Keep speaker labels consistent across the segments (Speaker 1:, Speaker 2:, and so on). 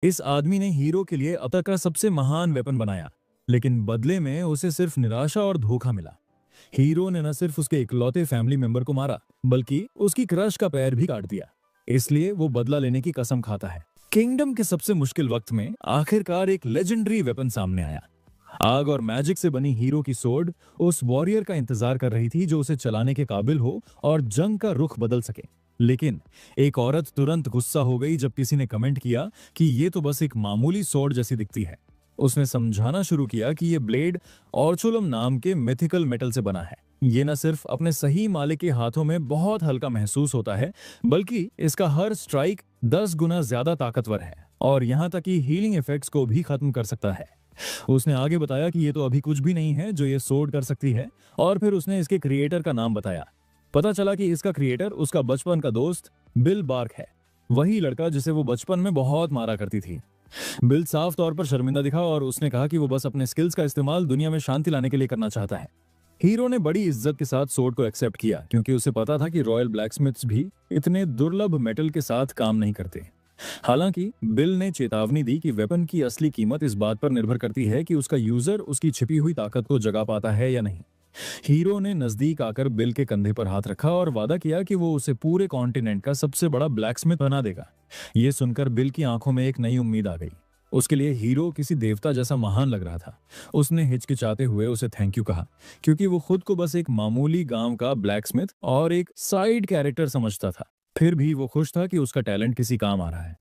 Speaker 1: इस आदमी ने हीरो के लिए अब तक का सबसे महान वेपन बनाया, लेकिन बदले में उसे सिर्फ निराशा और धोखा मिला। हीरो ने न सिर्फ उसके इकलौते फैमिली मेंबर को मारा, बल्कि उसकी क्रश का पैर भी काट दिया। इसलिए वो बदला लेने की कसम खाता है। किंगडम के सबसे मुश्किल वक्त में आखिरकार एक लेजेंडरी वेपन सामने आया। आग और मैजिक से बनी हीरो की सोर्ड उस वॉरियर का इंतजार कर रही थी जो उसे चलाने के काबिल हो और जंग का रुख बदल सके। लेकिन एक औरत तुरंत गुस्सा हो गई जब किसी ने कमेंट किया कि ये तो बस एक मामूली सोर्ड जैसी दिखती है। उसने समझाना शुरू किया कि ये ब्लेड ऑर्चुलम नाम के मिथिकल मेटल से बना है। ये न सिर्फ अपने सही मालिक के हाथों में बहुत हल्का महसूस होता है, बल्कि इसका हर स्ट्राइक 10 गुना ज्यादा ताकतवर है और यहाँ तक कि हीलिंग इफेक्ट्स को भी खत्म कर सकता है। उसने आगे बताया कि ये तो अभी कुछ भी नहीं है जो ये सोर्ड कर सकती है, और फिर उसने इसके क्रिएटर का नाम बताया। पता चला कि इसका क्रिएटर उसका बचपन का दोस्त बिल बार्क है, वही लड़का जिसे वो बचपन में बहुत मारा करती थी। बिल साफ तौर पर शर्मिंदा दिखा और उसने कहा कि वो बस अपने स्किल्स का इस्तेमाल दुनिया में शांति लाने के लिए करना चाहता है। हीरो ने बड़ी इज्जत के साथ सोर्ड को एक्सेप्ट किया, क्योंकि उसे पता था कि रॉयल ब्लैकस्मिथ्स भी इतने दुर्लभ मेटल के साथ काम नहीं करते। हालांकि बिल ने चेतावनी दी कि वेपन की असली कीमत इस बात पर निर्भर करती है कि उसका यूजर उसकी छिपी हुई ताकत को जगा पाता है या नहीं। हीरो ने नजदीक आकर बिल के कंधे पर हाथ रखा और वादा किया कि वो उसे पूरे कॉन्टिनेंट का सबसे बड़ा ब्लैकस्मिथ बना देगा। ये सुनकर बिल की आंखों में एक नई उम्मीद आ गई। उसके लिए हीरो किसी देवता जैसा महान लग रहा था। उसने हिचकिचाते हुए उसे थैंक यू कहा, क्योंकि वो खुद को बस एक मामूली गांव का ब्लैकस्मिथ और एक साइड कैरेक्टर समझता था। फिर भी वो खुश था कि उसका टैलेंट किसी काम आ रहा है।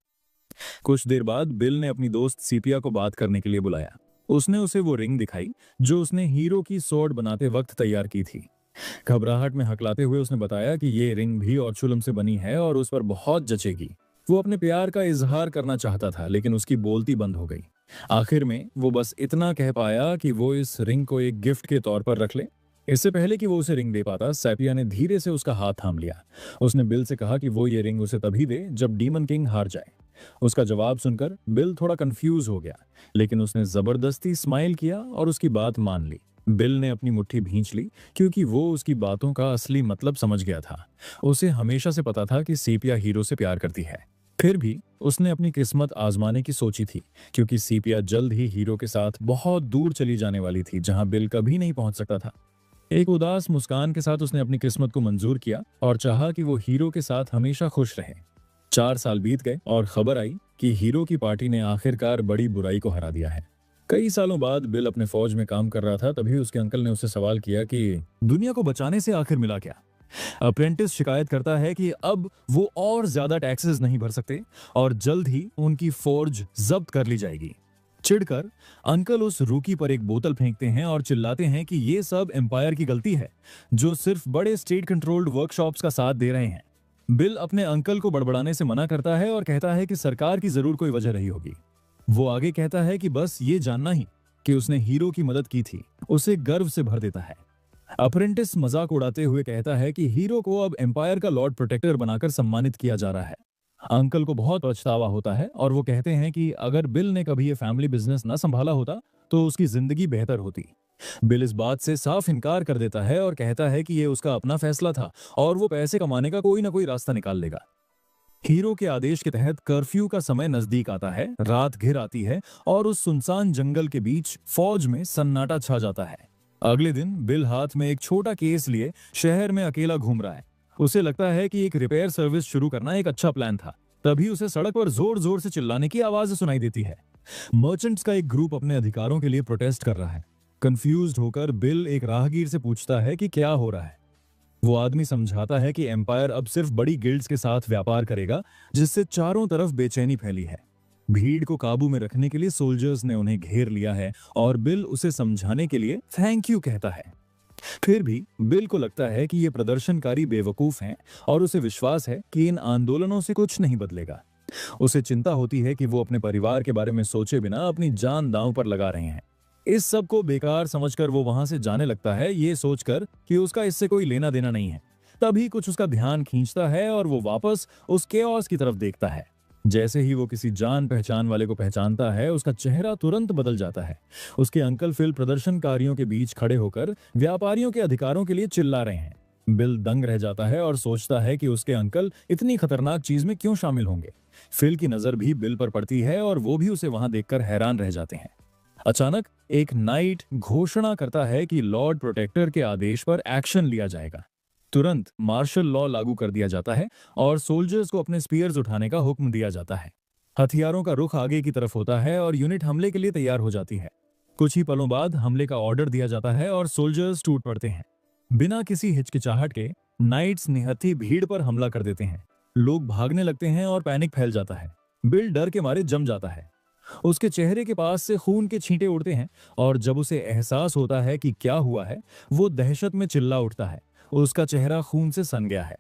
Speaker 1: कुछ देर बाद बिल ने अपनी दोस्त सीपिया को बात करने के लिए बुलाया। उसने उसे वो रिंग दिखाई जो उसने हीरो की स्वॉर्ड बनाते वक्त तैयार की थी। घबराहट में हकलाते हुए उसने बताया कि ये रिंग भी ऑर्चुलम से बनी है और उस पर बहुत जचेगी। वो अपने प्यार का इजहार करना चाहता था, लेकिन उसकी बोलती बंद हो गई। आखिर में वो बस इतना कह पाया कि वो इस रिंग को एक गिफ्ट के तौर पर रख ले। इससे पहले कि वो उसे रिंग दे पाता, सैपिया ने धीरे से उसका हाथ थाम लिया। उसने बिल से कहा कि वो ये रिंग उसे तभी दे जब डीमन किंग हार जाए। उसका जवाब सुनकर बिल थोड़ा कंफ्यूज हो गया, लेकिन उसने जबरदस्ती स्माइल किया और उसकी बात मान ली। बिल ने अपनी मुट्ठी भींच ली, क्योंकि वो उसकी बातों का असली मतलब समझ गया था। उसे हमेशा से पता था कि सीपिया हीरो से प्यार करती है। फिर भी उसने अपनी किस्मत आजमाने की सोची थी, क्योंकि सीपिया जल्द ही हीरो के साथ बहुत दूर चली जाने वाली थी, जहां बिल कभी नहीं पहुंच सकता था। एक उदास मुस्कान के साथ उसने अपनी किस्मत को मंजूर किया और चाहा कि वो हीरो के साथ हमेशा खुश रहे। 4 साल बीत गए और खबर आई कि हीरो की पार्टी ने आखिरकार बड़ी बुराई को हरा दिया है। कई सालों बाद बिल अपने फौज में काम कर रहा था, तभी उसके अंकल ने उससे सवाल किया कि दुनिया को बचाने से आखिर मिला क्या। अप्रेंटिस शिकायत करता है कि अब वो और ज्यादा टैक्सेस नहीं भर सकते और जल्द ही उनकी फौज जब्त कर ली जाएगी। चिढ़कर अंकल उस रूकी पर एक बोतल फेंकते हैं और चिल्लाते हैं कि ये सब एम्पायर की गलती है, जो सिर्फ बड़े स्टेट कंट्रोल्ड वर्कशॉप्स का साथ दे रहे हैं। बिल अपने अंकल को बड़बड़ाने से मना करता है और कहता है कि सरकार की जरूर कोई वजह रही होगी। वो आगे कहता है कि बस ये जानना ही कि उसने हीरो की मदद की थी उसे गर्व से भर देता है। अप्रेंटिस मजाक उड़ाते हुए कहता है कि हीरो को अब एम्पायर का लॉर्ड प्रोटेक्टर बनाकर सम्मानित किया जा रहा है। अंकल को बहुत पछतावा होता है और वो कहते हैं कि अगर बिल ने कभी ये फैमिली बिजनेस न संभाला होता तो उसकी जिंदगी बेहतर होती। बिल इस बात से साफ इनकार कर देता है और कहता है कि ये उसका अपना फैसला था और वो पैसे कमाने का कोई ना कोई रास्ता निकाल लेगा। हीरो के आदेश के तहत कर्फ्यू का समय नजदीक आता है, रात घिर आती है और उस सुनसान जंगल के बीच फौज में सन्नाटा छा जाता है। अगले दिन बिल हाथ में एक छोटा केस लिए शहर में अकेला घूम रहा है। उसे लगता है कि एक रिपेयर सर्विस शुरू करना एक अच्छा प्लान था। तभी उसे सड़क पर जोर जोर से चिल्लाने की आवाज सुनाई देती है। मर्चेंट्स का एक ग्रुप अपने अधिकारों के लिए प्रोटेस्ट कर रहा है। कंफ्यूज्ड होकर बिल एक राहगीर से पूछता है कि क्या हो रहा है। वो आदमी समझाता है कि एम्पायर अब सिर्फ बड़ी गिल्ड्स के साथ व्यापार करेगा, जिससे चारों तरफ बेचैनी फैली है। भीड़ को काबू में रखने के लिए सोल्जर्स ने उन्हें घेर लिया है और बिल उसे समझाने के लिए थैंक यू कहता है। फिर भी बिल को लगता है कि ये प्रदर्शनकारी बेवकूफ हैं और उसे विश्वास है कि इन आंदोलनों से कुछ नहीं बदलेगा। उसे चिंता होती है कि वो अपने परिवार के बारे में सोचे बिना अपनी जान दांव पर लगा रहे हैं। इस सब को बेकार समझकर वो वहां से जाने लगता है, ये सोचकर कि उसका इससे कोई लेना देना नहीं है। तभी कुछ उसका ध्यान खींचता है और वो वापस उस केओस की तरफ देखता है। जैसे ही वो किसी जान पहचान वाले को पहचानता है, उसका चेहरा तुरंत बदल जाता है। उसके अंकल फिल प्रदर्शनकारियों के बीच खड़े होकर व्यापारियों के अधिकारों के लिए चिल्ला रहे हैं। बिल दंग रह जाता है और सोचता है कि उसके अंकल इतनी खतरनाक चीज में क्यों शामिल होंगे। फिल की नजर भी बिल पर पड़ती है और वो भी उसे वहां देखकर हैरान रह जाते हैं। अचानक एक नाइट घोषणा करता है कि लॉर्ड प्रोटेक्टर के आदेश पर एक्शन लिया जाएगा। तुरंत मार्शल लॉ लागू कर दिया जाता है और सोल्जर्स को अपने स्पीयर्स उठाने का हुक्म दिया जाता है। हथियारों का रुख आगे की तरफ होता है और यूनिट हमले के लिए तैयार हो जाती है। कुछ ही पलों बाद हमले का ऑर्डर दिया जाता है और सोल्जर्स टूट पड़ते हैं। बिना किसी हिचकिचाहट के नाइट्स निहत्थी भीड़ पर हमला कर देते हैं। लोग भागने लगते हैं और पैनिक फैल जाता है। बिल डर के मारे जम जाता है। उसके चेहरे के पास से खून के छींटे उड़ते हैं और जब उसे एहसास होता है कि क्या हुआ है, वो दहशत में चिल्ला उठता है। उसका चेहरा खून से सन गया है।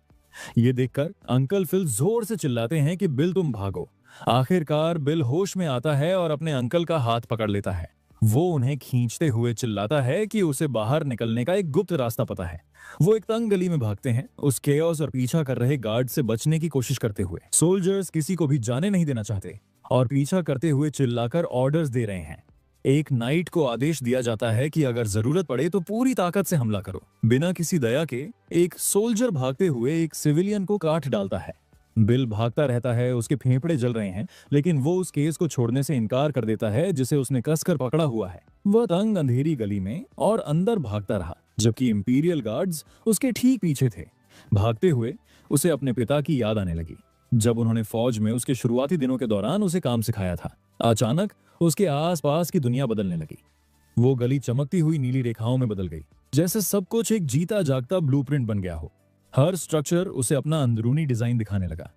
Speaker 1: ये देखकर अंकल फिल जोर से चिल्लाते हैं कि बिल तुम भागो। आखिरकार बिल होश में आता है और अपने अंकल का हाथ पकड़ लेता है। वो उन्हें खींचते हुए चिल्लाता है कि उसे बाहर निकलने का एक गुप्त रास्ता पता है। वो एक तंग गली में भागते हैं, उस केओस और पीछा कर रहे गार्ड से बचने की कोशिश करते हुए। सोल्जर्स किसी को भी जाने नहीं देना चाहते और पीछा करते हुए चिल्लाकर ऑर्डर्स दे रहे हैं। एक नाइट को आदेश दिया जाता है कि अगर जरूरत पड़े तो पूरी ताकत से हमला करो। बिना किसी दया के एक सोल्जर भागते हुए एक सिविलियन को काट डालता है। बिल भागता रहता है, उसके फेफड़े जल रहे हैं, लेकिन वो उस केस को छोड़ने से इनकार कर देता है जिसे उसने कसकर पकड़ा हुआ है। वह तंग अंधेरी गली में और अंदर भागता रहा, जबकि इंपीरियल गार्ड्स उसके ठीक पीछे थे। भागते हुए उसे अपने पिता की याद आने लगी, जब उन्होंने फौज में उसके शुरुआती दिनों के दौरान उसे काम सिखाया था। अचानक उसके आसपास की दुनिया बदलने लगी। वो गली चमकती हुई नीली रेखाओं में बदल गई, जैसे सब कुछ एक जीता जागता ब्लूप्रिंट बन गया हो। हर स्ट्रक्चर उसे अपना अंदरूनी डिजाइन दिखाने लगा।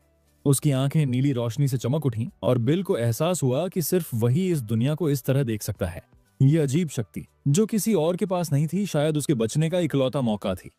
Speaker 1: उसकी आंखें नीली रोशनी से चमक उठीं और बिल को एहसास हुआ कि सिर्फ वही इस दुनिया को इस तरह देख सकता है। ये अजीब शक्ति जो किसी और के पास नहीं थी, शायद उसके बचने का इकलौता मौका थी।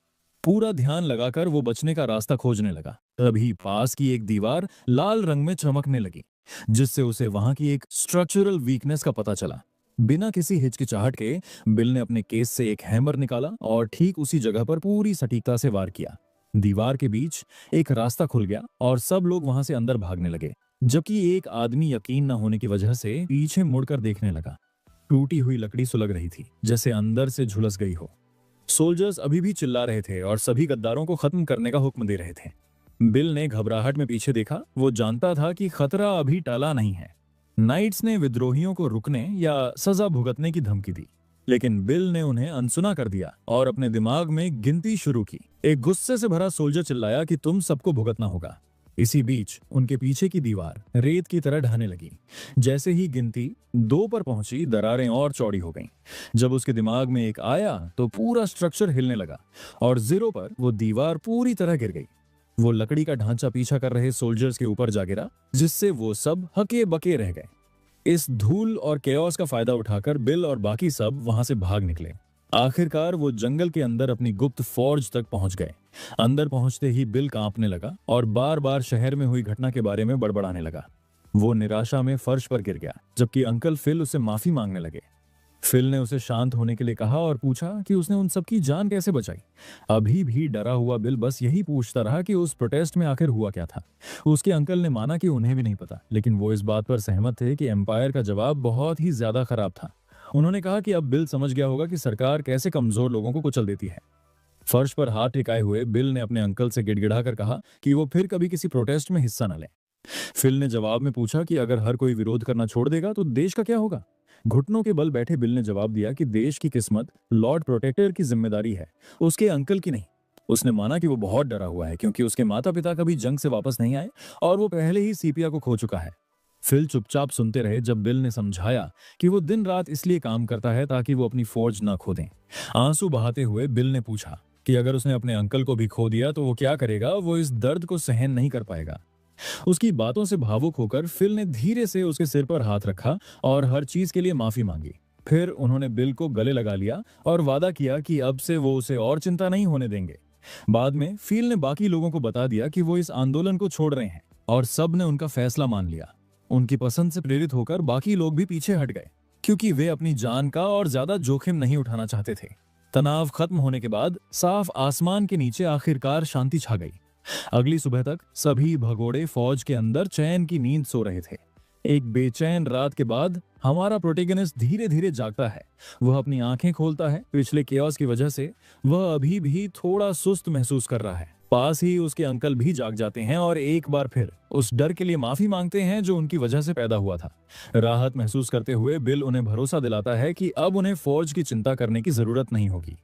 Speaker 1: पूरा ध्यान लगाकर वो बचने का रास्ता खोजने लगा। तभी पास की एक दीवार लाल रंग में चमकने लगी, जिससे उसे वहां की एक स्ट्रक्चरल वीकनेस का पता चला। बिना किसी हिचकिचाहट के बिल ने अपने केस से एक हैमर निकाला और ठीक उसी जगह पर पूरी सटीकता से वार किया। दीवार के बीच एक रास्ता खुल गया और सब लोग वहां से अंदर भागने लगे, जबकि एक आदमी यकीन न होने की वजह से पीछे मुड़कर देखने लगा। टूटी हुई लकड़ी सुलग रही थी, जैसे अंदर से झुलस गई हो। सोल्जर्स अभी भी चिल्ला रहे थे और सभी गद्दारों को खत्म करने का हुक्म दे रहे थे। बिल ने घबराहट में पीछे देखा। वो जानता था कि खतरा अभी टला नहीं है। नाइट्स ने विद्रोहियों को रुकने या सजा भुगतने की धमकी दी, लेकिन बिल ने उन्हें अनसुना कर दिया और अपने दिमाग में गिनती शुरू की। एक गुस्से से भरा सोल्जर चिल्लाया कि तुम सबको भुगतना होगा। इसी बीच उनके पीछे की दीवार रेत की तरह ढहने लगी। जैसे ही गिनती 2 पर पहुंची, दरारें और चौड़ी हो गईं। जब उसके दिमाग में एक आया तो पूरा स्ट्रक्चर हिलने लगा और 0 पर वो दीवार पूरी तरह गिर गई। वो लकड़ी का ढांचा पीछा कर रहे सोल्जर्स के ऊपर जा गिरा, जिससे वो सब हके बके रह गए। इस धूल और केओस का फायदा उठाकर बिल और बाकी सब वहां से भाग निकले। आखिरकार वो जंगल के अंदर अपनी गुप्त फौज तक पहुंच गए। अंदर पहुंचते ही बिल कांपने लगा और बार बार शहर में हुई घटना के बारे में बड़बड़ाने लगा। वो निराशा में फर्श पर गिर गया, जबकि अंकल फिल उसे माफी मांगने लगे। फिल ने उसे शांत होने के लिए कहा और पूछा कि उसने उन सबकी जान कैसे बचाई। अभी भी डरा हुआ बिल बस यही पूछता रहा कि उस प्रोटेस्ट में आखिर हुआ क्या था। उसके अंकल ने माना कि उन्हें भी नहीं पता, लेकिन वो इस बात पर सहमत थे कि एम्पायर का जवाब बहुत ही ज्यादा खराब था। उन्होंने कहा कि अब बिल समझ गया होगा कि सरकार कैसे कमजोर लोगों को कुचल देती है। फर्श पर हाथ टिकाए हुए बिल ने अपने अंकल से गिड़गिड़ा कर कहा कि वो फिर कभी किसी प्रोटेस्ट में हिस्सा न लें। फिल ने जवाब में पूछा कि अगर हर कोई विरोध करना छोड़ देगा तो देश का क्या होगा। घुटनों के बल बैठे बिल ने जवाब दिया कि देश की किस्मत लॉर्ड प्रोटेक्टर की जिम्मेदारी है, उसके अंकल की नहीं। उसने माना कि वो बहुत डरा हुआ है क्योंकि उसके माता पिता कभी जंग से वापस नहीं आए और वो पहले ही सीपिया को खो चुका है। फिल चुपचाप सुनते रहे जब बिल ने समझाया कि वो दिन रात इसलिए काम करता है ताकि वो अपनी फौज न खो दें। आंसू बहाते हुए बिल ने पूछा कि अगर उसने अपने अंकल को भी खो दिया तो वो क्या करेगा। वो इस दर्द को सहन नहीं कर पाएगा। उसकी बातों से भावुक होकर फिल ने धीरे से उसके सिर पर हाथ रखा और हर चीज के लिए माफी मांगी। फिर उन्होंने बिल को गले लगा लिया और वादा किया कि अब से वो उसे और चिंता नहीं होने देंगे। बाद में फिल ने बाकी लोगों को बता दिया कि वो इस आंदोलन को छोड़ रहे हैं और सब ने उनका फैसला मान लिया। उनकी पसंद से प्रेरित होकर बाकी लोग भी पीछे हट गए, क्योंकि वे अपनी जान का और ज्यादा जोखिम नहीं उठाना चाहते थे। तनाव खत्म होने के बाद साफ आसमान के नीचे आखिरकार शांति छा गई। अगली सुबह तक सभी भगोड़े फौज के अंदर चैन की नींद सो रहे थे। एक बेचैन रात के बाद हमारा प्रोटेगनिस्ट धीरे धीरे जागता है। वह अपनी आंखें खोलता है। पिछले केओस की वजह से वह अभी भी थोड़ा सुस्त महसूस कर रहा है। पास ही उसके अंकल भी जाग जाते हैं और एक बार फिर उस डर के लिए माफी मांगते हैं जो उनकी वजह से पैदा हुआ था। राहत महसूस करते हुए बिल उन्हें भरोसा दिलाता है कि अब उन्हें फौज की चिंता करने की जरूरत नहीं होगी।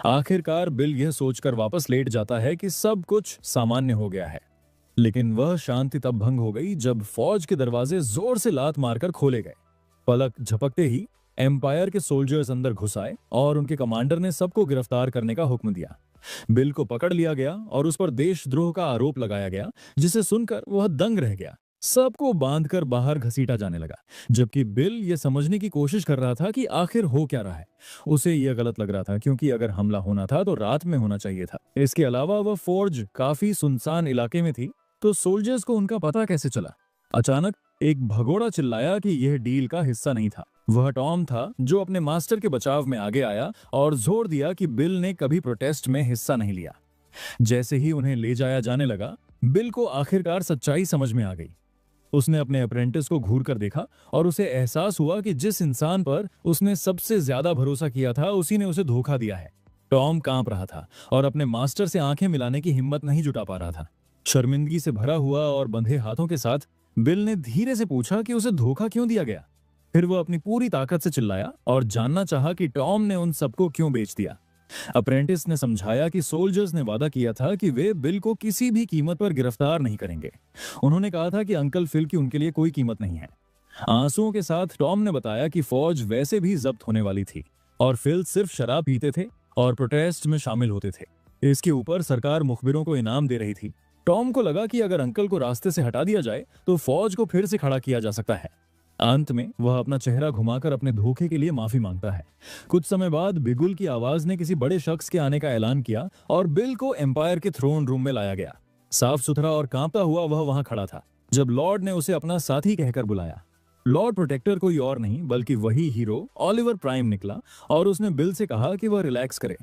Speaker 1: आखिरकार बिल यह सोचकर वापस लेट जाता है कि सब कुछ सामान्य हो गया है। लेकिन वह शांति तब भंग हो गई जब फौज के दरवाजे जोर से लात मारकर खोले गए। पलक झपकते ही एम्पायर के सोल्जर्स अंदर घुस आए और उनके कमांडर ने सबको गिरफ्तार करने का हुक्म दिया। बिल को पकड़ लिया गया और उस पर देशद्रोह का आरोप लगाया गया, जिसे सुनकर वह दंग रह गया। सबको बांधकर बाहर घसीटा जाने लगा, जबकि बिल यह समझने की कोशिश कर रहा था कि आखिर हो क्या रहा है। उसे यह गलत लग रहा था, क्योंकि अगर हमला होना था तो रात में होना चाहिए था। इसके अलावा वह फोर्ज काफी सुनसान इलाके में थी, तो सोल्जर्स को उनका पता कैसे चला? अचानक एक भगोड़ा चिल्लाया कि यह डील का हिस्सा नहीं था। वह टॉम था, जो अपने मास्टर के बचाव में आगे आया और जोर दिया कि बिल ने कभी प्रोटेस्ट में हिस्सा नहीं लिया। जैसे ही उन्हें ले जाया जाने लगा, बिल को आखिरकार सच्चाई समझ में आ गई। उसने अपने अप्रेंटिस को घूर कर देखा और उसे एहसास हुआ कि जिस इंसान पर उसने सबसे ज्यादा भरोसा किया था, उसी ने उसे धोखा दिया है। टॉम कांप रहा था और अपने मास्टर से आंखें मिलाने की हिम्मत नहीं जुटा पा रहा था। शर्मिंदगी से भरा हुआ और बंधे हाथों के साथ बिल ने धीरे से पूछा कि उसे धोखा क्यों दिया गया। फिर वह अपनी पूरी ताकत से चिल्लाया और जानना चाहा कि टॉम ने उन सबको क्यों बेच दिया। अप्रेंटिस ने समझाया कि सोल्जर्स ने वादा किया था कि वे बिल को किसी भी कीमत पर गिरफ्तार नहीं करेंगे। उन्होंने कहा था कि अंकल फिल की उनके लिए कोई कीमत नहीं है। आंसुओं के साथ टॉम ने बताया कि फौज वैसे भी जब्त होने वाली थी और फिल सिर्फ शराब पीते थे और प्रोटेस्ट में शामिल होते थे। इसके ऊपर सरकार मुखबिरों को इनाम दे रही थी। टॉम को लगा कि अगर अंकल को रास्ते से हटा दिया जाए तो फौज को फिर से खड़ा किया जा सकता है। अंत में वह अपना चेहरा घुमाकर अपने धोखे के लिए माफी मांगता है। कुछ समय बाद बिगुल की आवाज ने किसी बड़े शख्स के आने का ऐलान किया और बिल को एम्पायर के थ्रोन रूम में लाया गया। साफ सुथरा और कांपता हुआ वह वहां खड़ा था जब लॉर्ड ने उसे अपना साथी कहकर बुलाया। लॉर्ड प्रोटेक्टर कोई और नहीं बल्कि वही हीरो ओलिवर प्राइम निकला और उसने बिल से कहा कि वह रिलैक्स करे।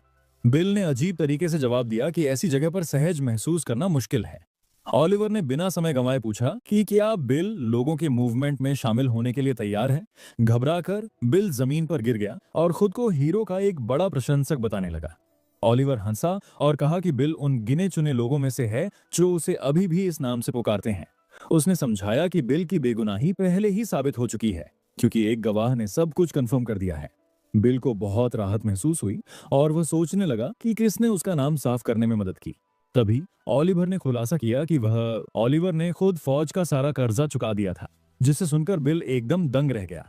Speaker 1: बिल ने अजीब तरीके से जवाब दिया कि ऐसी जगह पर सहज महसूस करना मुश्किल है। ओलिवर ने बिना समय गंवाए पूछा कि क्या बिल लोगों के मूवमेंट में शामिल होने के लिए तैयार है। घबराकर बिल जमीन पर गिर गया और खुद को हीरो का एक बड़ा प्रशंसक बताने लगा। ओलिवर हंसा और कहा कि बिल उन गिने चुने लोगों में से है जो उसे अभी भी इस नाम से पुकारते हैं। उसने समझाया कि बिल की बेगुनाही पहले ही साबित हो चुकी है, क्योंकि एक गवाह ने सब कुछ कंफर्म कर दिया है। बिल को बहुत राहत महसूस हुई और वह सोचने लगा कि किसने उसका नाम साफ करने में मदद की। तभी ओलिवर ने खुलासा किया कि ओलिवर ने खुद फौज का सारा कर्जा चुका दिया था, जिसे सुनकर बिल एकदम दंग रह गया।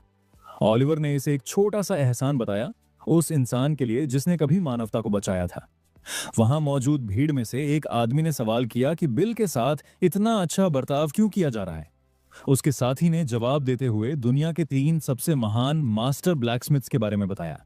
Speaker 1: ओलिवर ने इसे एक छोटा सा एहसान बताया, उस इंसान के लिए जिसने कभी मानवता को बचाया था। वहां मौजूद भीड़ में से एक आदमी ने सवाल किया कि बिल के साथ इतना अच्छा बर्ताव क्यों किया जा रहा है। उसके साथी ने जवाब देते हुए दुनिया के 3 सबसे महान मास्टर ब्लैकस्मिथ्स के बारे में बताया।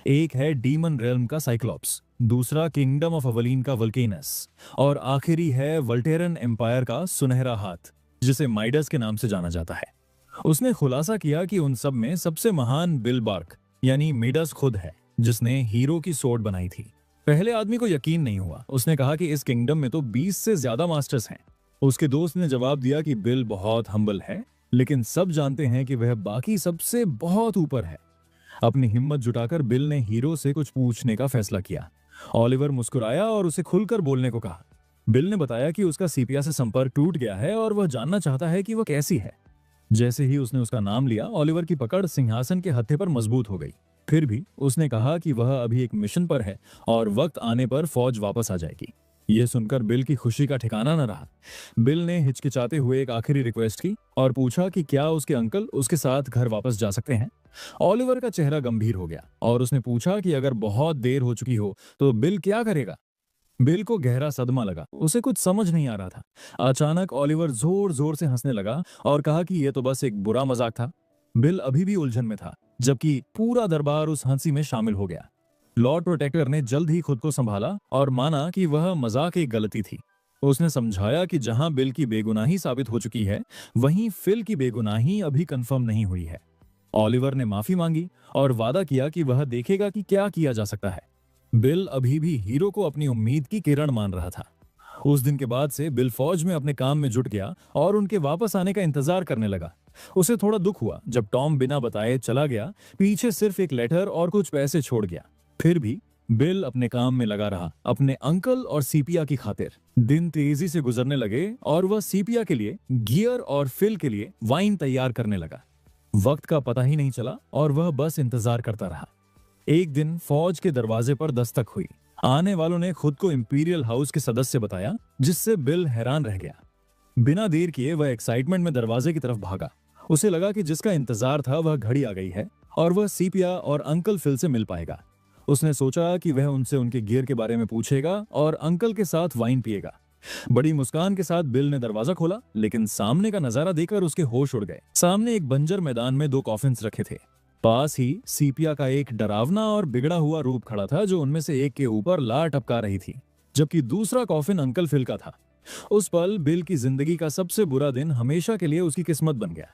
Speaker 1: एक है डीमन रेल्म का साइक्लोप्स, दूसरा किंगडम ऑफ अवलीन का वल्केनस और आखिरी है वल्टेरन एम्पायर का सुनहरा हाथ, जिसे माइडस के नाम से जाना जाता है। उसने खुलासा किया कि उन सब में सबसे महान बिल बार्क यानी मिडस खुद है, जिसने हीरो की सोर्ड बनाई थी। पहले आदमी को यकीन नहीं हुआ। उसने कहा कि इस किंगडम में तो 20 से ज्यादा मास्टर्स हैं। उसके दोस्त ने जवाब दिया कि बिल बहुत हम्बल है, लेकिन सब जानते हैं कि वह बाकी सबसे बहुत ऊपर है। अपनी हिम्मत जुटाकर बिल ने हीरो से कुछ पूछने का फैसला किया। ओलिवर मुस्कुराया और उसे खुलकर बोलने को कहा। बिल ने बताया कि उसका सीपिया से संपर्क टूट गया है और वह जानना चाहता है कि वह कैसी है। जैसे ही उसने उसका नाम लिया, ओलिवर की पकड़ सिंहासन के हत्थे पर मजबूत हो गई। फिर भी उसने कहा कि वह अभी एक मिशन पर है और वक्त आने पर फौज वापस आ जाएगी। यह सुनकर बिल की खुशी का ठिकाना न रहा। बिल ने हिचकिचाते हुए एक आखिरी रिक्वेस्ट की और पूछा कि क्या उसके अंकल उसके साथ घर वापस जा सकते हैं। ओलिवर का चेहरा गंभीर हो गया और उसने पूछा कि अगर बहुत देर हो चुकी हो तो बिल क्या करेगा। बिल को गहरा सदमा लगा, उसे कुछ समझ नहीं आ रहा था। अचानक ओलिवर जोर जोर से हंसने लगा और कहा कि यह तो बस एक बुरा मजाक था। बिल अभी भी उलझन में था, जबकि पूरा दरबार उस हंसी में शामिल हो गया। लॉर्ड प्रोटेक्टर ने जल्द ही खुद को संभाला और माना कि वह मजाक एक गलती थी। उसने समझाया कि जहां बिल की बेगुनाही साबित हो चुकी है, वहीं फिल की बेगुनाही अभी कंफर्म नहीं हुई है। ओलिवर ने माफी मांगी और वादा किया कि वह देखेगा कि क्या किया जा सकता है। बिल अभी भी हीरो को अपनी उम्मीद की किरण मान रहा था। उस दिन के बाद से बिल फौज में अपने काम में जुट गया और उनके वापस आने का इंतजार करने लगा। उसे थोड़ा दुख हुआ जब टॉम बिना बताए चला गया, पीछे सिर्फ एक लेटर और कुछ पैसे छोड़ गया। फिर भी बिल अपने काम में लगा रहा, अपने अंकल और सीपिया की खातिर। दिन तेजी से गुजरने लगे और वह सीपिया के लिए, गियर और फिल के लिए वाइन तैयार करने लगा। वक्त का पता ही नहीं चला और वह बस इंतजार करता रहा। एक दिन फौज के दरवाजे पर दस्तक हुई। आने वालों ने खुद को इंपीरियल हाउस के सदस्य बताया, जिससे बिल हैरान रह गया। बिना देर किए वह एक्साइटमेंट में दरवाजे की तरफ भागा। उसे लगा कि जिसका इंतजार था वह घड़ी आ गई है और वह सीपिया और अंकल फिल से मिल पाएगा। उसने सोचा कि वह उनसे उनके गियर के बारे में पूछेगा और अंकल के साथ वाइन पिएगा। बड़ी मुस्कान के साथ बिल ने दरवाजा खोला, लेकिन सामने का नजारा देखकर उसके होश उड़ गए। सामने एक बंजर मैदान में 2 कॉफिन्स रखे थे। पास ही सीपिया का एक डरावना और बिगड़ा हुआ रूप खड़ा था, जो उनमें से एक के ऊपर लार टपका रही थी, जबकि दूसरा कॉफिन अंकल फिल का था। उस पल बिल की जिंदगी का सबसे बुरा दिन हमेशा के लिए उसकी किस्मत बन गया।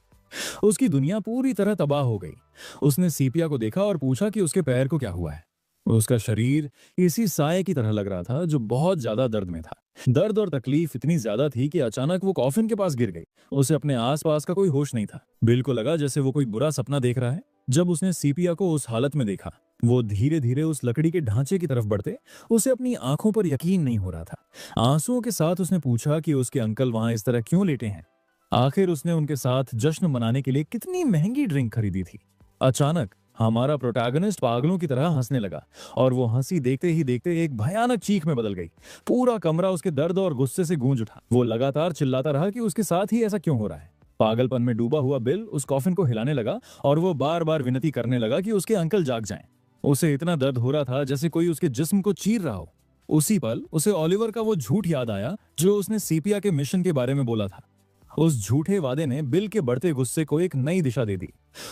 Speaker 1: उसकी दुनिया पूरी तरह तबाह हो गई। उसने सीपिया को देखा और पूछा कि उसके पैर को क्या हुआ है। उसका शरीर इसी साये की तरह लग रहा था जो बहुत ज्यादा दर्द में था। दर्द और तकलीफ इतनी ज्यादा थी कि अचानक वो कॉफिन के पास गिर गई। उसे अपने आसपास का कोई होश नहीं था। बिल को लगा जैसे वो कोई बुरा सपना देख रहा है। जब उसने सीपिया को उस हालत में देखा, वो धीरे धीरे उस लकड़ी के ढांचे की तरफ बढ़ते, उसे अपनी आंखों पर यकीन नहीं हो रहा था। आंसुओं के साथ उसने पूछा कि उसके अंकल वहां इस तरह क्यों लेटे हैं। आखिर उसने उनके साथ जश्न मनाने के लिए कितनी महंगी ड्रिंक खरीदी थी। अचानक हमारा प्रोटैगनिस्ट पागलों की तरह हंसने लगा और वो हंसी देखते ही देखते एक भयानक चीख में बदल गई। पूरा कमरा उसके दर्द और गुस्से से गूंज उठा। वो लगातार चिल्लाता रहा कि उसके साथ ही ऐसा क्यों हो रहा है। पागलपन में डूबा हुआ बिल उस कॉफिन को हिलाने लगा और वो बार बार विनती करने लगा कि उसके अंकल जाग जाएं। उसे इतना दर्द हो रहा था जैसे कोई उसके जिस्म को चीर रहा हो। उसी पल उसे ओलिवर का वो झूठ याद आया जो उसने सीपिया के मिशन के बारे में बोला था। उस झूठे वादे ने बिल के बढ़ते गुस्से को एक नई दिशा दे दी।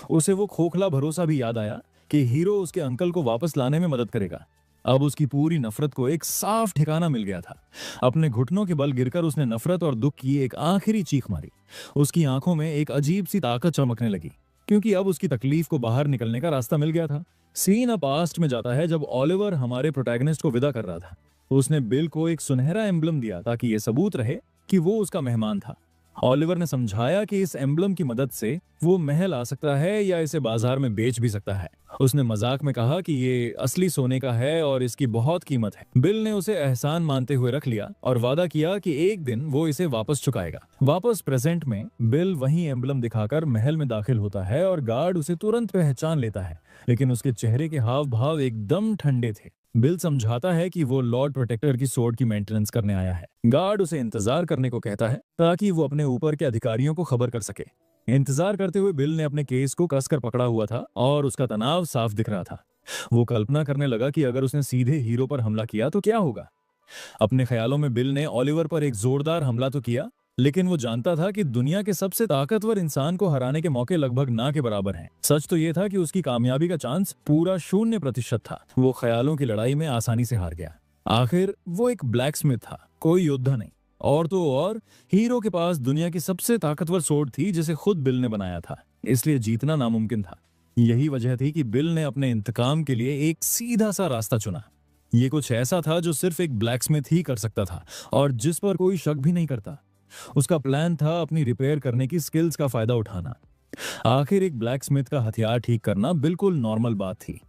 Speaker 1: उसे वो खोखला भरोसा भी याद आया कि हीरो उसके अंकल को वापस लाने में मदद करेगा। अब उसकी पूरी नफरत को एक साफ ठिकाना मिल गया था। अपने घुटनों के बल गिरकर उसने नफरत और दुख की एक आखिरी चीख मारी। उसकी आंखों में एक अजीब सी ताकत चमकने लगी, क्योंकि अब उसकी तकलीफ को बाहर निकलने का रास्ता मिल गया था। सीन अब पास्ट में जाता है जब ओलिवर हमारे प्रोटैगनिस्ट को विदा कर रहा था। उसने बिल को एक सुनहरा एम्बलम दिया ताकि यह सबूत रहे कि वो उसका मेहमान था। ओलिवर ने समझाया कि इस एम्बलम की मदद से वो महल आ सकता है या इसे बाजार में बेच भी सकता है। उसने मजाक में कहा कि ये असली सोने का है और इसकी बहुत कीमत है। बिल ने उसे एहसान मानते हुए रख लिया और वादा किया कि एक दिन वो इसे वापस चुकाएगा। वापस प्रेजेंट में बिल वही एम्बलम दिखाकर महल में दाखिल होता है और गार्ड उसे तुरंत पहचान लेता है, लेकिन उसके चेहरे के हाव भाव एकदम ठंडे थे। बिल समझाता है कि वो लॉर्ड प्रोटेक्टर की सोर्ड की मेंटेनेंस करने आया है। गार्ड उसे इंतजार करने को कहता है ताकि वो अपने ऊपर के अधिकारियों को खबर कर सके। इंतजार करते हुए बिल ने अपने केस को कसकर पकड़ा हुआ था और उसका तनाव साफ दिख रहा था। वो कल्पना करने लगा कि अगर उसने सीधे हीरो पर हमला किया तो क्या होगा। अपने ख्यालों में बिल ने ओलिवर पर एक जोरदार हमला तो किया, लेकिन वो जानता था कि दुनिया के सबसे ताकतवर इंसान को हराने के मौके लगभग ना के बराबर हैं। सच तो ये था कि उसकी कामयाबी का चांस पूरा 0% था। वो ख्यालों की लड़ाई में आसानी से हार गया। आखिर वो एक ब्लैकस्मिथ था, कोई योद्धा नहीं। और तो और हीरो के पास दुनिया की सबसे ताकतवर सोर्ड थी जिसे खुद बिल ने बनाया था, इसलिए जीतना नामुमकिन था। यही वजह थी कि बिल ने अपने इंतकाम के लिए एक सीधा सा रास्ता चुना। ये कुछ ऐसा था जो सिर्फ एक ब्लैकस्मिथ ही कर सकता था और जिस पर कोई शक भी नहीं करता। उसका प्लान था अपनी रिपेयर करने की स्किल्स का फायदा उठाना। आखिर एक ब्लैकस्मिथ का हथियार ठीक करना बिल्कुल नॉर्मल बात थी।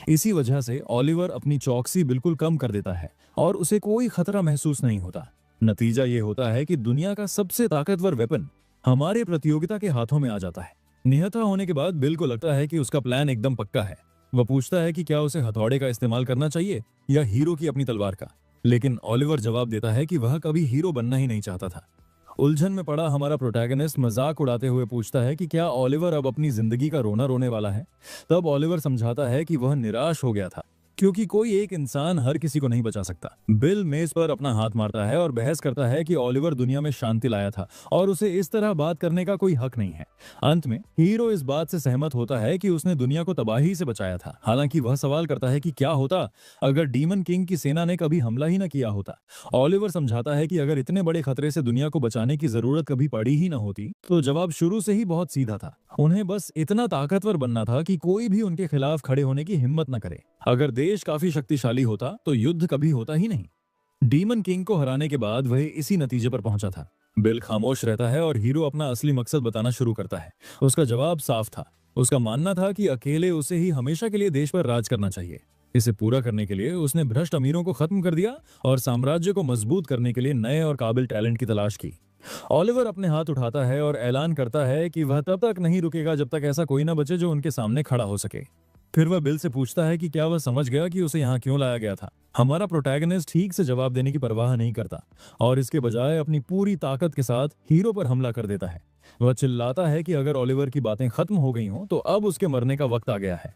Speaker 1: इसी वजह से ओलिवर अपनी चौकसी बिल्कुल कम कर देता है और उसे कोई खतरा महसूस नहीं होता। नतीजा ये होता है कि दुनिया का सबसे ताकतवर वेपन हमारे प्रतियोगिता के हाथों में आ जाता है। निहत्था होने के बाद बिल को लगता है कि उसका प्लान एकदम पक्का है। वह पूछता है कि क्या उसे हथौड़े का इस्तेमाल करना चाहिए या हीरो की अपनी तलवार का, लेकिन ओलिवर जवाब देता है कि वह कभी हीरो बनना ही नहीं चाहता था। उलझन में पड़ा हमारा प्रोटैगनिस्ट मजाक उड़ाते हुए पूछता है कि क्या ओलिवर अब अपनी जिंदगी का रोना रोने वाला है। तब ओलिवर समझाता है कि वह निराश हो गया था, क्योंकि कोई एक इंसान हर किसी को नहीं बचा सकता। बिल मेज पर अपना हाथ मारता है और बहस करता है कि ओलिवर दुनिया में शांति लाया था और उसे इस तरह बात करने का कोई हक नहीं है। अंत में हीरो इस बात से सहमत होता है कि उसने दुनिया को तबाही से बचाया था। हालांकि वह सवाल करता है कि क्या होता अगर डीमन किंग की सेना ने कभी हमला ही न किया होता। ओलिवर समझाता है कि अगर इतने बड़े खतरे से दुनिया को बचाने की जरूरत कभी पड़ी ही न होती तो जवाब शुरू से ही बहुत सीधा था। उन्हें बस इतना ताकतवर बनना था कि कोई भी उनके खिलाफ खड़े होने की हिम्मत न करे। अगर देश काफी शक्तिशाली होता तो युद्ध कभी होता ही नहीं। डीमन किंग को हराने के बाद वह इसी नतीजे पर पहुंचा था। बिल खामोश रहता है और हीरो अपना असली मकसद बताना शुरू करता है। उसका जवाब साफ था। उसका मानना था कि अकेले उसे ही हमेशा के लिए देश पर राज करना चाहिए। इसे पूरा करने के लिए उसने भ्रष्ट अमीरों को खत्म कर दिया और साम्राज्य को मजबूत करने के लिए नए और काबिल टैलेंट की तलाश की। ऑलिवर अपने हाथ उठाता है और ऐलान करता है कि वह तब तक नहीं रुकेगा जब तक ऐसा कोई ना बचे जो उनके सामने खड़ा हो सके। फिर वह बिल से पूछता है कि क्या वह समझ गया कि उसे यहाँ क्यों लाया गया था। हमारा प्रोटैगनिस्ट ठीक से जवाब देने की परवाह नहीं करता और इसके बजाय अपनी पूरी ताकत के साथ हीरो पर हमला कर देता है। वह चिल्लाता है कि अगर ओलिवर की बातें खत्म हो गई हों तो अब उसके मरने का वक्त आ गया है।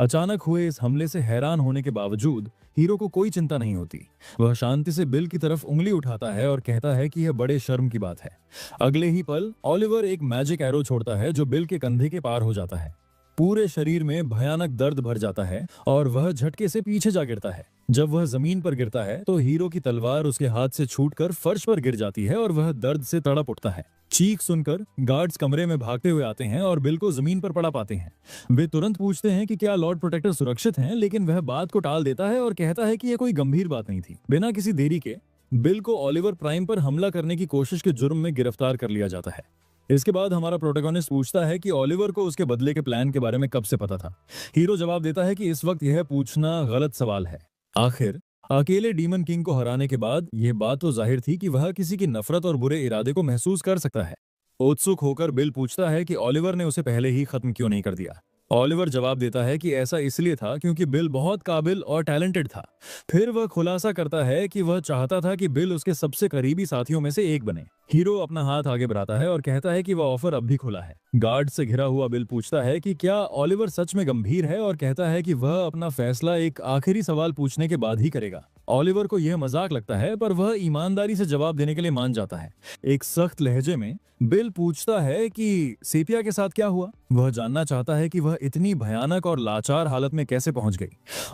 Speaker 1: अचानक हुए इस हमले से हैरान होने के बावजूद हीरो को कोई चिंता नहीं होती। वह शांति से बिल की तरफ उंगली उठाता है और कहता है कि यह बड़े शर्म की बात है। अगले ही पल ओलिवर एक मैजिक एरो छोड़ता है जो बिल के कंधे के पार हो जाता है। पूरे शरीर में भयानक दर्द भर जाता है और वह झटके से पीछे जा गिरता है। जब वह जमीन पर गिरता है तो हीरो की तलवार उसके हाथ से छूटकर फर्श पर गिर जाती है और वह दर्द से तड़प उठता है। चीख सुनकर गार्ड्स कमरे में भागते हुए आते हैं और बिल को जमीन पर पड़ा पाते हैं। वे तुरंत पूछते हैं कि क्या लॉर्ड प्रोटेक्टर सुरक्षित हैं, लेकिन वह बात को टाल देता है और कहता है कि यह कोई गंभीर बात नहीं थी। बिना किसी देरी के बिल को ओलिवर प्राइम पर हमला करने की कोशिश के जुर्म में गिरफ्तार कर लिया जाता है। इसके बाद हमारा प्रोटैगनिस्ट पूछता है कि ओलिवर को उसके बदले के प्लान के बारे में कब से पता था। हीरो जवाब देता है कि इस वक्त यह पूछना गलत सवाल है। आखिर अकेले डीमन किंग को हराने के बाद यह बात तो जाहिर थी कि वह किसी की नफरत और बुरे इरादे को महसूस कर सकता है। उत्सुक होकर बिल पूछता है कि ओलिवर ने उसे पहले ही खत्म क्यों नहीं कर दिया। ओलिवर जवाब देता है कि ऐसा इसलिए था क्योंकि बिल बहुत काबिल और टैलेंटेड था। फिर वह खुलासा करता है कि वह चाहता था कि बिल उसके सबसे करीबी साथियों में से एक बने। हीरो अपना हाथ आगे बढ़ाता है और कहता है कि वह ऑफर अब भी खुला है। गार्ड से घिरा हुआ बिल पूछता है कि क्या ओलिवर सच में गंभीर है और कहता है कि वह अपना फैसला एक आखिरी सवाल पूछने के बाद ही करेगा। ओलिवर को यह मजाक लगता है पर वह ईमानदारी से जवाब देने के लिए मान जाता है। एक सख्त लहजे में बिल पूछता है कि सेपिया के साथ क्या हुआ। वह जानना चाहता है कि वह इतनी भयानक और लाचार हालत में कैसे पहुंच गई।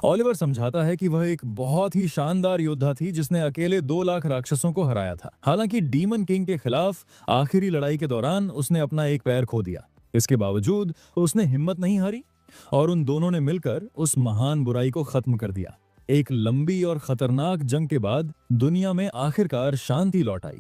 Speaker 1: ओलिवर समझाता है कि वह एक बहुत ही शानदार योद्धा थी जिसने अकेले 2 लाख राक्षसों को हराया था। हालांकि डीमन किंग के खिलाफ आखिरी लड़ाई के दौरान उसने अपना एक पैर खो दिया। इसके बावजूद उसने हिम्मत नहीं हारी और उन दोनों ने मिलकर उस महान बुराई को खत्म कर दिया। एक लंबी और खतरनाक जंग के बाद दुनिया में आखिरकार शांति लौट आई,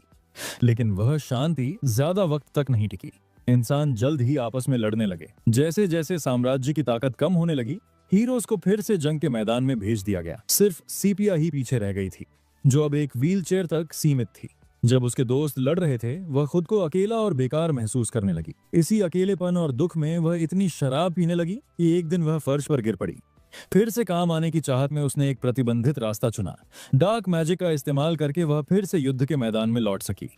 Speaker 1: लेकिन वह शांति ज्यादा वक्त तक नहीं टिकी। इंसान जल्द ही आपस में लड़ने लगे। जैसे जैसे साम्राज्य की ताकत कम होने लगी, हीरोज को फिर से जंग के मैदान में भेज दिया गया। सिर्फ सीपिया ही पीछे रह गई थी, जो अब एक व्हीलचेयर तक सीमित थी। जब उसके दोस्त लड़ रहे थे, वह खुद को अकेला और बेकार महसूस करने लगी। इसी अकेलेपन और दुख में वह इतनी शराब पीने लगी कि एक दिन वह फर्श पर गिर पड़ी। फिर से काम आने की चाहत में उसने एक प्रतिबंधित रास्ता चुना। डार्क मैजिक का इस्तेमाल करके वह फिर से युद्ध के मैदान में लौट सकी।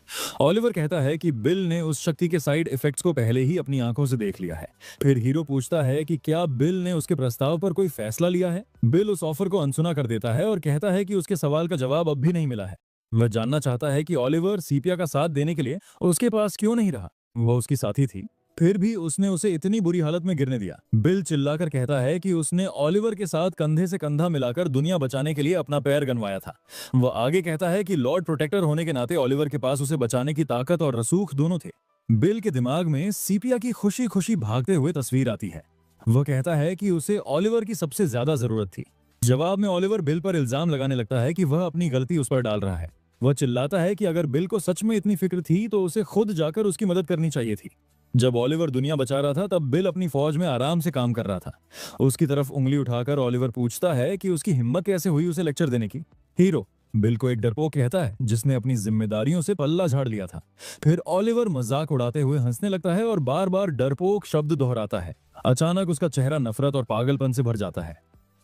Speaker 1: ओलिवर कहता है कि बिल ने उस शक्ति के साइड इफेक्ट्स को पहले ही अपनी आंखों से देख लिया है। फिर हीरो पूछता है कि क्या बिल ने उसके प्रस्ताव पर कोई फैसला लिया है। बिल उस ऑफर को अनसुना कर देता है और कहता है कि उसके सवाल का जवाब अब भी नहीं मिला है। वह जानना चाहता है कि ओलिवर सीपिया का साथ देने के लिए उसके पास क्यों नहीं रहा। वह उसकी साथी थी, फिर भी उसने उसे इतनी बुरी हालत में गिरने दिया। बिल चिल्लाकर कहता है कि उसने ओलिवर के साथ कंधे से कंधा मिलाकर दुनिया बचाने के लिए अपना पैर गंवाया था। वह आगे कहता है कि लॉर्ड प्रोटेक्टर होने के नाते ओलिवर के पास उसे बचाने की ताकत और रसूख दोनों थे। बिल के दिमाग में सीपिया की खुशी खुशी भागते हुए तस्वीर आती है। वह कहता है कि उसे ओलिवर की सबसे ज्यादा जरूरत थी। जवाब में ओलिवर बिल पर इल्जाम लगाने लगता है कि वह अपनी गलती उस पर डाल रहा है। वह चिल्लाता है कि अगर बिल को सच में इतनी फिक्र थी तो उसे खुद जाकर उसकी मदद करनी चाहिए थी। जब ओलिवर दुनिया बचा रहा था तब बिल अपनी फौज में आराम से काम कर रहा था। उसकी तरफ उंगली उठाकर ओलिवर पूछता है कि उसकी हिम्मत कैसे हुई उसे लेक्चर देने की। हीरो बिल को एक डरपोक कहता है जिसने अपनी जिम्मेदारियों से पल्ला झाड़ लिया था। फिर ओलिवर मजाक उड़ाते हुए हंसने लगता है और बार बार डरपोक शब्द दोहराता है। अचानक उसका चेहरा नफरत और पागलपन से भर जाता है।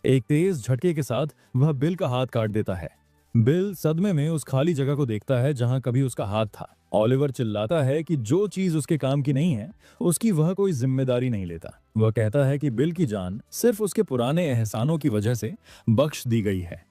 Speaker 1: एक तेज झटके के साथ वह बिल का हाथ काट देता है। बिल सदमे में उस खाली जगह को देखता है जहां कभी उसका हाथ था। ओलिवर चिल्लाता है कि जो चीज उसके काम की नहीं है उसकी वह कोई जिम्मेदारी नहीं लेता। वह कहता है कि बिल की जान सिर्फ उसके पुराने एहसानों की वजह से बख्श दी गई है।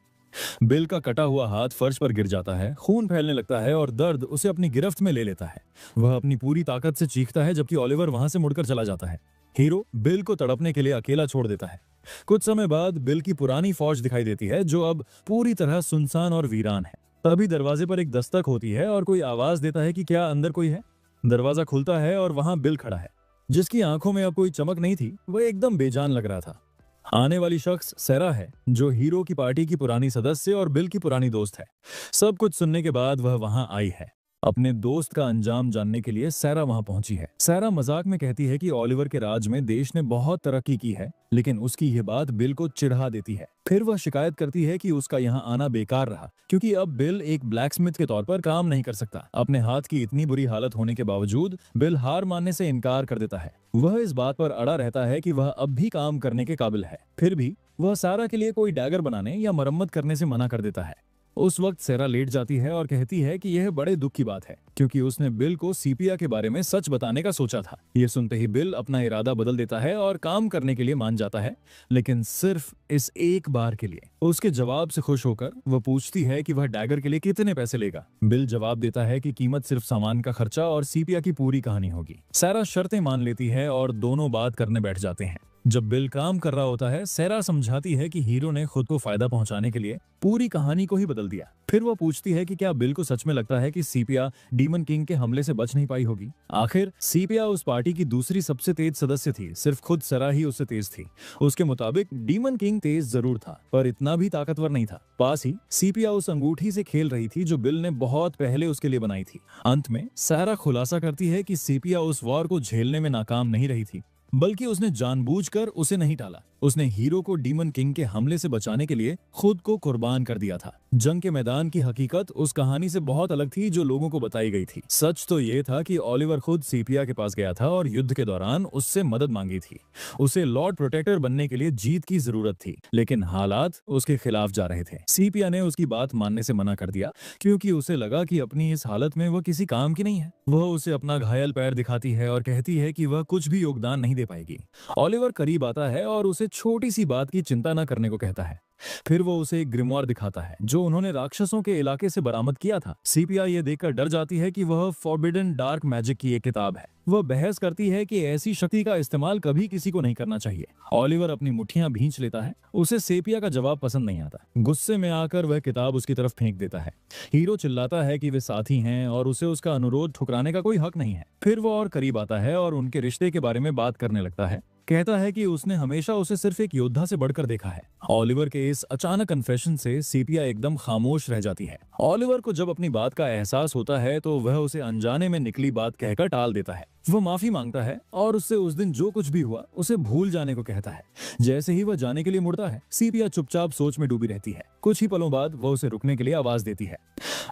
Speaker 1: बिल का कटा हुआ हाथ फर्श पर गिर जाता है, खून फैलने लगता है और दर्द उसे अपनी गिरफ्त में ले लेता है। वह अपनी पूरी ताकत से चीखता है जबकि ओलिवर वहां से मुड़कर चला जाता है। हीरो बिल को तड़पने के लिए अकेला छोड़ देता है। कुछ समय बाद बिल की पुरानी फौज दिखाई देती है जो अब पूरी तरह सुनसान और वीरान है। तभी दरवाजे पर एक दस्तक होती है और कोई आवाज देता है कि क्या अंदर कोई है। दरवाजा खुलता है और वहां बिल खड़ा है, जिसकी आंखों में अब कोई चमक नहीं थी। वह एकदम बेजान लग रहा था। आने वाली शख्स सेरा है, जो हीरो की पार्टी की पुरानी सदस्य और बिल की पुरानी दोस्त है। सब कुछ सुनने के बाद वह वहां आई है। अपने दोस्त का अंजाम जानने के लिए सैरा वहां पहुंची है। सैरा मजाक में कहती है कि ओलिवर के राज में देश ने बहुत तरक्की की है, लेकिन उसकी यह बात बिल को चिढ़ा देती है। फिर वह शिकायत करती है कि उसका यहाँ आना बेकार रहा, क्योंकि अब बिल एक ब्लैकस्मिथ के तौर पर काम नहीं कर सकता। अपने हाथ की इतनी बुरी हालत होने के बावजूद बिल हार मानने से इनकार कर देता है। वह इस बात पर अड़ा रहता है कि वह अब भी काम करने के काबिल है। फिर भी वह सारा के लिए कोई डैगर बनाने या मरम्मत करने से मना कर देता है। उस वक्त सैरा लेट जाती है और कहती है कि यह बड़े दुख की बात है, क्योंकि उसने बिल को सीपिया के बारे में सच बताने का सोचा था। ये सुनते ही बिल अपना इरादा बदल देता है और काम करने के लिए मान जाता है, लेकिन सिर्फ इस एक बार के लिए। उसके जवाब से खुश होकर वह पूछती है कि वह डैगर के लिए कितने पैसे लेगा। बिल जवाब देता है कि कीमत सिर्फ सामान का खर्चा और सीपिया की पूरी कहानी होगी। सैरा शर्तें मान लेती है और दोनों बात करने बैठ जाते हैं। जब बिल काम कर रहा होता है, सैरा समझाती है कि हीरो ने खुद को फायदा पहुंचाने के लिए पूरी कहानी को ही बदल दिया। फिर वो पूछती है कि क्या बिल को सच में लगता है कि सीपिया डीमन किंग के हमले से बच नहीं पाई होगी। आखिर सीपिया उस पार्टी की दूसरी सबसे तेज सदस्य थी, सिर्फ खुद सैरा ही उससे तेज थी। उसके मुताबिक डीमन किंग तेज जरूर था, पर इतना भी ताकतवर नहीं था। पास ही सीपिया उस अंगूठी से खेल रही थी जो बिल ने बहुत पहले उसके लिए बनाई थी। अंत में सैरा खुलासा करती है कि सीपिया उस वॉर को झेलने में नाकाम नहीं रही थी, बल्कि उसने जानबूझकर उसे नहीं टाला। उसने हीरो को डीमन किंग के हमले से बचाने के लिए खुद को कुर्बान कर दिया था। जंग के मैदान की हकीकत उस कहानी से बहुत अलग थी जो लोगों को बताई गई थी। सच तो ये था कि ओलिवर खुद सीपिया के पास गया था और युद्ध के दौरान उससे मदद मांगी थी। उसे लॉर्ड प्रोटेक्टर बनने के लिए जीत की जरूरत थी, लेकिन हालात उसके खिलाफ जा रहे थे। सीपिया ने उसकी बात मानने से मना कर दिया, क्योंकि उसे लगा कि अपनी इस हालत में वह किसी काम की नहीं है। वह उसे अपना घायल पैर दिखाती है और कहती है कि वह कुछ भी योगदान नहीं दे पाएगी। ओलिवर करीब आता है और उसे छोटी सी बात की चिंता न करने को कहता है। फिर वो उसे एक ग्रिमवार दिखाता है जो उन्होंने राक्षसों के इलाके से बरामद किया था। सीपिया ये देखकर डर जाती है कि वह फॉरबिडन डार्क मैजिक की एक किताब है। वह बहस करती है कि ऐसी शक्ति का इस्तेमाल कभी किसी को नहीं करना चाहिए। ओलिवर अपनी मुट्ठियां भींच लेता है। उसे सेपिया का जवाब पसंद नहीं आता। गुस्से में आकर वह किताब उसकी तरफ फेंक देता है। हीरो चिल्लाता है कि वे साथी हैं और उसे उसका अनुरोध ठुकराने का कोई हक नहीं है। फिर वो और करीब आता है और उनके रिश्ते के बारे में बात करने लगता है। कहता है कि उसने हमेशा उसे सिर्फ एक योद्धा से बढ़कर देखा है। ओलिवर के इस अचानक कन्फेशन से सीपिया एकदम खामोश रह जाती है। ओलिवर को जब अपनी बात का एहसास होता है तो वह उसे अनजाने में निकली बात कहकर टाल देता है। वो माफी मांगता है और उससे उस दिन जो कुछ भी हुआ उसे भूल जाने को कहता है। जैसे ही वह जाने के लिए मुड़ता है, सीपिया चुपचाप सोच में डूबी रहती है। कुछ ही पलों बाद वह उसे रुकने के लिए आवाज देती है।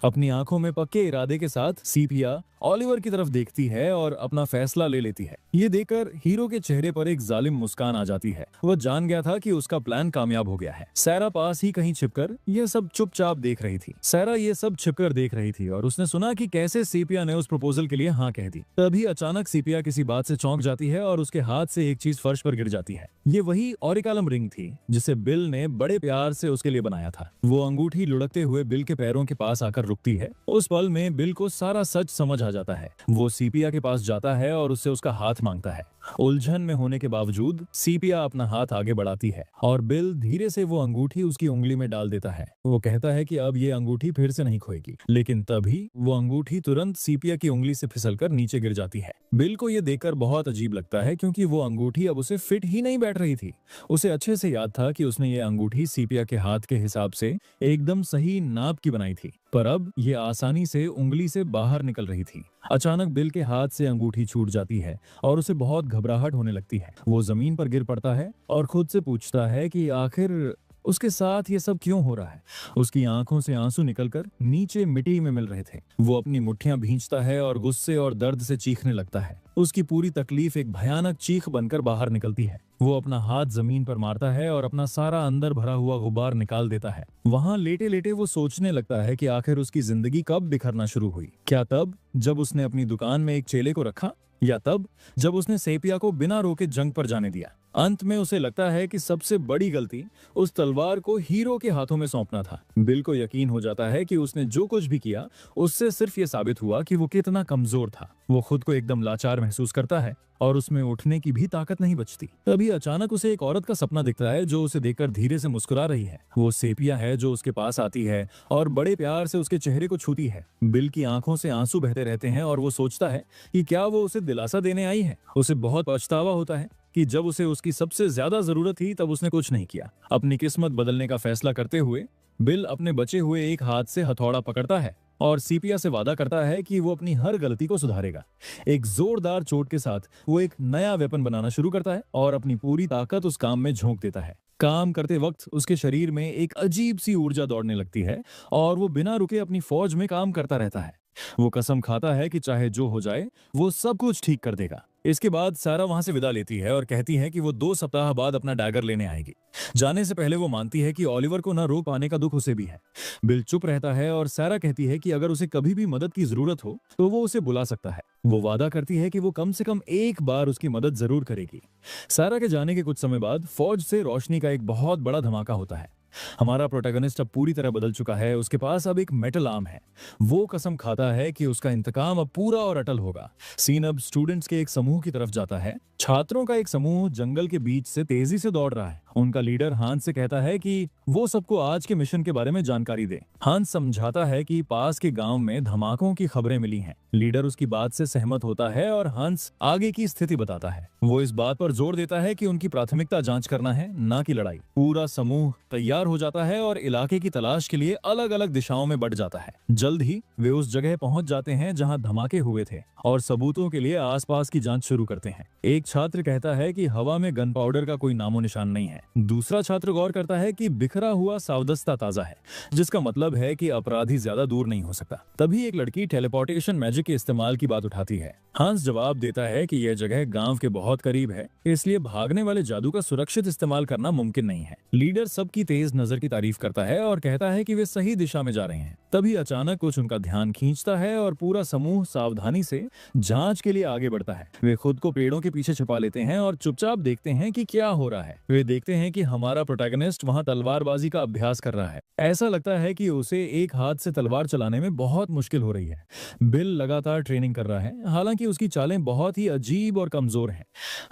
Speaker 1: अपनी आंखों में पक्के इरादे के साथ सीपिया ओलिवर की तरफ देखती है और अपना फैसला ले लेती है। ये देखकर हीरो के चेहरे पर एक जालिम मुस्कान आ जाती है। वह जान गया था कि उसका प्लान कामयाब हो गया है। सैरा पास ही कहीं छिपकर यह सब चुपचाप देख रही थी। सैरा ये सब छिपकर देख रही थी और उसने सुना कि कैसे सीपिया ने उस प्रपोजल के लिए हाँ कह दी। तभी अचानक सीपिया किसी बात से चौंक जाती है और उसके हाथ से एक चीज फर्श पर गिर जाती है। ये वही ओरिकालम रिंग थी जिसे बिल ने बड़े प्यार से उसके लिए बनाया था। वो अंगूठी लुढ़कते हुए बिल के पैरों के पास आकर रुकती है। उस पल में बिल को सारा सच समझ आ जाता है। वो सीपिया के पास जाता है और उससे उसका हाथ मांगता है। उलझन में होने के बावजूद सीपिया अपना हाथ आगे बढ़ाती है और बिल धीरे से वो अंगूठी उसकी उंगली में डाल देता है। वो कहता है कि अब ये अंगूठी फिर से नहीं खोएगी, लेकिन तभी वो अंगूठी तुरंत सीपिया की उंगली से फिसलकर नीचे गिर जाती है। बिल को ये देखकर बहुत अजीब लगता है, क्योंकि वो अंगूठी अब उसे फिट ही नहीं बैठ रही थी। उसे अच्छे से याद था कि उसने ये अंगूठी सीपिया के हाथ के हिसाब से एकदम सही नाप की बनाई थी, पर अब ये आसानी से उंगली से बाहर निकल रही थी। अचानक बिल के हाथ से अंगूठी छूट जाती है और उसे बहुत घबराहट होने लगती है। वो जमीन पर गिर पड़ता है और खुद से पूछता है कि आखिर उसके साथ ये सब क्यों हो रहा है। उसकी आंखों से आंसू निकलकर नीचे मिट्टी में मिल रहे थे। वो अपनी मुट्ठियां भींचता है और गुस्से और दर्द से चीखने लगता है। उसकी पूरी तकलीफ एक भयानक चीख बनकर बाहर निकलती है। वो अपना हाथ जमीन पर मारता है और अपना सारा अंदर भरा हुआ गुबार निकाल देता है। वहां लेटे लेटे वो सोचने लगता है कि आखिर उसकी जिंदगी कब बिखरना शुरू हुई। क्या तब जब उसने अपनी दुकान में एक चेले को रखा, या तब जब उसने सेपिया को बिना रोके जंग पर जाने दिया। अंत में उसे लगता है कि सबसे बड़ी गलती उस तलवार को हीरो के हाथों में सौंपना था। बिल को यकीन हो जाता है कि उसने जो कुछ भी किया उससे सिर्फ ये साबित हुआ कि वो कितना कमजोर था। वो खुद को एकदम लाचार महसूस करता है और उसमें उठने की भी ताकत नहीं बचती। तभी अचानक उसे एक औरत का सपना दिखता है जो उसे देखकर धीरे से मुस्कुरा रही है। वो सेपिया है जो उसके पास आती है और बड़े प्यार से उसके चेहरे को छूती है। बिल की आंखों से आंसू बहते रहते हैं और वो सोचता है कि क्या वो उसे दिलासा देने आई है। उसे बहुत पछतावा होता है कि जब उसे उसकी सबसे ज्यादा जरूरत थी तब उसने कुछ नहीं किया। अपनी किस्मत बदलने का फैसला करते हुए बिल अपने बचे हुए एक हाथ से हथौड़ा पकड़ता है और सीपिया से वादा करता है कि वो अपनी हर गलती को सुधारेगा। एक जोरदार चोट के साथ वो एक नया वेपन बनाना शुरू करता है और अपनी पूरी ताकत उस काम में झोंक देता है। काम करते वक्त उसके शरीर में एक अजीब सी ऊर्जा दौड़ने लगती है और वो बिना रुके अपनी फौज में काम करता रहता है। वो कसम खाता है कि चाहे जो हो जाए वो सब कुछ ठीक कर देगा। इसके बाद सारा वहां से विदा लेती है और कहती है कि वो 2 सप्ताह बाद अपना डैगर लेने आएगी। जाने से पहले वो मानती है कि ओलिवर को न रोक पाने का दुख उसे भी है। बिल चुप रहता है और सारा कहती है कि अगर उसे कभी भी मदद की जरूरत हो तो वो उसे बुला सकता है। वो वादा करती है कि वो कम से कम एक बार उसकी मदद जरूर करेगी। सारा के जाने के कुछ समय बाद फौज से रोशनी का एक बहुत बड़ा धमाका होता है। हमारा प्रोटैगनिस्ट अब पूरी तरह बदल चुका है। उसके पास अब एक मेटल आर्म है। वो कसम खाता है कि उसका इंतकाम अब पूरा और अटल होगा। सीन अब स्टूडेंट्स के एक समूह की तरफ जाता है। छात्रों का एक समूह जंगल के बीच से तेजी से दौड़ रहा है। उनका लीडर हांस से कहता है कि वो सबको आज के मिशन के बारे में जानकारी दे। हांस समझाता है कि पास के गांव में धमाकों की खबरें मिली हैं। लीडर उसकी बात से सहमत होता है और हांस आगे की स्थिति बताता है। वो इस बात पर जोर देता है कि उनकी प्राथमिकता जांच करना है, ना कि लड़ाई। पूरा समूह तैयार हो जाता है और इलाके की तलाश के लिए अलग अलग दिशाओं में बढ़ जाता है। जल्द ही वे उस जगह पहुंच जाते हैं जहां धमाके हुए थे और सबूतों के लिए आसपास की जांच शुरू करते हैं। एक छात्र कहता है कि हवा में गन पाउडर का कोई नामो निशान नहीं है। दूसरा छात्र गौर करता है कि बिखरा हुआ सावदस्ता ताजा है, जिसका मतलब है कि अपराधी ज्यादा दूर नहीं हो सकता। तभी एक लड़की टेलीपोर्टेशन मैजिक के इस्तेमाल की बात उठाती है। हांस जवाब देता है कि यह जगह गांव के बहुत करीब है, इसलिए भागने वाले जादू का सुरक्षित इस्तेमाल करना मुमकिन नहीं है। लीडर सबकी तेज नजर की तारीफ करता है और कहता है कि वे सही दिशा में जा रहे हैं। तभी अचानक कुछ उनका ध्यान खींचता है और पूरा समूह सावधानी से जांच के लिए आगे बढ़ता है। वे खुद को पेड़ों के पीछे छिपा लेते हैं और चुपचाप देखते हैं कि क्या हो रहा है। वे देखते हैं कि हमारा प्रोटैगनिस्ट वहां तलवारबाजी का अभ्यास कर रहा है। ऐसा लगता है कि उसे एक हाथ से तलवार चलाने में बहुत मुश्किल हो रही है। बिल लगातार ट्रेनिंग कर रहा है, हालांकि उसकी चालें बहुत ही अजीब और कमजोर हैं।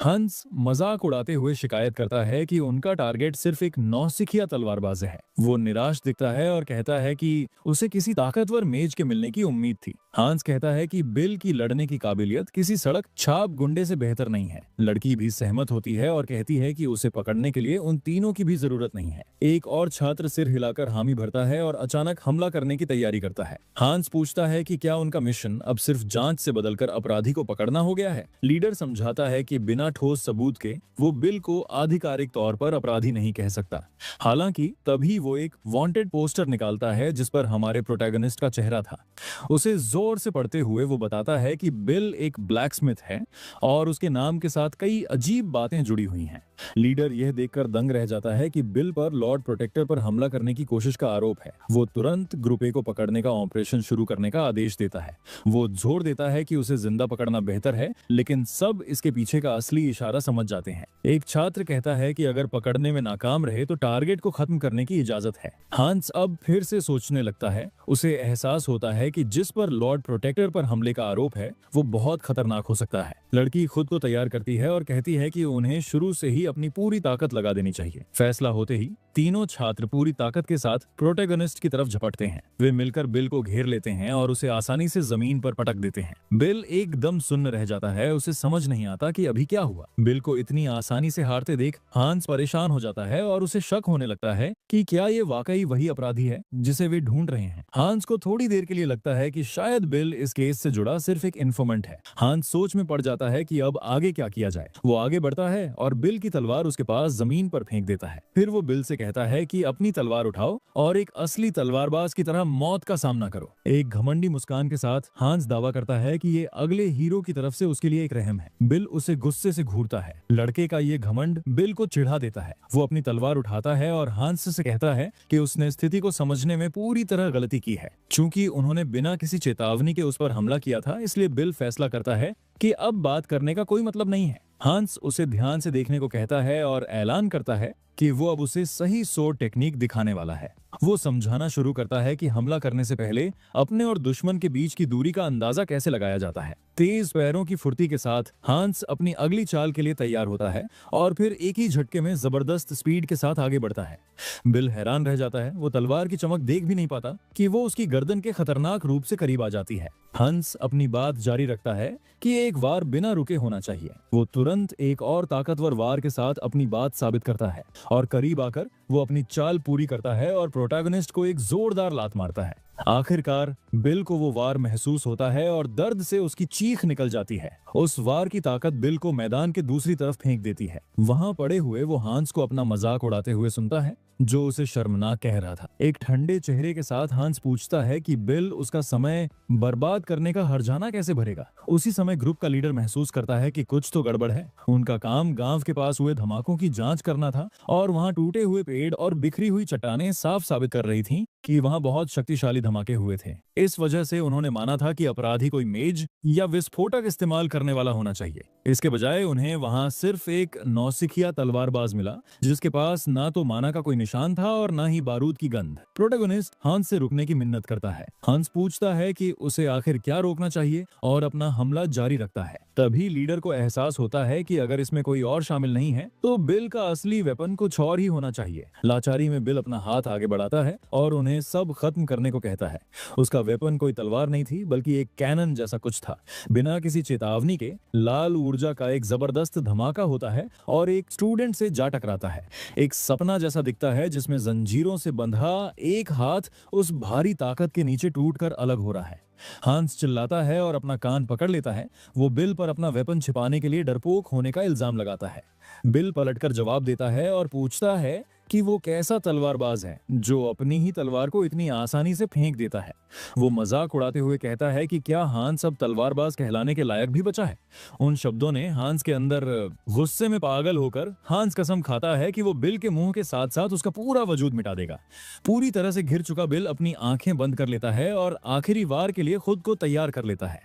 Speaker 1: हंस मजाक उड़ाते हुए शिकायत करता है कि उनका टारगेट सिर्फ एक नौसिखिया तलवारबाज है। वो निराश दिखता है और कहता है कि उसे किसी ताकतवर मेज के मिलने की उम्मीद थी। हांस कहता है कि बिल की लड़ने की काबिलियत किसी सड़क छाप गुंडे से बेहतर नहीं है। लड़की भी सहमत होती है और कहती है कि उसे पकड़ने के लिए उन तीनों की भी जरूरत नहीं है। एक और छात्र सिर हिलाकर हामी भरता है और अचानक हमला करने की तैयारी करता है। हांस पूछता है कि क्या उनका मिशन अब सिर्फ जांच से बदलकर अपराधी को पकड़ना हो गया है। लीडर समझाता है कि बिना ठोस सबूत के वो बिल को आधिकारिक तौर पर अपराधी नहीं कह सकता। हालांकि तभी वो एक वांटेड पोस्टर निकालता है जिस पर हमारे प्रोटैगनिस्ट का चेहरा था। उसे जोर से पढ़ते हुए वो बताता है कि बिल एक ब्लैकस्मिथ है और उसके नाम के साथ कई अजीब बातें जुड़ी हुई हैं। लीडर यह देखकर दंग रह जाता है कि बिल पर लॉर्ड प्रोटेक्टर पर हमला करने की कोशिश का आरोप है। वो तुरंत ग्रुप ए को पकड़ने का ऑपरेशन शुरू करने का आदेश देता है। वो जोर देता है कि उसे जिंदा पकड़ना बेहतर है, लेकिन सब इसके पीछे का असली इशारा समझ जाते हैं। एक छात्र कहता है कि अगर पकड़ने में नाकाम रहे तो टारगेट को खत्म करने की इजाजत है। हांस अब फिर से सोचने लगता है। उसे एहसास होता है कि जिस पर लॉर्ड प्रोटेक्टर पर हमले का आरोप है वो बहुत खतरनाक हो सकता है। लड़की खुद को तैयार करती है और कहती है कि उन्हें शुरू से ही अपनी पूरी ताकत लगा देनी चाहिए। फैसला होते ही तीनों छात्र पूरी ताकत के साथ प्रोटैगनिस्ट की तरफ झपटते हैं। वे मिलकर बिल को घेर लेते हैं और उसे आसानी से जमीन पर पटक देते हैं। बिल एकदम सुन्न रह जाता है। उसे समझ नहीं आता कि अभी क्या हुआ। बिल को इतनी आसानी से हारते देख हांस परेशान हो जाता है और उसे शक होने लगता है कि क्या ये वाकई वही अपराधी है जिसे वे ढूंढ रहे हैं। हांस को थोड़ी देर के लिए लगता है कि शायद बिल इस केस से जुड़ा सिर्फ एक इन्फॉर्मेंट है। हांस सोच में पड़ जाता है कि अब आगे क्या किया जाए। वो आगे बढ़ता है और बिल की तलवार उसके पास जमीन पर फेंक देता है। फिर वो बिल से कहता है कि अपनी तलवार उठाओ और एक असली तलवारबाज की तरह मौत का सामना करो। एक घमंडी मुस्कान के साथ हांस दावा करता है कि ये अगले हीरो की तरफ से उसके लिए एक रहम है। बिल उसे गुस्से से घूरता है। लड़के का ये घमंड बिल को चिढ़ा देता है। वो अपनी तलवार उठाता है और हांस से कहता है कि उसने स्थिति को समझने में पूरी तरह गलती की है। चूंकि उन्होंने बिना किसी चेतावनी के उस पर हमला किया था, इसलिए बिल फैसला करता है कि अब बात करने का कोई मतलब नहीं है। हांस उसे ध्यान से देखने को कहता है और ऐलान करता है कि वो अब उसे सही सोर्ड टेक्निक दिखाने वाला है। वो समझाना शुरू करता है कि हमला करने से पहले अपने और दुश्मन के बीच की दूरी का अंदाजा कैसे लगाया जाता है। तेज पैरों की फुर्ती के साथ हांस अपनी अगली चाल के लिए तैयार होता है और फिर एक ही झटके में जबरदस्त स्पीड के साथ आगे बढ़ता है। बिल हैरान रह जाता है। वो तलवार की चमक देख भी नहीं पाता कि वो उसकी गर्दन के खतरनाक रूप से करीब आ जाती है। हंस अपनी बात जारी रखता है कि एक वार बिना रुके होना चाहिए। वो तुरंत एक और ताकतवर वार के साथ अपनी बात साबित करता है। और करीब आकर वो अपनी चाल पूरी करता है और प्रोटैगनिस्ट को एक जोरदार लात मारता है। आखिरकार बिल को वो वार महसूस होता है और दर्द से उसकी चीख निकल जाती है। उस वार की ताकत बिल को मैदान के दूसरी तरफ फेंक देती है। वहां पड़े हुए वो हांस को अपना मजाक उड़ाते हुए सुनता है, जो उसे शर्मनाक कह रहा था। एक ठंडे चेहरे के साथ हांस पूछता है कि बिल उसका समय बर्बाद करने का हर्जाना कैसे भरेगा। उसी समय ग्रुप का लीडर महसूस करता है कि कुछ तो गड़बड़ है। उनका काम गांव के पास हुए धमाकों की जांच करना था और वहां टूटे हुए पेड़ और बिखरी हुई चट्टानें साफ साबित कर रही थीं कि वहां बहुत शक्तिशाली धमाके हुए थे। इस वजह से उन्होंने माना था कि अपराधी कोई मेज या विस्फोटक इस्तेमाल करने वाला होना चाहिए। इसके बजाय उन्हें वहां सिर्फ एक नौसिखिया तलवारबाज मिला, जिसके पास ना तो माना का कोई निशान था और ना ही बारूद की गंध। प्रोटैगनिस्ट हंस से रुकने की मिन्नत करता है। हंस पूछता है कि उसे आखिर क्या रोकना चाहिए और अपना हमला जारी रखता है। तभी लीडर को एहसास होता है कि अगर इसमें कोई और शामिल नहीं है तो बिल का असली वेपन कुछ और ही होना चाहिए। लाचारी में बिल अपना हाथ आगे बढ़ाता है और उन्हें सब खत्म करने को कहता है। उसका वेपन कोई तलवार नहीं थी, बल्कि एक कैनन जैसा कुछ था। बिना किसी चेतावनी के लाल ऊर्जा का एक जबरदस्त धमाका होता है और एक स्टूडेंट से जा टकराता है। एक सपना जैसा दिखता है जिसमें जंजीरों से बंधा एक हाथ उस भारी ताकत के नीचे टूटकर अलग हो रहा है। हांस चिल्लाता है और अपना कान पकड़ लेता है। वो बिल पर अपना वेपन छिपाने के लिए डरपोक होने का इल्जाम लगाता है। बिल पलटकर जवाब देता है और पूछता है कि वो कैसा तलवारबाज है जो अपनी ही तलवार को इतनी आसानी से फेंक देता है। वो मजाक उड़ाते हुए कहता है कि क्या हांस अब तलवारबाज कहलाने के लायक भी बचा है। उन शब्दों ने हांस के अंदर गुस्से में पागल होकर हांस कसम खाता है कि वो बिल के मुंह के साथ साथ उसका पूरा वजूद मिटा देगा। पूरी तरह से घिर चुका बिल अपनी आंखें बंद कर लेता है और आखिरी वार के लिए खुद को तैयार कर लेता है।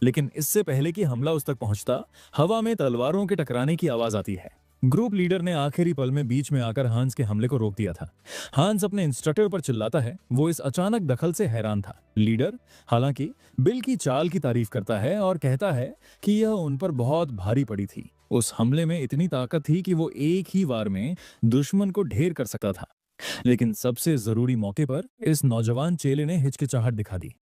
Speaker 1: लेकिन इससे पहले कि हमला उस तक पहुंचता, हवा में तलवारों के टकराने की आवाज आती है। ग्रुप लीडर ने आखिरी पल में बीच में आकर हांस के हमले को रोक दिया था। हांस अपने इंस्ट्रक्टर पर चिल्लाता है। वो इस अचानक दखल से हैरान था। लीडर हालांकि बिल की चाल की तारीफ करता है और कहता है कि यह उन पर बहुत भारी पड़ी थी। उस हमले में इतनी ताकत थी कि वो एक ही वार में दुश्मन को ढेर कर सकता था। लेकिन सबसे जरूरी मौके पर इस नौजवान चेले ने हिचकिचाहट दिखा दी।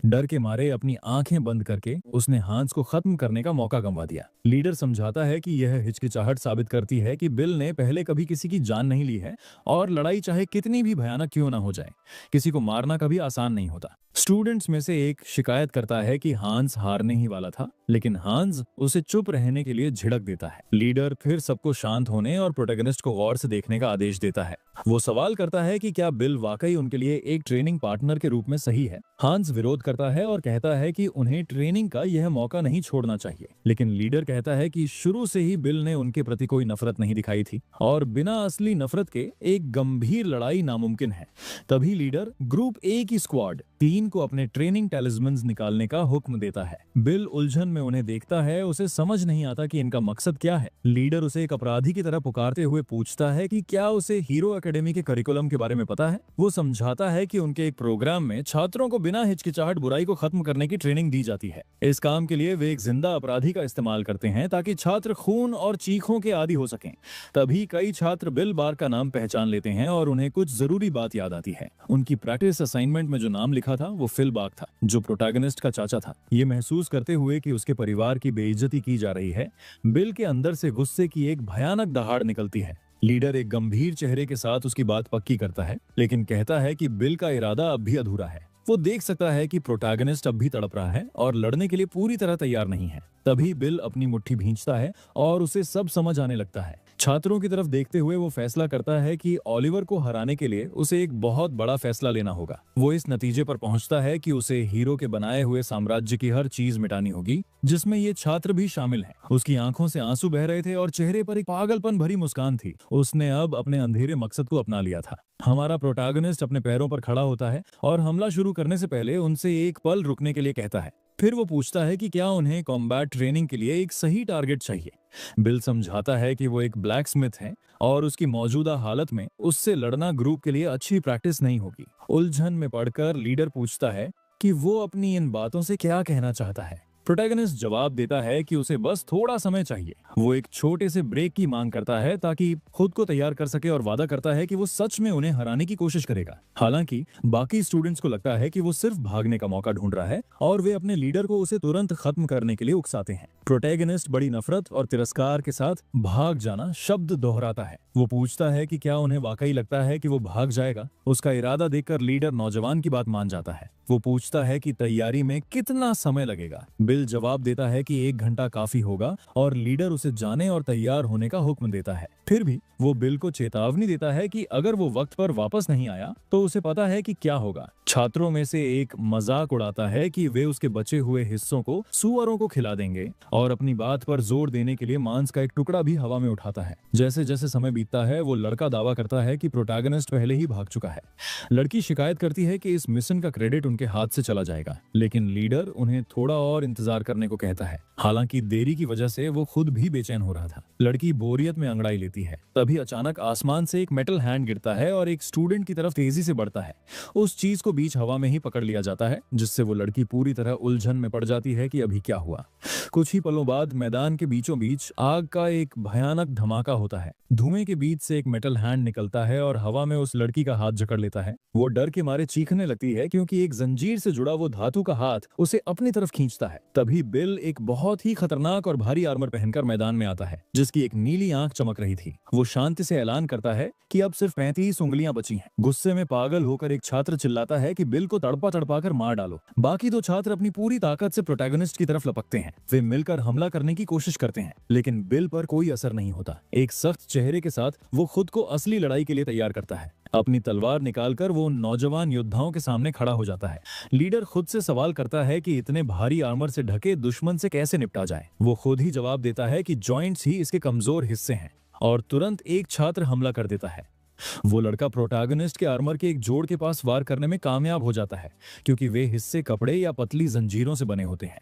Speaker 1: डर के मारे अपनी आंखें बंद करके उसने हांस को खत्म करने का मौका गंवा दिया। लीडर समझाता है कि यह हिचकिचाहट साबित करती है कि बिल ने पहले कभी किसी की जान नहीं ली है और लड़ाई चाहे कितनी भी भयानक क्यों ना हो जाए, किसी को मारना कभी आसान नहीं होता। स्टूडेंट्स में से एक शिकायत करता है कि हांस हारने ही वाला था, लेकिन हांस उसे चुप रहने के लिए झिड़क देता है। लीडर फिर सबको शांत होने और प्रोटैगनिस्ट को गौर से देखने का आदेश देता है। वो सवाल करता है कि क्या बिल वाकई उनके लिए एक ट्रेनिंग पार्टनर के रूप में सही है। हांस विरोध करता है और कहता है कि उन्हें ट्रेनिंग का यह मौका नहीं छोड़ना चाहिए। लेकिन लीडर कहता है कि शुरू से ही बिल ने उनके प्रति कोई नफरत नहीं दिखाई थी और बिना असली नफरत के एक गंभीर लड़ाई नामुमकिन है। तभी लीडर ग्रुप ए की स्क्वाड 3 को अपने ट्रेनिंग टैलिस्मन्स निकालने का हुक्म देता है। बिल उलझन में उन्हें देखता है। उसे समझ नहीं आता कि इनका मकसद क्या है। लीडर उसे एक अपराधी की तरह पुकारते हुए पूछता है कि क्या उसे हीरो एकेडमी के करिकुलम के बारे में पता है। वो समझाता है कि उनके एक प्रोग्राम में छात्रों को बिना हिचकिचाहट बुराई को खत्म करने की ट्रेनिंग दी जाती है। इस काम के लिए वे एक जिंदा अपराधी का इस्तेमाल करते हैं ताकि छात्र खून और चीखों के आदी हो सकें। तभी कई छात्र बिल बार का नाम पहचान लेते हैं और उन्हें कुछ जरूरी बात याद आती है। उनकी प्रैक्टिस असाइनमेंट में जो नाम लिखा था वो फिल बाग था, जो प्रोटैगनिस्ट का चाचा था। ये महसूस करते हुए कि उसके परिवार की बेइज्जती की जा रही है, बिल के अंदर से गुस्से की एक भयानक दहाड़ निकलती है। लीडर एक गंभीर चेहरे के साथ उसकी बात पक्की करता है, लेकिन कहता है कि बिल का इरादा अब भी अधूरा है। वो देख सकता है कि प्रोटैगनिस्ट अब भी तड़प रहा है और लड़ने के लिए पूरी तरह तैयार नहीं है। तभी बिल अपनी मुट्ठी भींचता है और उसे सब समझ आने लगता है। छात्रों की तरफ देखते हुए वो फैसला करता है कि ओलिवर को हराने के लिए उसे एक बहुत बड़ा फैसला लेना होगा। वो इस नतीजे पर पहुंचता है कि उसे हीरो के बनाए हुए साम्राज्य की हर चीज मिटानी होगी, जिसमें ये छात्र भी शामिल हैं। उसकी आंखों से आंसू बह रहे थे और चेहरे पर एक पागलपन भरी मुस्कान थी। उसने अब अपने अंधेरे मकसद को अपना लिया था। हमारा प्रोटैगनिस्ट अपने पैरों पर खड़ा होता है और हमला शुरू करने से पहले उनसे एक पल रुकने के लिए कहता है। फिर वो पूछता है कि क्या उन्हें कॉम्बैट ट्रेनिंग के लिए एक सही टारगेट चाहिए। बिल समझाता है कि वो एक ब्लैक स्मिथ है और उसकी मौजूदा हालत में उससे लड़ना ग्रुप के लिए अच्छी प्रैक्टिस नहीं होगी। उलझन में पड़कर लीडर पूछता है कि वो अपनी इन बातों से क्या कहना चाहता है। प्रोटैगनिस्ट जवाब देता है कि उसे बस थोड़ा समय चाहिए। वो एक छोटे से ब्रेक की मांग करता है ताकि खुद को तैयार कर सके और वादा करता है कि वो सच में उन्हें हराने की कोशिश करेगा। हालांकि बाकी स्टूडेंट्स को लगता है कि वो सिर्फ भागने का मौका ढूंढ रहा है और वे अपने लीडर को उसे तुरंत खत्म करने के लिए उकसाते हैं। प्रोटैगनिस्ट बड़ी नफरत और तिरस्कार के साथ भाग जाना शब्द दोहराता है। वो पूछता है कि क्या उन्हें वाकई लगता है कि वो भाग जाएगा। उसका इरादा देखकर लीडर नौजवान की बात मान जाता है। वो पूछता है कि तैयारी में कितना समय लगेगा। बिल जवाब देता है कि 1 घंटा काफी होगा और लीडर उसे जाने और तैयार होने का हुक्म देता है। फिर भी वो बिल को चेतावनी देता है कि अगर वो वक्त पर वापस नहीं आया तो उसे पता है कि क्या होगा। छात्रों में से एक मजाक उड़ाता है कि वे उसके बचे हुए हिस्सों को सूअरों को खिला देंगे और अपनी बात पर जोर देने के लिए मांस का एक टुकड़ा भी हवा में उठाता है। जैसे जैसे समय बीतता है वो लड़का दावा करता है कि प्रोटैगनिस्ट पहले ही भाग चुका है। लड़की शिकायत करती है कि इस मिशन का क्रेडिट उनके हाथ से चला जाएगा, लेकिन लीडर उन्हें थोड़ा और इंतजार करने को कहता है। हालांकि देरी की वजह से वो खुद भी बेचैन हो रहा था। लड़की बोरियत में अंगड़ाई लेती है। तभी अचानक आसमान से एक मेटल हैंड गिरता है और एक स्टूडेंट की तरफ तेजी से बढ़ता है। उस चीज को बीच हवा में ही पकड़ लिया जाता है, जिससे वो लड़की पूरी तरह उलझन में पड़ जाती है कि अभी क्या हुआ। कुछ ही पलों बाद मैदान के बीचों बीच आग का एक भयानक धमाका होता है। धुएं के बीच से एक मेटल हैंड निकलता है और हवा में उस लड़की का हाथ जकड़ लेता है। वो डर के मारे चीखने लगती है क्योंकि एक जंजीर से जुड़ा वो धातु का हाथ उसे अपनी तरफ खींचता है। तभी बिल एक बहुत ही खतरनाक और भारी आर्मर पहनकर मैदान में आता है, जिसकी एक नीली आंख चमक रही थी। वो शांति से ऐलान करता है कि अब सिर्फ 35 उंगलियां बची हैं। गुस्से में पागल होकर एक छात्र चिल्लाता है कि बिल को तड़पा तड़पा कर मार डालो। बाकी 2 छात्र अपनी पूरी ताकत से प्रोटैगनिस्ट की तरफ लपकते हैं। वे मिलकर हमला करने की कोशिश करते हैं, लेकिन बिल पर कोई असर नहीं होता। एक सख्त चेहरे के साथ वो खुद को असली लड़ाई के लिए तैयार करता है। अपनी तलवार निकालकर वो नौजवान योद्धाओं के सामने खड़ा हो जाता है। लीडर खुद से सवाल करता है कि इतने भारी आर्मर से ढके दुश्मन से कैसे निपटा जाए। वो खुद ही जवाब देता है कि जॉइंट्स ही इसके कमजोर हिस्से हैं और तुरंत एक छात्र हमला कर देता है। वो लड़का प्रोटैगनिस्ट के आर्मर के एक जोड़ के पास वार करने में कामयाब हो जाता है, क्योंकि वे हिस्से कपड़े या पतली जंजीरों से बने होते हैं।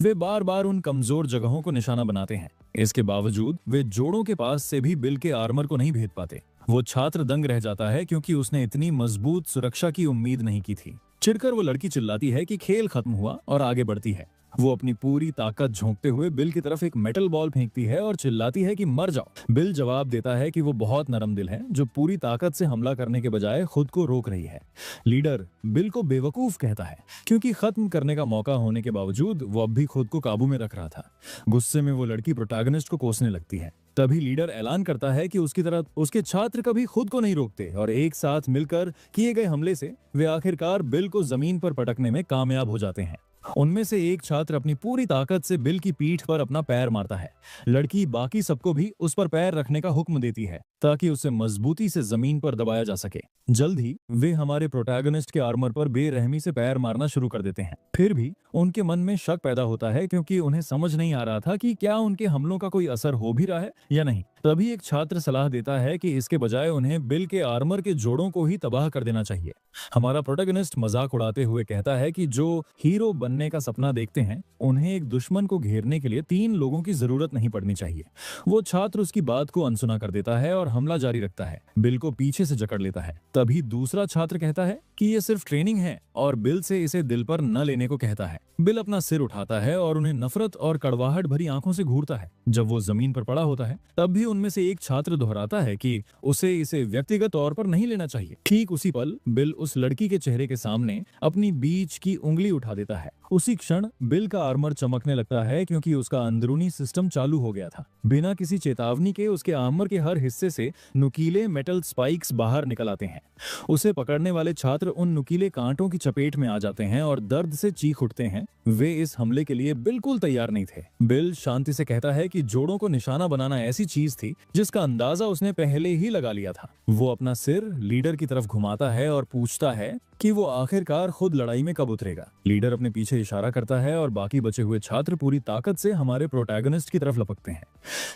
Speaker 1: वे बार बार उन कमजोर जगहों को निशाना बनाते हैं। इसके बावजूद वे जोड़ों के पास से भी बिल के आर्मर को नहीं भेद पाते। वो छात्र दंग रह जाता है क्योंकि उसने इतनी मजबूत सुरक्षा की उम्मीद नहीं की थी। चिढ़कर वो लड़की चिल्लाती है कि खेल खत्म हुआ और आगे बढ़ती है। वो अपनी पूरी ताकत झोंकते हुए बिल की तरफ एक मेटल बॉल फेंकती है और चिल्लाती है कि मर जाओ। बिल जवाब देता है कि वो बहुत नरम दिल है, जो पूरी ताकत से हमला करने के बजाय खुद को रोक रही है। लीडर बिल को बेवकूफ कहता है, क्योंकि खत्म करने का मौका होने के बावजूद वो अब भी खुद को काबू में रख रहा था। गुस्से में वो लड़की प्रोटैगनिस्ट को कोसने लगती है। तभी लीडर ऐलान करता है कि उसकी तरह उसके छात्र कभी खुद को नहीं रोकते और एक साथ मिलकर किए गए हमले से वे आखिरकार बिल को जमीन पर पटकने में कामयाब हो जाते हैं। उनमें से एक छात्र अपनी पूरी ताकत से बिल की पीठ पर अपना पैर मारता है। लड़की बाकी सबको भी उस पर पैर रखने का हुक्म देती है ताकि उसे मजबूती से जमीन पर दबाया जा सके। जल्द ही वे हमारे प्रोटैगनिस्ट के आर्मर पर बेरहमी से पैर मारना शुरू कर देते हैं। फिर भी उनके मन में शक पैदा होता है, क्योंकि उन्हें समझ नहीं आ रहा था कि क्या उनके हमलों का कोई असर हो भी रहा है या नहीं। तभी एक छात्र सलाह देता है कि इसके बजाय उन्हें बिल के आर्मर के जोड़ों को ही तबाह कर देना चाहिए। हमारा प्रोटैगनिस्ट मजाक उड़ाते हुए कहता है कि जो हीरो बनने का सपना देखते हैं, उन्हें एक दुश्मन को घेरने के लिए 3 लोगों की जरूरत नहीं पड़नी चाहिए। वो छात्र उसकी बात को अनसुना कर देता है और हमला जारी रखता है। बिल को पीछे से जकड़ लेता है। तभी दूसरा छात्र कहता है कि ये सिर्फ ट्रेनिंग है और बिल से इसे दिल पर न लेने को कहता है। बिल अपना सिर उठाता है और उन्हें नफरत और कड़वाहट भरी आंखों से घूरता है। जब वो जमीन पर पड़ा होता है, तब भी उनमें से एक छात्र दोहराता है कि उसे इसे व्यक्तिगत तौर पर नहीं लेना चाहिए। ठीक उसी पल बिल उस लड़की के चेहरे के सामने अपनी बीच की उंगली उठा देता है। उसी क्षण बिल का आर्मर चमकने लगता है, क्योंकि उसका अंदरूनी सिस्टम चालू हो गया था। बिना किसी चेतावनी के उसके आर्मर के हर हिस्से से नुकीले मेटल स्पाइक्स बाहर निकल आते हैं। उसे पकड़ने वाले छात्र उन नुकीले कांटों की चपेट में आ जाते हैं और दर्द से चीख उठते हैं। वे इस हमले के लिए बिल्कुल तैयार नहीं थे। बिल शांति से कहता है कि जोड़ों को निशाना बनाना ऐसी चीज थी जिसका अंदाजा उसने पहले ही लगा लिया था। वो अपना सिर लीडर की तरफ घुमाता है और पूछता है कि वो आखिरकार खुद लड़ाई में कब उतरेगा। लीडर अपने पीछे इशारा करता है और बाकी बचे हुए छात्र पूरी ताकत से हमारे प्रोटैगनिस्ट की तरफ लपकते हैं।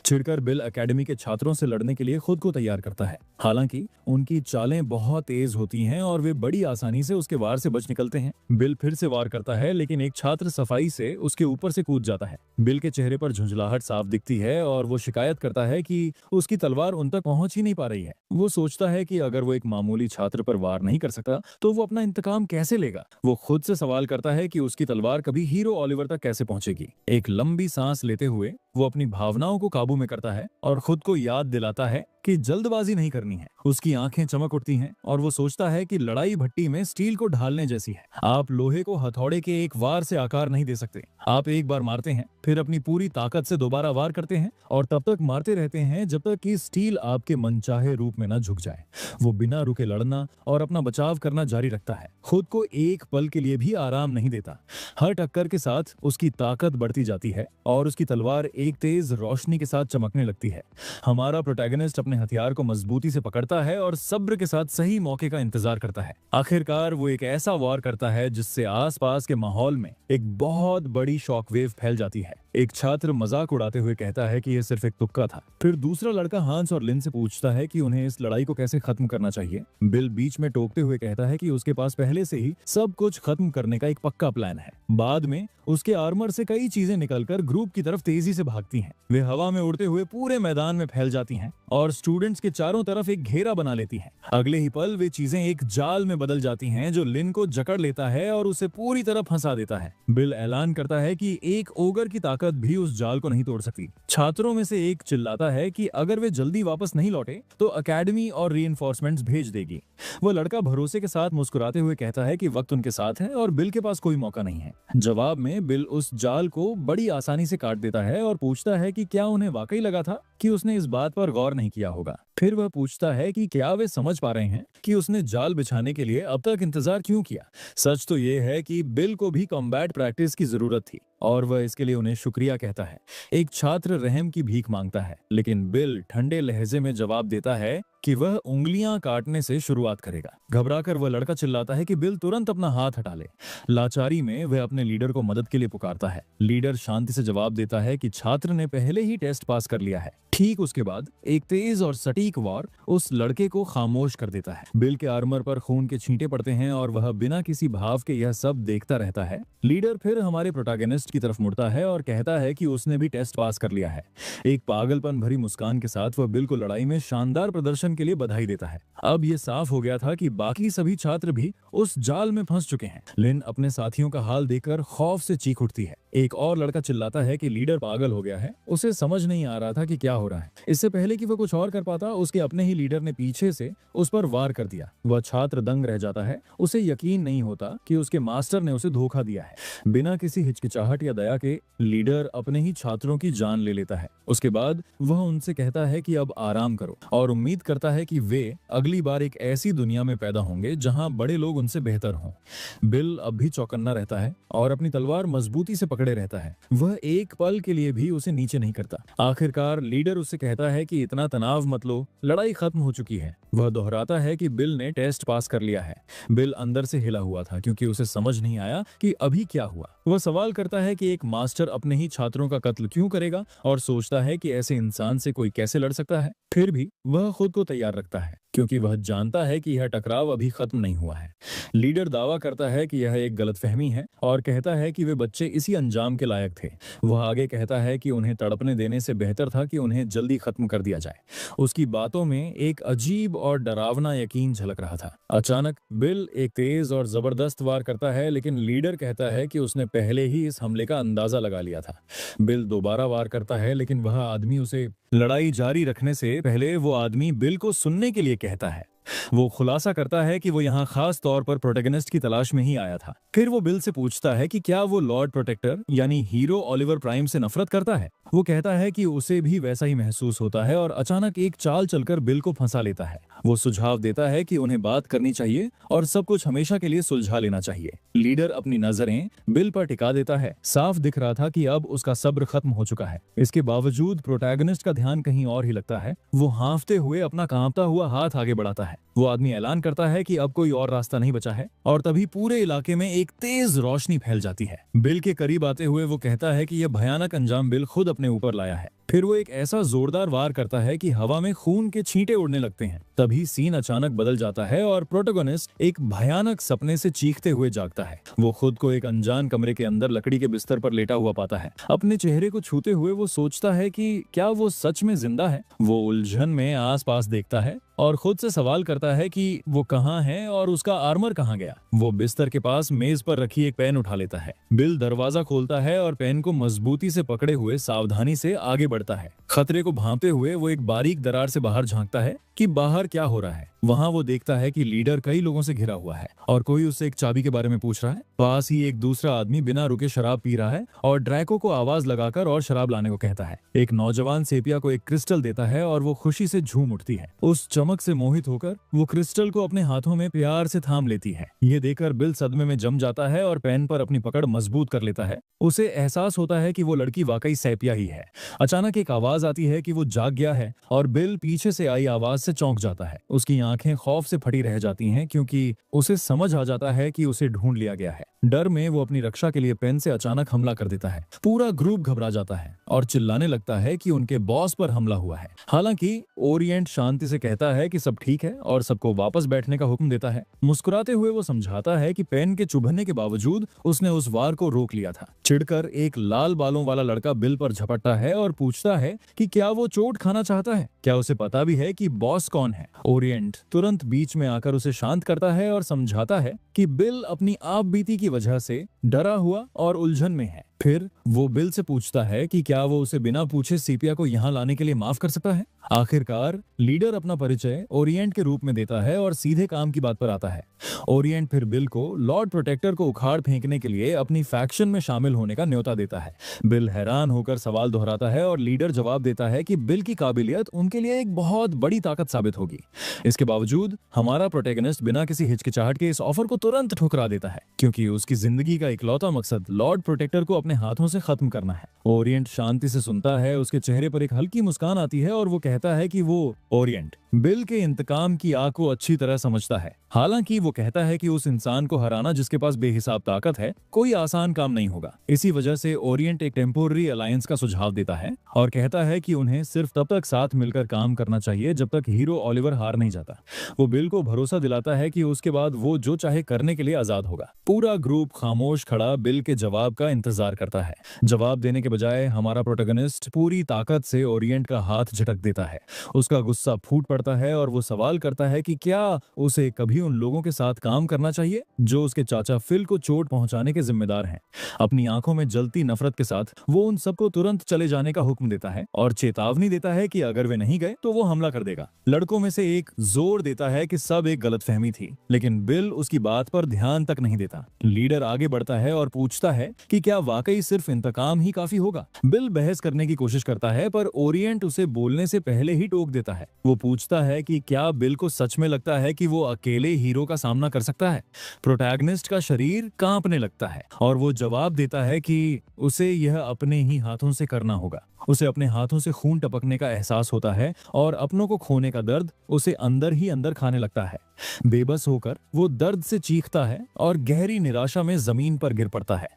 Speaker 1: चिढ़कर बिल एकेडमी के छात्रों से लड़ने के लिए खुद को तैयार करता है। हालांकि उनकी चालें बहुत तेज होती हैं और वे बड़ी आसानी से उसके वार से बच निकलते हैं। बिल फिर से वार करता है, लेकिन एक छात्र सफाई से उसके ऊपर से कूद जाता है। बिल के चेहरे पर झुंझलाहट साफ दिखती है और वो शिकायत करता है कि उसकी तलवार उन तक पहुंच ही नहीं पा रही है। वो सोचता है कि अगर वो एक मामूली छात्र पर वार नहीं कर सकता, तो वो अपना इंतकाम कैसे लेगा। वो खुद से सवाल करता है कि उसकी तलवार कभी हीरो ओलिवर तक कैसे पहुंचेगी। एक लंबी सांस लेते हुए वो अपनी भावनाओं को काबू में करता है और खुद को याद दिलाता है कि जल्दबाजी नहीं करनी है। उसकी आंखें चमक उठती हैं और वो सोचता है कि लड़ाई भट्टी में स्टील को ढालने जैसी है। आप लोहे को हथौड़े के एक वार से आकार नहीं दे सकते। आप एक बार मारते हैं, फिर अपनी पूरी ताकत से दोबारा वार करते हैं और तब तक मारते रहते हैं जब तक कि स्टील आपके मनचाहे रूप में न झुक जाए। वो बिना रुके लड़ना और अपना बचाव करना जारी रखता है, खुद को एक पल के लिए भी आराम नहीं देता। हर टक्कर के साथ उसकी ताकत बढ़ती जाती है और उसकी तलवार एक तेज रोशनी के साथ चमकने लगती है। हमारा प्रोटैगनिस्ट अपने हथियार को मजबूती से पकड़ता है और सब्र के साथ सही मौके का इंतजार करता है। आखिरकार वो एक ऐसा वार करता है जिससे आसपास के माहौल में एक बहुत बड़ी शॉकवेव फैल जाती है। एक छात्र मजाक उड़ाते हुए कहता है कि यह सिर्फ एक तुक्का था। फिर दूसरा लड़का हांस और लिन से पूछता है कि उन्हें इस लड़ाई को कैसे खत्म करना चाहिए। बिल बीच में टोकते हुए कहता है कि उसके पास पहले से ही सब कुछ खत्म करने का एक पक्का प्लान है। बाद में उसके आर्मर से कई चीजें निकलकर ग्रुप की तरफ तेजी से भागती हैं। वे हवा में उड़ते हुए पूरे मैदान में फैल जाती हैं और स्टूडेंट्स के चारों तरफ एक घेरा बना लेती हैं। अगले ही पल वे चीजें एक जाल में बदल जाती हैं जो लिन को जकड़ लेता है और उसे पूरी तरह फंसा देता है। बिल ऐलान करता है कि एक ओगर की ताकत भी उस जाल को नहीं तोड़ सकती। छात्रों में से एक चिल्लाता है कि अगर वे जल्दी वापस नहीं लौटे तो एकेडमी और रीइंफोर्समेंट्स भेज देगी। वह लड़का भरोसे के साथ मुस्कुराते हुए कहता है कि वक्त उनके साथ है और बिल के पास कोई मौका नहीं है। जवाब में बिल उस जाल को बड़ी आसानी से काट देता है और पूछता है कि क्या उन्हें वाकई लगा था कि उसने इस बात पर गौर नहीं किया होगा। फिर वह पूछता है कि क्या वे समझ पा रहे हैं कि उसने जाल बिछाने के लिए अब तक इंतजार क्यों किया। सच तो ये है कि बिल को भी कॉम्बैट प्रैक्टिस की जरूरत थी और वह इसके लिए उन्हें शुक्रिया कहता है। एक छात्र रहम की भीख मांगता है, लेकिन बिल ठंडे लहजे में जवाब देता है कि वह उंगलियां काटने से शुरुआत करेगा। घबराकर वह लड़का चिल्लाता है कि बिल तुरंत अपना हाथ हटा ले। लाचारी में वह अपने लीडर को मदद के लिए पुकारता है। लीडर शांति से जवाब देता है कि छात्र ने पहले ही टेस्ट पास कर लिया है। ठीक उसके बाद एक तेज और सटीक वार उस लड़के को खामोश कर देता है। बिल के आर्मर पर खून के छींटे पड़ते हैं और वह बिना किसी भाव के यह सब देखता रहता है। लीडर फिर हमारे प्रोटैगनिस्ट की तरफ मुड़ता है और कहता है कि उसने भी टेस्ट पास कर लिया है। एक पागलपन भरी मुस्कान के साथ वह बिल को लड़ाई में शानदार प्रदर्शन के लिए बधाई देता है। अब यह साफ हो गया था कि बाकी सभी छात्र भी उस जाल में फंस चुके हैं। लिन अपने साथियों का हाल देखकर खौफ से चीख उठती है। एक और लड़का चिल्लाता है कि लीडर पागल हो गया है, उसे समझ नहीं आ रहा था कि क्या हो रहा है। इससे पहले कि वह कुछ और कर पाता, उसके अपने ही लीडर ने पीछे से उस पर वार कर दिया। वह छात्र दंग रह जाता है। उसे यकीन नहीं होता कि उसके मास्टर ने उसे धोखा दिया है। बिना किसी हिचकिचाहट या दया के लीडर अपने ही छात्रों की जान ले लेता है। उसके बाद वह उनसे कहता है कि अब आराम करो और उम्मीद करता है कि वे अगली बार एक ऐसी दुनिया में पैदा होंगे जहां बड़े लोग उनसे बेहतर हों। बिल अब भी चौकन्ना रहता है और अपनी तलवार मजबूती से पकड़े रहता है। वह एक पल के लिए भी उसे नीचे नहीं करता। आखिरकार लीडर उससे कहता है कि इतना तनाव मत लो, लड़ाई खत्म हो चुकी है। वह दोहराता है कि बिल ने टेस्ट पास कर लिया है। बिल अंदर से हिला हुआ था क्योंकि उसे समझ नहीं आया कि अभी क्या हुआ। वह सवाल करता है कि एक मास्टर अपने ही छात्रों का कत्ल क्यों करेगा और सोचता है कि ऐसे इंसान से कोई कैसे लड़ सकता है। फिर भी वह खुद को तैयार रखता है क्योंकि वह जानता है कि यह टकराव अभी खत्म नहीं हुआ है। लीडर दावा करता है कि यह एक गलतफहमी है और कहता है कि वे बच्चे इसी अंजाम के लायक थे। वह आगे कहता है कि उन्हें तड़पने देने से बेहतर था कि उन्हें जल्दी खत्म कर दिया जाए। उसकी बातों में एक अजीब और डरावना यकीन झलक रहा था। अचानक बिल एक तेज और जबरदस्त वार करता है, लेकिन लीडर कहता है कि उसने पहले ही इस हमले का अंदाजा लगा लिया था। बिल दोबारा वार करता है, लेकिन वह आदमी उसे लड़ाई जारी रखने से पहले वो आदमी बिल को सुनने के लिए कहता है। वो खुलासा करता है कि वो यहाँ खास तौर पर प्रोटैगनिस्ट की तलाश में ही आया था। फिर वो बिल से पूछता है कि क्या वो लॉर्ड प्रोटेक्टर यानी हीरो ओलिवर प्राइम से नफरत करता है। वो कहता है कि उसे भी वैसा ही महसूस होता है और अचानक एक चाल चलकर बिल को फंसा लेता है। वो सुझाव देता है कि उन्हें बात करनी चाहिए और सब कुछ हमेशा के लिए सुलझा लेना चाहिए। लीडर अपनी नजरें बिल पर टिका देता है। साफ दिख रहा था कि अब उसका सब्र खत्म हो चुका है। इसके बावजूद प्रोटैगनिस्ट का ध्यान कहीं और ही लगता है। वो हांफते हुए अपना कांपता हुआ हाथ आगे बढ़ाता है। वो आदमी ऐलान करता है कि अब कोई और रास्ता नहीं बचा है और तभी पूरे इलाके में एक तेज रोशनी फैल जाती है। बिल के करीब आते हुए वो कहता है कि यह भयानक अंजाम बिल खुद अपने ऊपर लाया है। फिर वो एक ऐसा जोरदार वार करता है कि हवा में खून के छींटे उड़ने लगते हैं। तभी सीन अचानक बदल जाता है और प्रोटोगोनिस्ट एक भयानक सपने से चीखते हुए जागता है। वो खुद को एक अनजान कमरे के अंदर लकड़ी के बिस्तर पर लेटा हुआ पाता है। अपने चेहरे को छूते हुए वो सोचता है कि क्या वो सच में जिंदा है। वो उलझन में आसपास देखता है और खुद से सवाल करता है कि वो कहाँ है और उसका आर्मर कहाँ गया। वो बिस्तर के पास मेज पर रखी एक पेन उठा लेता है। बिल दरवाजा खोलता है और पेन को मजबूती से पकड़े हुए सावधानी से आगे बढ़ता है। खतरे को भांपते हुए वो एक बारीक दरार से बाहर झांकता है कि बाहर क्या हो रहा है। वहां वो देखता है कि लीडर कई लोगों से घिरा हुआ है और कोई उससे एक चाबी के बारे में पूछ रहा है। पास ही एक दूसरा आदमी बिना रुके शराब पी रहा है और ड्रैको को आवाज लगाकर और शराब लाने को कहता है। एक नौजवान सेपिया को एक क्रिस्टल देता है और वो खुशी से झूम उठती है। उस चमक से मोहित होकर वो क्रिस्टल को अपने हाथों में प्यार से थाम लेती है। ये देखकर बिल सदमे में जम जाता है और पेन पर अपनी पकड़ मजबूत कर लेता है। उसे एहसास होता है कि वो लड़की वाकई सेपिया ही है। अचानक एक आवाज आती है कि वो जाग गया है और बिल पीछे से आई आवाज से चौंक जाता है। उसकी आंखें खौफ से फटी रह जाती हैं क्योंकि उसे समझ आ जाता है कि उसे ढूंढ लिया गया है। डर में वो अपनी रक्षा के लिए पेन से अचानक हमला कर देता है। पूरा ग्रुप घबरा जाता है और चिल्लाने लगता है कि उनके बॉस पर हमला हुआ है। हालांकि ओरिएंट शांति से कहता है कि सब ठीक है और सबको वापस बैठने का हुक्म देता है। मुस्कुराते हुए वो समझाता है कि पेन के चुभने के बावजूद उसने उस वार को रोक लिया था। चिढ़कर एक लाल बालों वाला लड़का बिल पर झपटता है और पूछता है कि क्या वो चोट खाना चाहता है, क्या उसे पता भी है कि बॉस कौन है। ओरिएंट तुरंत बीच में आकर उसे शांत करता है और समझाता है कि बिल अपनी आप बीती की वजह से डरा हुआ और उलझन में है। फिर वो बिल से पूछता है कि क्या वो उसे बिना पूछे सीपिया को यहाँ लाने के लिए माफ कर सकता है। आखिरकार लीडर अपना परिचय ओरिएंट के रूप में देता है और सीधे काम की बात पर आता है। ओरिएंट फिर बिल को लॉर्ड प्रोटेक्टर को उखाड़ फेंकने के लिए अपनी फैक्शन में शामिल होने का न्योता देता है। बिल हैरान होकर सवाल दोहराता है और लीडर जवाब देता है कि बिल की काबिलियत उनके लिए एक बहुत बड़ी ताकत साबित होगी। इसके बावजूद हमारा प्रोटैगनिस्ट बिना किसी हिचकिचाहट के इस ऑफर को तुरंत ठुकरा देता है क्योंकि उसकी जिंदगी का इकलौता मकसद लॉर्ड प्रोटेक्टर को अपने हाथों से खत्म करना है। ओरिएंट शांति से सुनता है। उसके चेहरे पर एक हल्की मुस्कान आती है और वो कहता है कि वो ओरिएंट बिल के इंतकाम की आग को अच्छी तरह समझता है। हालांकि वो कहता है कि उस इंसान को हराना जिसके पास बेहिसाब ताकत है कोई आसान काम नहीं होगा। इसी वजह से ओरिएंट एक टेम्पोररी अलायंस का सुझाव देता है और कहता है कि उन्हें सिर्फ तब तक साथ मिलकर काम करना चाहिए जब तक हीरो ओलिवर हार नहीं जाता। वो बिल को भरोसा दिलाता है कि उसके बाद वो जो चाहे करने के लिए आजाद होगा। पूरा ग्रुप खामोश खड़ा बिल के जवाब का इंतजार करता है। जवाब देने के बजाय हमारा प्रोटैगनिस्ट पूरी ताकत से ओरिएंट का हाथ झटक देता है। उसका गुस्सा फूट पड़ता है और वो सवाल करता है कि क्या उसे कभी उन लोगों के साथ काम करना चाहिए जो उसके चाचा फिल को चोट पहुंचाने के जिम्मेदार हैं। अपनी आंखों में जलती नफरत के साथ वो उन सबको तुरंत चले जाने का हुक्म देता है और चेतावनी देता है कि अगर वे नहीं गए तो वो हमला कर देगा। लड़कों में से एक जोर देता है कि सब एक गलतफहमी थी, लेकिन बिल उसकी बात पर ध्यान तक नहीं देता। लीडर आगे बढ़ता है और पूछता है कि क्या वाकई सिर्फ इंतकाम ही काफी होगा। बिल बहस करने की कोशिश करता है पर ओरिएंट उसे बोलने से पहले ही टोक देता है। वो पूछता है कि क्या बिल को सच में लगता है कि वो अकेले हीरो का सामना कर सकता है। प्रोटैगनिस्ट का शरीर कांपने लगता है और वो जवाब देता है कि उसे यह अपने ही हाथों से करना होगा। उसे अपने हाथों से खून टपकने का एहसास होता है और अपनों को खोने का दर्द उसे अंदर ही अंदर खाने लगता है। बेबस होकर वो दर्द से चीखता है और गहरी निराशा में जमीन पर गिर पड़ता है।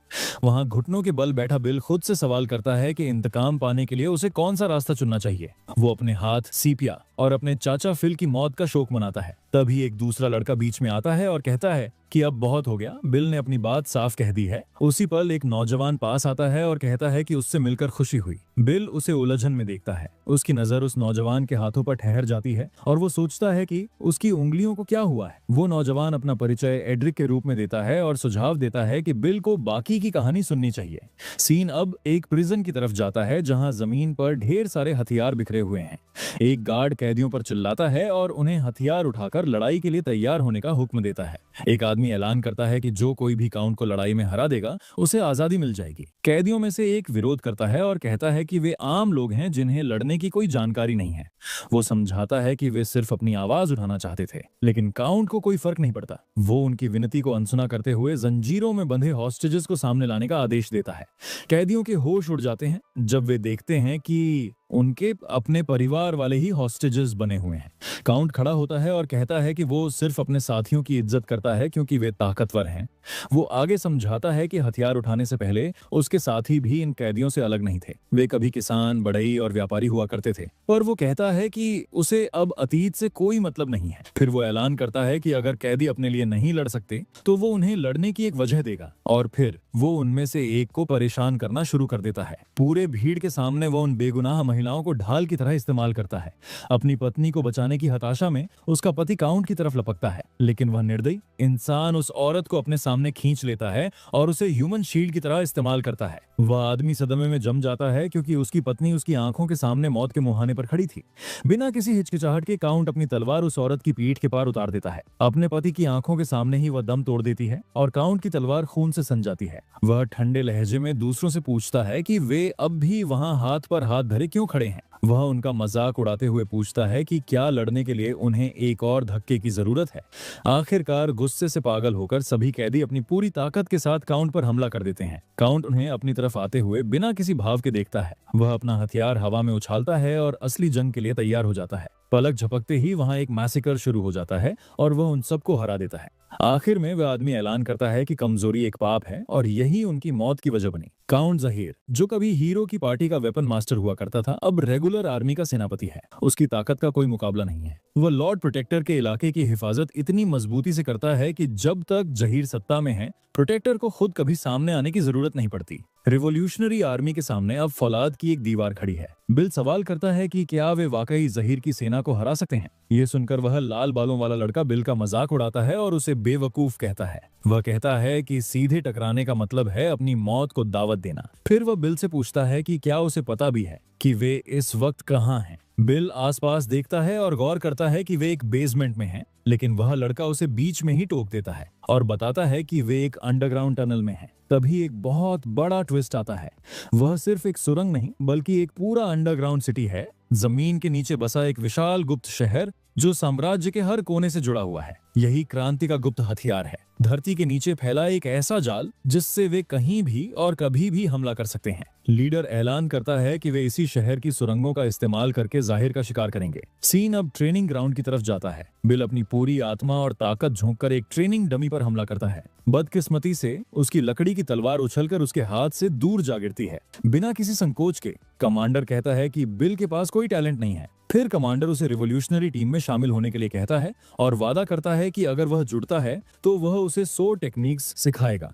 Speaker 1: वहां घुटनों के बल बैठा बिल खुद से सवाल करता है कि इंतकाम पाने के लिए उसे कौन सा रास्ता चुनना चाहिए। वो अपने हाथ सीपिया और अपने चाचा फिल की मौत का शोक मनाता है। तभी एक दूसरा लड़का बीच में आता है और कहता है कि अब बहुत हो गया, बिल ने अपनी बात साफ कह दी है। उसी पल एक नौजवान पास आता है और कहता है कि उससे मिलकर खुशी हुई। बिल उसे उलझन में देखता है। उसकी नजर उस नौजवान के हाथों पर ठहर जाती है और वो सोचता है कि उसकी उंगलियों को क्या हुआ है। वो नौजवान अपना परिचय एड्रिक के रूप में देता है और सुझाव देता है कि बिल को बाकी की कहानी सुननी चाहिए। सीन अब एक प्रिजन की तरफ जाता है जहां जमीन पर ढेर सारे हथियार बिखरे हुए हैं। एक गार्ड कैदियों पर चिल्लाता है और उन्हें हथियार उठाकर लड़ाई के लिए तैयार होने का हुक्म देता है। एक आदमी ऐलान करता है कि जो कोई भी काउंट को लड़ाई में हरा देगा उसे आजादी मिल जाएगी। कैदियों में से एक विरोध करता है और कहता है कि वे आम लोग हैं जिन्हें लड़ने की कोई जानकारी नहीं है। वो समझाता है कि वे सिर्फ अपनी आवाज उठाना चाहते थे, लेकिन काउंट को कोई फर्क नहीं पड़ता। वो उनकी विनती को अनसुना करते हुए जंजीरों में बंधे हॉस्टेजेस को सामने लाने का आदेश देता है। कैदियों के होश उड़ जाते हैं जब वे देखते हैं कि उनके अपने परिवार वाले ही हॉस्टेजेस बने हुए हैं। काउंट खड़ा होता है और कहता है कि वो सिर्फ अपने साथियों की इज्जत करता करता है क्योंकि वे ताकतवर हैं। वो आगे समझाता है कि हथियार उठाने से पहले उसके साथी भी इन कैदियों से अलग नहीं थे। वे कभी किसान, बढ़ई और व्यापारी हुआ करते थे, पर वो कहता है कि उसे अब अतीत से कोई मतलब नहीं है। फिर वो ऐलान करता है कि अगर कैदी अपने लिए नहीं लड़ सकते तो वो उन्हें लड़ने की एक वजह देगा, और फिर वो उनमें से एक को परेशान करना शुरू कर देता है। पूरे भीड़ के सामने वो उन बेगुनाह महिलाओं को ढाल की तरह इस्तेमाल करता है। अपनी पत्नी को बचाने की हताशा में उसका पति काउंट की तरफ लपकता है, लेकिन वह निर्दयी इंसान उस औरत को अपने सामने खींच लेता है और उसे ह्यूमन शील्ड की तरह इस्तेमाल करता है। वह आदमी सदमे में जम जाता है क्योंकि उसकी पत्नी उसकी आंखों के सामने मौत के मुहाने पर खड़ी थी। बिना किसी हिचकिचाहट के काउंट अपनी तलवार उस औरत की पीठ के पार उतार देता है। अपने पति की आंखों के सामने ही वह दम तोड़ देती है और काउंट की तलवार खून से सन जाती है। वह ठंडे लहजे में दूसरों से पूछता है कि वे अब भी वहां हाथ पर हाथ धरे क्यों खड़े हैं। वह उनका मजाक उड़ाते हुए पूछता है कि क्या लड़ने के लिए उन्हें एक और धक्के की जरूरत है। आखिरकार गुस्से से पागल होकर सभी कैदी अपनी पूरी ताकत के साथ काउंट पर हमला कर देते हैं। काउंट उन्हें अपनी तरफ आते हुए बिना किसी भाव के देखता है। वह अपना हथियार हवा में उछालता है और असली जंग के लिए तैयार हो जाता है। पलक झपकते ही वहां एक मैसेकर शुरू हो जाता है और वह उन सबको हरा देता है। आखिर में वह आदमी ऐलान करता है कि कमजोरी एक पाप है और यही उनकी मौत की वजह बनी। काउंट ज़हीर, जो कभी हीरो की पार्टी का वेपन मास्टर हुआ करता था, अब रेगुलर आर्मी का सेनापति है। उसकी ताकत का कोई मुकाबला नहीं है। वह लॉर्ड प्रोटेक्टर के इलाके की हिफाजत इतनी मजबूती से करता है कि जब तक ज़हीर सत्ता में है, प्रोटेक्टर को खुद कभी सामने आने की जरूरत नहीं पड़ती। रिवॉल्यूशनरी आर्मी के सामने अब फौलाद की एक दीवार खड़ी है। बिल सवाल करता है कि क्या वे वाकई ज़हीर की सेना को हरा सकते हैं। ये सुनकर वह लाल बालों वाला लड़का बिल का मजाक उड़ाता है और उसे बेवकूफ कहता है। वह कहता है कि सीधे टकराने का मतलब है अपनी मौत को दावत देना। फिर वह बिल से पूछता है कि क्या उसे पता भी है कि वे इस वक्त कहाँ हैं। बिल आसपास देखता है और गौर करता है कि वे एक बेसमेंट में हैं, लेकिन वह लड़का उसे बीच में ही टोक देता है और बताता है कि वे एक अंडरग्राउंड टनल में हैं। तभी एक बहुत बड़ा ट्विस्ट आता है। वह सिर्फ एक सुरंग नहीं बल्कि एक पूरा अंडरग्राउंड सिटी है, जमीन के नीचे बसा एक विशाल गुप्त शहर जो साम्राज्य के हर कोने से जुड़ा हुआ है। यही क्रांति का गुप्त हथियार है, धरती के नीचे फैला एक ऐसा जाल जिससे वे कहीं भी और कभी भी हमला कर सकते हैं। लीडर ऐलान करता है कि वे इसी शहर की सुरंगों का इस्तेमाल करके ज़ाहिर का शिकार करेंगे। सीन अब ट्रेनिंग ग्राउंड की तरफ जाता है। बिल अपनी पूरी आत्मा और ताकत झोंककर एक ट्रेनिंग डमी पर हमला करता है। बदकिस्मती से उसकी लकड़ी की तलवार उछलकर उसके हाथ से दूर जा गिरती है। बिना किसी संकोच के कमांडर कहता है कि बिल के पास कोई टैलेंट नहीं है। फिर कमांडर उसे रिवॉल्यूशनरी टीम में शामिल होने के लिए कहता है और वादा करता है कि अगर वह जुड़ता है तो वह उसे 100 टेक्निक्स सिखाएगा।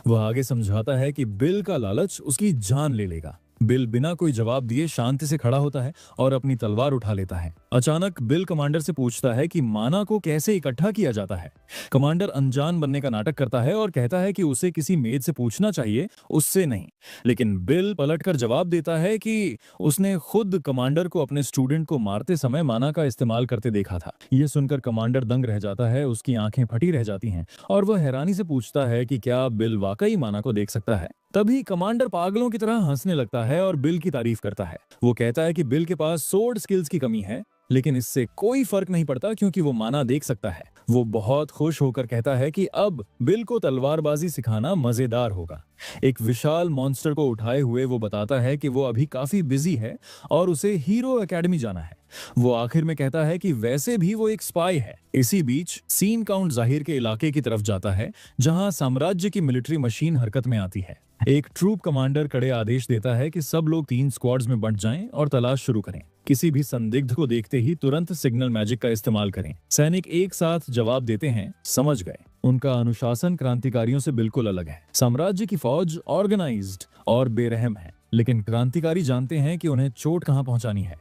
Speaker 1: वह आगे समझाता है कि बिल का लालच उसकी जान ले लेगा। बिल बिना कोई जवाब दिए शांति से खड़ा होता है और अपनी तलवार उठा लेता है। अचानक बिल कमांडर से पूछता है कि माना को कैसे इकट्ठा किया जाता है। कमांडर अनजान बनने का नाटक करता है और कहता है कि उसे किसी मेड से पूछना चाहिए, उससे नहीं। लेकिन बिल पलटकर जवाब देता है कि उसने खुद कमांडर को अपने स्टूडेंट को मारते समय माना का इस्तेमाल करते देखा था। यह सुनकर कमांडर दंग रह जाता है, उसकी आंखें फटी रह जाती हैं और वह हैरानी से पूछता है कि क्या बिल वाकई माना को देख सकता है। तभी कमांडर पागलों की तरह हंसने लगता है और बिल की तारीफ करता है। वो कहता है कि बिल के पास सोर्ड स्किल्स की कमी है, लेकिन इससे कोई फर्क नहीं पड़ता क्योंकि वो माना देख सकता है। वो बहुत खुश होकर कहता है कि अब बिल को तलवारबाजी सिखाना मजेदार होगा। एक विशाल मॉन्स्टर को उठाए हुए वो बताता है कि वो अभी काफी बिजी है और उसे हीरो एकेडमी जाना है। वो आखिर में कहता है कि वैसे भी वो एक स्पाई है। इसी बीच सीन काउंट ज़ाहिर के इलाके की तरफ जाता है जहां साम्राज्य की मिलिट्री मशीन हरकत में आती है। एक ट्रूप कमांडर कड़े आदेश देता है कि सब लोग 3 स्क्वाड्स में बंट जाएं और तलाश शुरू करें। किसी भी संदिग्ध को देखते ही तुरंत सिग्नल मैजिक का इस्तेमाल करें। सैनिक एक साथ जवाब देते हैं, समझ गए। उनका अनुशासन क्रांतिकारियों से बिल्कुल अलग है। साम्राज्य की फौज ऑर्गेनाइज्ड और बेरहम है, लेकिन क्रांतिकारी जानते हैं कि उन्हें चोट कहां पहुंचानी है।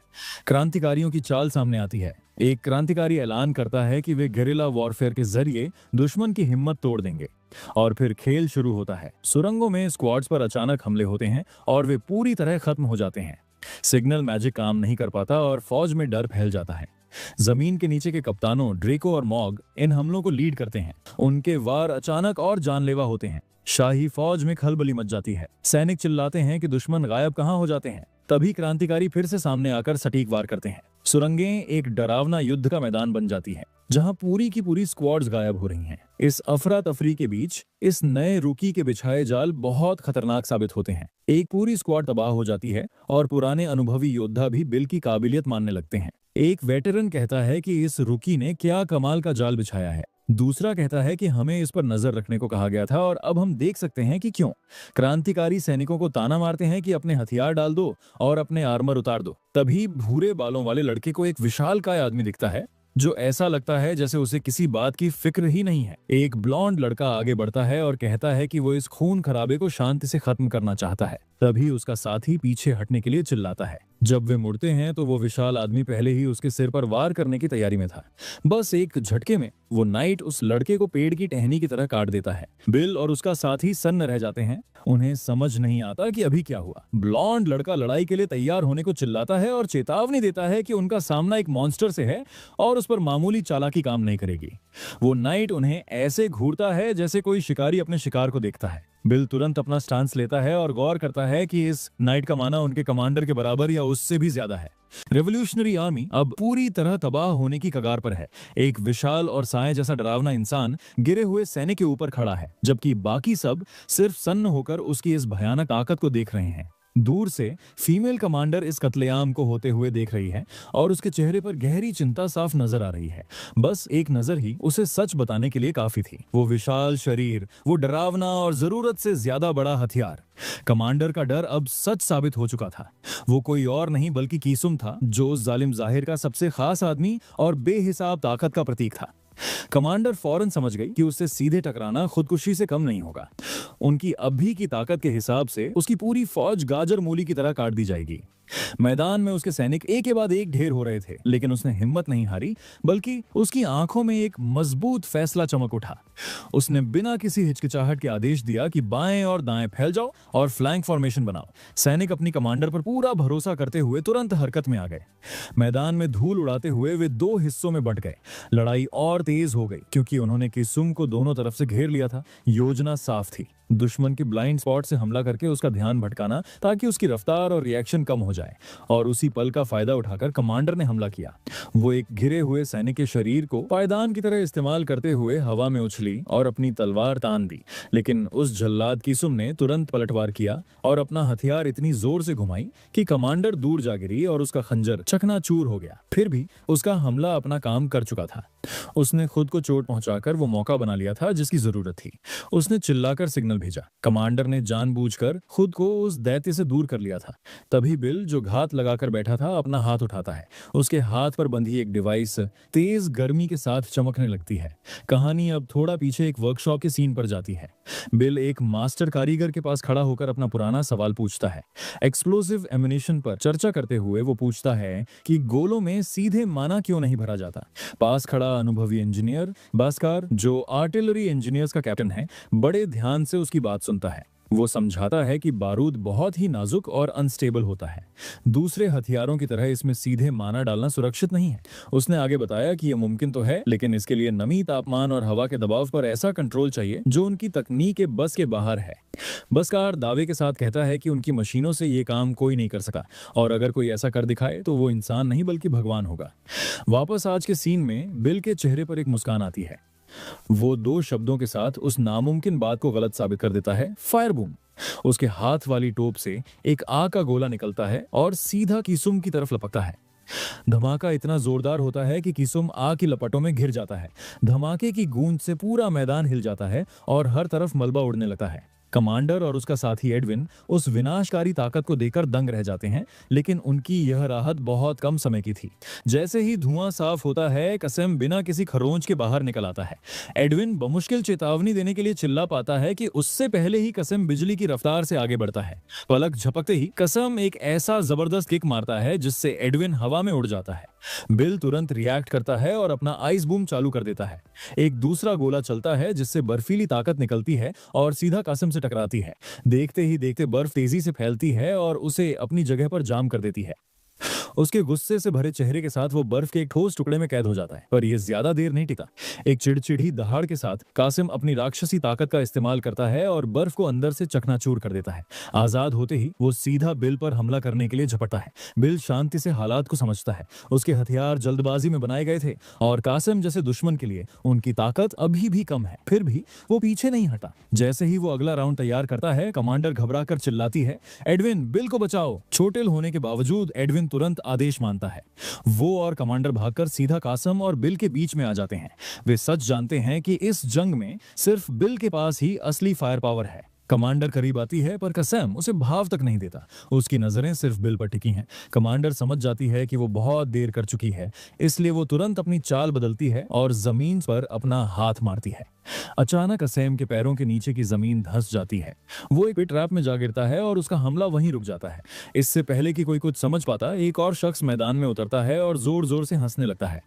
Speaker 1: क्रांतिकारियों की चाल सामने आती है। एक क्रांतिकारी ऐलान करता है कि वे गेरिला वॉरफेयर के जरिए दुश्मन की हिम्मत तोड़ देंगे और फिर खेल शुरू होता है। सुरंगों में स्क्वाड्स पर अचानक हमले होते हैं और वे पूरी तरह खत्म हो जाते हैं। सिग्नल मैजिक काम नहीं कर पाता और फौज में डर फैल जाता है। जमीन के नीचे के कप्तानों ड्रेको और मॉग इन हमलों को लीड करते हैं। उनके वार अचानक और जानलेवा होते हैं। शाही फौज में खलबली मच जाती है। सैनिक चिल्लाते हैं कि दुश्मन गायब कहां हो जाते हैं। तभी क्रांतिकारी फिर से सामने आकर सटीक वार करते हैं। सुरंगें एक डरावना युद्ध का मैदान बन जाती है जहां पूरी की पूरी स्क्वाड्स गायब हो रही हैं। इस अफरा तफरी के बीच इस नए रूकी के बिछाए जाल बहुत खतरनाक साबित होते हैं। एक पूरी स्क्वाड तबाह हो जाती है और पुराने अनुभवी योद्धा भी बिल की काबिलियत मानने लगते हैं। एक वेटरन कहता है कि इस रूकी ने क्या कमाल का जाल बिछाया है। दूसरा कहता है कि हमें इस पर नजर रखने को कहा गया था और अब हम देख सकते हैं कि क्यों। क्रांतिकारी सैनिकों को ताना मारते हैं कि अपने हथियार डाल दो और अपने आर्मर उतार दो। तभी भूरे बालों वाले लड़के को एक विशालकाय आदमी दिखता है जो ऐसा लगता है जैसे उसे किसी बात की फिक्र ही नहीं है। एक ब्लॉन्ड लड़का आगे बढ़ता है और कहता है कि वो इस खून खराबे को शांति से खत्म करना चाहता है। तभी उसका साथी पीछे हटने के लिए चिल्लाता है। जब वे मुड़ते हैं तो वो विशाल आदमी पहले ही उसके सिर पर वार करने की तैयारी में था। बस एक झटके में वो नाइट उस लड़के को पेड़ की टहनी की तरह काट देता है। बिल और उसका साथी सन्न रह जाते हैं। उन्हें समझ नहीं आता कि अभी क्या हुआ। ब्लॉन्ड लड़का लड़ाई के लिए तैयार होने को चिल्लाता है और चेतावनी देता है कि उनका सामना एक मॉन्स्टर से है और उस पर मामूली चालाकी काम नहीं करेगी। वो नाइट उन्हें ऐसे घूरता है जैसे कोई शिकारी अपने शिकार को देखता है। बिल तुरंत अपना स्टांस लेता है और गौर करता है कि इस नाइट का माना उनके कमांडर के बराबर या उससे भी ज्यादा है। रेवोल्यूशनरी आर्मी अब पूरी तरह तबाह होने की कगार पर है। एक विशाल और साए जैसा डरावना इंसान गिरे हुए सैनिक के ऊपर खड़ा है, जबकि बाकी सब सिर्फ सन्न होकर उसकी इस भयानक ताकत को देख रहे हैं। दूर से फीमेल कमांडर इस कत्लेआम को होते हुए देख रही है और उसके चेहरे पर गहरी चिंता साफ नजर आ रही है। बस एक नजर ही उसे सच बताने के लिए काफी थी। वो विशाल शरीर, वो डरावना और जरूरत से ज्यादा बड़ा हथियार। कमांडर का डर अब सच साबित हो चुका था। वो कोई और नहीं बल्कि कीसुम था, जो जालिम जाहिर का सबसे खास आदमी और बेहिसाब ताकत का प्रतीक था। कमांडर फौरन समझ गई कि उससे सीधे टकराना खुदकुशी से कम नहीं होगा। उनकी अभी की ताकत के हिसाब से उसकी पूरी फौज गाजर मूली की तरह काट दी जाएगी। मैदान में उसके सैनिक एक के बाद एक ढेर हो रहे थे, लेकिन उसने हिम्मत नहीं हारी, बल्कि उसकी आंखों में एक मजबूत फैसला चमक उठा। उसने बिना किसी हिचकिचाहट के आदेश दिया कि बाएं और दाएं फैल जाओ और फ्लैंक फॉर्मेशन बनाओ। सैनिक अपनी कमांडर पर पूरा भरोसा करते हुए तुरंत हरकत में आ गए। मैदान में धूल उड़ाते हुए वे दो हिस्सों में बंट गए। लड़ाई और तेज हो गई क्योंकि उन्होंने किसुम को दोनों तरफ से घेर लिया था। योजना साफ थी, दुश्मन की ब्लाइंड स्पॉट से हमला करके उसका ध्यान भटकाना ताकि उसकी रफ्तार और रिएक्शन कम हो जाए। और उसी पल का फायदा उठाकर कमांडर ने हमला किया। वो एक घिरे हुए सैनिक के शरीर को पायदान की तरह इस्तेमाल करते हुए हवा में उछली और अपनी तलवार तान दी, लेकिन उस जल्लाद किसुम ने तुरंत पलटवार किया और अपना हथियार इतनी जोर से घुमाई कि कमांडर दूर जा गिरी और उसका खंजर चकनाचूर हो गया। फिर भी उसका हमला अपना काम कर चुका था। उसने खुद को चोट पहुंचाकर वो मौका बना लिया था जिसकी जरूरत थी। उसने चिल्लाकर सिग्नल भेजा। कमांडर ने जानबूझकर खुद को उस दैत्य से दूर कर लिया था। तभी बिल, जो घात लगाकर बैठा था, अपना हाथ उठाता है। उसके हाथ पर बंधी एक डिवाइस तेज गर्मी के साथ चमकने लगती है। कहानी अब थोड़ा पीछे एक वर्कशॉप के सीन पर जाती है। बिल एक मास्टर कारीगर के पास खड़ा होकर अपना पुराना सवाल पूछता है। एक्सप्लोसिव एमिनेशन पर चर्चा करते हुए वो पूछता है कि गोलों में सीधे माना क्यों नहीं भरा जाता। पास खड़ा अनुभवी इंजीनियर बास्कार, जो आर्टिलरी इंजीनियर्स का कैप्टन है, बड़े ध्यान से उसकी बात सुनता है। वो समझाता है कि बारूद बहुत ही नाजुक और अनस्टेबल होता है। दूसरे हथियारों की तरह इसमें सीधे माना डालना सुरक्षित नहीं है। उसने आगे बताया कि यह मुमकिन तो है, लेकिन इसके लिए नमी, तापमान और हवा के दबाव पर ऐसा कंट्रोल चाहिए जो उनकी तकनीक के बस के बाहर है। बसकार दावे के साथ कहता है कि उनकी मशीनों से ये काम कोई नहीं कर सका, और अगर कोई ऐसा कर दिखाए तो वो इंसान नहीं बल्कि भगवान होगा। वापस आज के सीन में बिल के चेहरे पर एक मुस्कान आती है। वो दो शब्दों के साथ उस नामुमकिन बात को गलत साबित कर देता है। Fire boom. उसके हाथ वाली टोप से एक आग का गोला निकलता है और सीधा किसुम की तरफ लपकता है। धमाका इतना जोरदार होता है कि किसुम आग की लपटों में घिर जाता है। धमाके की गूंज से पूरा मैदान हिल जाता है और हर तरफ मलबा उड़ने लगता है। कमांडर और उसका साथी एडविन उस विनाशकारी ताकत को देखकर दंग रह जाते हैं, लेकिन उनकी यह राहत बहुत कम समय की थी। जैसे ही धुआं साफ होता है, कसम बिना किसी खरोंच के बाहर निकल आता है। एडविन बमुश्किल चेतावनी देने के लिए चिल्ला पाता है कि उससे पहले ही कसम बिजली की रफ्तार से आगे बढ़ता है। पलक झपकते ही कसम एक ऐसा जबरदस्त किक मारता है जिससे एडविन हवा में उड़ जाता है। बिल तुरंत रिएक्ट करता है और अपना आइस बूम चालू कर देता है। एक दूसरा गोला चलता है जिससे बर्फीली ताकत निकलती है और सीधा कासिम से टकराती है। देखते ही देखते बर्फ तेजी से फैलती है और उसे अपनी जगह पर जाम कर देती है। उसके गुस्से से भरे चेहरे के साथ वो बर्फ के एक ठोस टुकड़े में कैद हो जाता है, पर यह ज्यादा देर नहीं टिका। एक चिड़चिड़ी दहाड़ के साथ कासिम अपनी राक्षसी ताकत का इस्तेमाल करता है और बर्फ को अंदर से चकनाचूर कर देता है। आजाद होते ही वो सीधा बिल पर हमला करने के लिए झपटता है। बिल शांति से हालात को समझता है। उसके हथियार जल्दबाजी में बनाए गए थे और कासिम जैसे दुश्मन के लिए उनकी ताकत अभी भी कम है। फिर भी वो पीछे नहीं हटा। जैसे ही वो अगला राउंड तैयार करता है, कमांडर घबराकर चिल्लाती है, एडविन, बिल को बचाओ। चोटिल होने के बावजूद एडविन तुरंत आदेश मानता है। वो और कमांडर भागकर सीधा कासम और बिल के बीच में आ जाते हैं। वे सच जानते हैं कि इस जंग में सिर्फ बिल के पास ही असली फायर पावर है। कमांडर करीब आती है पर कसम उसे भाव तक नहीं देता। उसकी नजरें सिर्फ बिल पर टिकी हैं। कमांडर समझ जाती है कि वो बहुत देर कर चुकी है, इसलिए वो तुरंत अपनी चाल बदलती है और जमीन पर अपना हाथ मारती है। अचानक असैम के पैरों के नीचे की जमीन धंस जाती है। वो एक ट्रैप में जा गिरता है और उसका हमला वहीं रुक जाता है। इससे पहले कि कोई कुछ समझ पाता, एक और शख्स मैदान में उतरता है और जोर जोर से हंसने लगता है।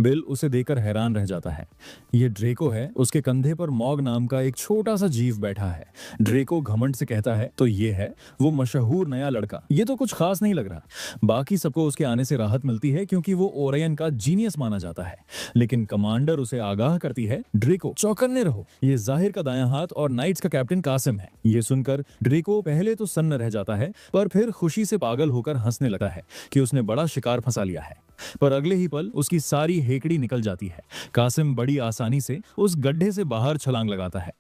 Speaker 1: बिल उसे देखकर हैरान रह जाता है। ये ड्रेको है। उसके कंधे पर मॉग नाम का एक छोटा सा जीव बैठा है। ड्रेको घमंड से कहता है, तो ये है वो मशहूर नया लड़का। ये तो कुछ खास नहीं लग रहा। बाकी सबको उसके आने से राहत मिलती है क्योंकि वो ओरियन का जीनियस माना जाता है। लेकिन कमांडर उसे आगाह करती है, ड्रेको चौकन्ने रहो, ये जाहिर का दायां हाथ और नाइट्स का कैप्टन कासिम है। ये सुनकर ड्रेको पहले तो सन्न रह जाता है, पर फिर खुशी से पागल होकर हंसने लगता है कि उसने बड़ा शिकार फंसा लिया है। पर अगले ही पल उसकी सारी हेकड़ी निकल जाती है। कासिम बड़ी आसानी से उस गड्ढे से बाहर छलांग लगाता है।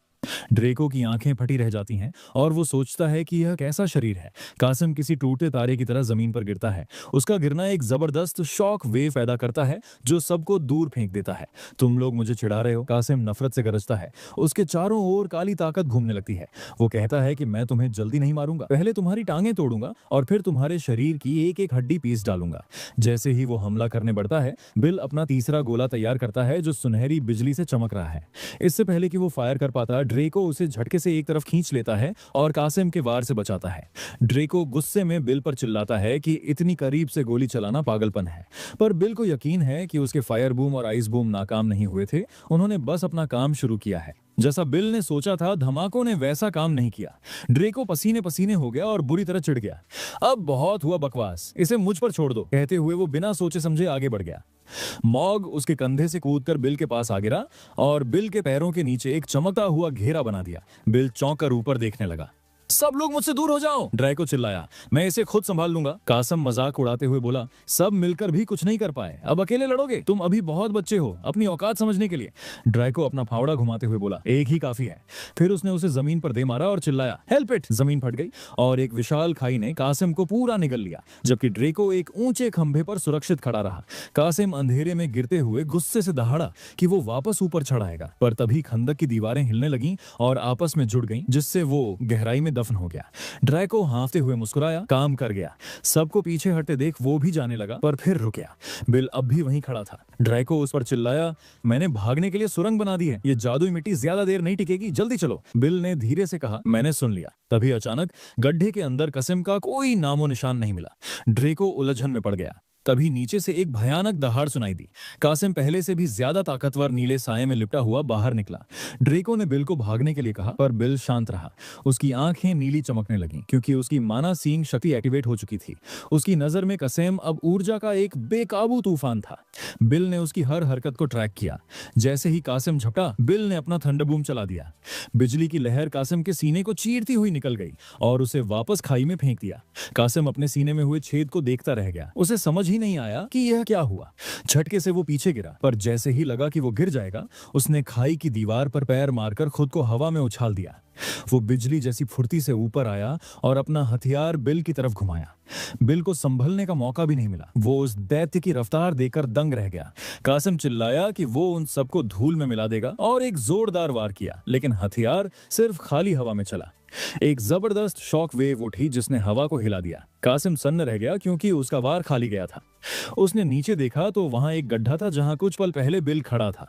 Speaker 1: ड्रेको की आंखें फटी रह जाती हैं और वो सोचता है कि यह कैसा शरीर है। कासिम किसी टूटे तारे की तरह जमीन पर गिरता है। उसका गिरना एक जबरदस्त शॉक वेव पैदा करता है जो सबको दूर फेंक देता है। तुम लोग मुझे चिढ़ा रहे हो, कासिम नफरत से गरजता है। उसके चारों ओर काली ताकत घूमने लगती है। वो कहता है कि मैं तुम्हें जल्दी नहीं मारूंगा, पहले तुम्हारी टांगें तोड़ूंगा और फिर तुम्हारे शरीर की एक एक हड्डी पीस डालूंगा। जैसे ही वो हमला करने बढ़ता है, बिल अपना तीसरा गोला तैयार करता है जो सुनहरी बिजली से चमक रहा है। इससे पहले कि वो फायर कर पाता, ड्रेको उसे झटके से एक तरफ खींच लेता है और कासिम के वार से बचाता है। ड्रेको गुस्से में बिल पर चिल्लाता है कि इतनी करीब से गोली चलाना पागलपन है। पर बिल को यकीन है कि उसके फायर बूम और आइस बूम नाकाम नहीं हुए थे। उन्होंने बस अपना काम शुरू किया है। जैसा बिल ने सोचा था, धमाकों ने वैसा काम नहीं किया। ड्रेको पसीने पसीने हो गया और बुरी तरह चिढ़ गया। अब बहुत हुआ बकवास, इसे मुझ पर छोड़ दो, कहते हुए वो बिना सोचे समझे आगे बढ़ गया। मॉग उसके कंधे से कूदकर बिल के पास आ गिरा और बिल के पैरों के नीचे एक चमकता हुआ घेरा बना दिया। बिल चौंक कर ऊपर देखने लगा। सब लोग मुझसे दूर हो जाओ, ड्रेको चिल्लाया। मैं इसे खुद संभाल लूंगा। कासिम मजाक उड़ाते हुए बोला, सब मिलकर भी कुछ नहीं कर पाए, अब अकेले लड़ोगे? तुम अभी बहुत बच्चे हो अपनी औकात समझने के लिए। ड्रेको अपना फावड़ा घुमाते हुए बोला, एक ही काफी है। फिर उसने उसे जमीन पर दे मारा और चिल्लाया, हेल्प इट। जमीन फट गई और एक विशाल खाई ने कासिम को पूरा निगल लिया, जबकि ड्रेको एक ऊंचे खंभे पर सुरक्षित खड़ा रहा। कासिम अंधेरे में गिरते हुए गुस्से से दहाड़ा कि वो वापस ऊपर चढ़ाएगा, पर तभी खंदक की दीवारें हिलने लगीं और आपस में जुड़ गईं, जिससे वो गहराई में दफन हो गया। ड्रेको हांफते हुए मुस्कुराया, काम कर गया। सबको पीछे हटते देख वो भी जाने लगा, पर फिर रुक गया। बिल अब भी वहीं खड़ा था। ड्रेको उस पर चिल्लाया, मैंने भागने के लिए सुरंग बना दी है, ये जादुई मिट्टी ज्यादा देर नहीं टिकेगी, जल्दी चलो। बिल ने धीरे से कहा, मैंने सुन लिया। तभी अचानक गड्ढे के अंदर कासिम का कोई नामो निशान नहीं मिला। ड्रेको उलझन में पड़ गया। तभी नीचे से एक भयानक दहाड़ सुनाई दी। कासिम पहले से भी ज्यादा ताकतवर नीले साये में लिपटा हुआ बाहर निकला। ड्रेको ने बिल को भागने के लिए कहा, पर बिल शांत रहा। उसकी आंखें नीली चमकने लगीं क्योंकि उसकी माना सींग शक्ति एक्टिवेट हो चुकी थी। उसकी नजर में कासिम अब ऊर्जा का एक बेकाबू तूफान था। बिल ने उसकी हर हरकत को ट्रैक किया। जैसे ही कासिम झपटा, बिल ने अपना थंडर बूम चला दिया। बिजली की लहर कासिम के सीने को चीरती हुई निकल गई और उसे वापस खाई में फेंक दिया। कासिम अपने सीने में हुए छेद को देखता रह गया। उसे समझ नहीं आया कि यह क्या हुआ। झटके से वो पीछे गिरा, पर जैसे ही लगा कि वो गिर जाएगा, उसने खाई की दीवार पर पैर मारकर खुद को हवा में उछाल दिया। वो बिजली जैसी फुर्ती से ऊपर आया और अपना हथियार बिल की तरफ घुमाया। बिल को संभलने का मौका भी नहीं मिला। वो उस दैत्य की रफ्तार देखकर दंग रह गया। कासिम चिल्लाया कि वो उन सबको धूल में मिला देगा और एक जोरदार वार किया, लेकिन हथियार सिर्फ खाली हवा में चला। एक जबरदस्त शॉक वेव उठी जिसने हवा को हिला दिया। कासिम सन्न रह गया क्योंकि उसका वार खाली गया था। उसने नीचे देखा तो वहां एक गड्ढा था जहां कुछ पल पहले बिल खड़ा था।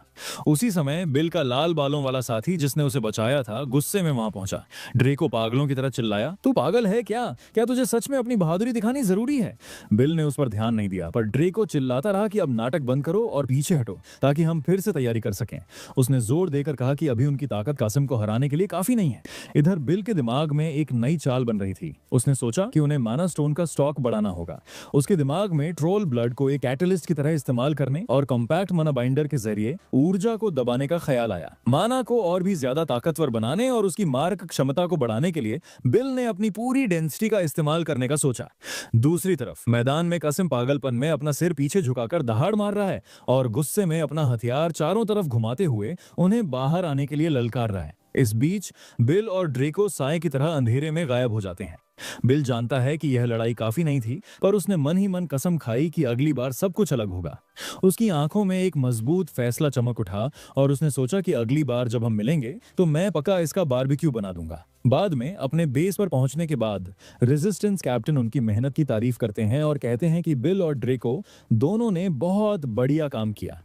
Speaker 1: उसी समय बिल का लाल बालों वाला साथी जिसने उसे बचाया था गुस्से में वहां पहुंचा। ड्रेको पागलों की तरह चिल्लाया, तू पागल है क्या? क्या तुझे सच में अपनी बहादुरी दिखानी जरूरी है? बिल ने उस पर ध्यान नहीं दिया, पर ड्रेको चिल्लाता रहा कि अब नाटक बंद करो और पीछे हटो ताकि हम फिर से तैयारी कर सकें। उसने जोर देकर कहा कि अभी उनकी ताकत कासिम को हराने के लिए काफी नहीं है। इधर बिल के दिमाग में एक नई चाल बन रही थी। उसने सोचा कि उन्हें माना स्टोन का स्टॉक बढ़ाना होगा। उसके दिमाग में ट्रोल ब्लड को एक कैटलिस्ट की तरह इस्तेमाल करने और कॉम्पैक्ट माना बाइंडर के जरिए ऊर्जा को दबाने का ख्याल आया। माना को और भी ज्यादा ताकतवर बनाने और उसकी मारक क्षमता को बढ़ाने के लिए बिल ने अपनी पूरी डेंसिटी का इस्तेमाल करने का सोचा। दूसरी तरफ मैदान में कासिम पागलपन में अपना सिर पीछे झुकाकर दहाड़ मार रहा है और गुस्से में अपना हथियार चारों तरफ घुमाते हुए उन्हें बाहर आने के लिए ललकार रहा है। इस बीच बिल और ड्रेको साए की तरह अंधेरे में गायब हो जाते हैं। बिल जानता है कि यह लड़ाई काफी नहीं थी, पर उसने मन ही मन कसम खाई कि अगली बार सब कुछ अलग होगा। उसकी आंखों में एक मजबूत फैसला चमक उठा और उसने सोचा कि अगली बार जब हम मिलेंगे तो मैं पक्का इसका बारबेक्यू बना दूंगा। बाद में अपने बेस पर पहुंचने के बाद रेजिस्टेंस कैप्टन उनकी मेहनत की तारीफ करते हैं और कहते हैं कि बिल और ड्रेको दोनों ने बहुत बढ़िया काम किया।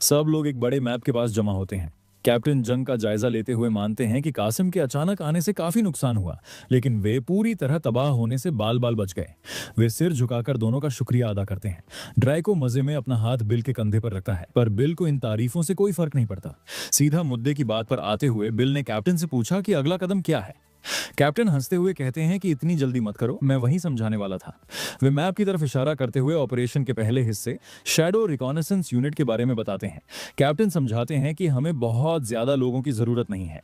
Speaker 1: सब लोग एक बड़े मैप के पास जमा होते हैं। कैप्टन जंग का जायजा लेते हुए मानते हैं कि कासिम के अचानक आने से काफी नुकसान हुआ, लेकिन वे पूरी तरह तबाह होने से बाल बाल बच गए। वे सिर झुकाकर दोनों का शुक्रिया अदा करते हैं। ड्राइको मजे में अपना हाथ बिल के कंधे पर रखता है, पर बिल को इन तारीफों से कोई फर्क नहीं पड़ता। सीधा मुद्दे की बात पर आते हुए बिल ने कैप्टन से पूछा कि अगला कदम क्या है। कैप्टन हंसते हुए कहते हैं कि इतनी जल्दी मत करो, मैं वही समझाने वाला था। वे मैप की तरफ इशारा करते हुए ऑपरेशन के पहले हिस्से शैडो रिकॉनेसेंस यूनिट के बारे में बताते हैं। कैप्टन समझाते हैं कि हमें बहुत ज्यादा लोगों की जरूरत नहीं है।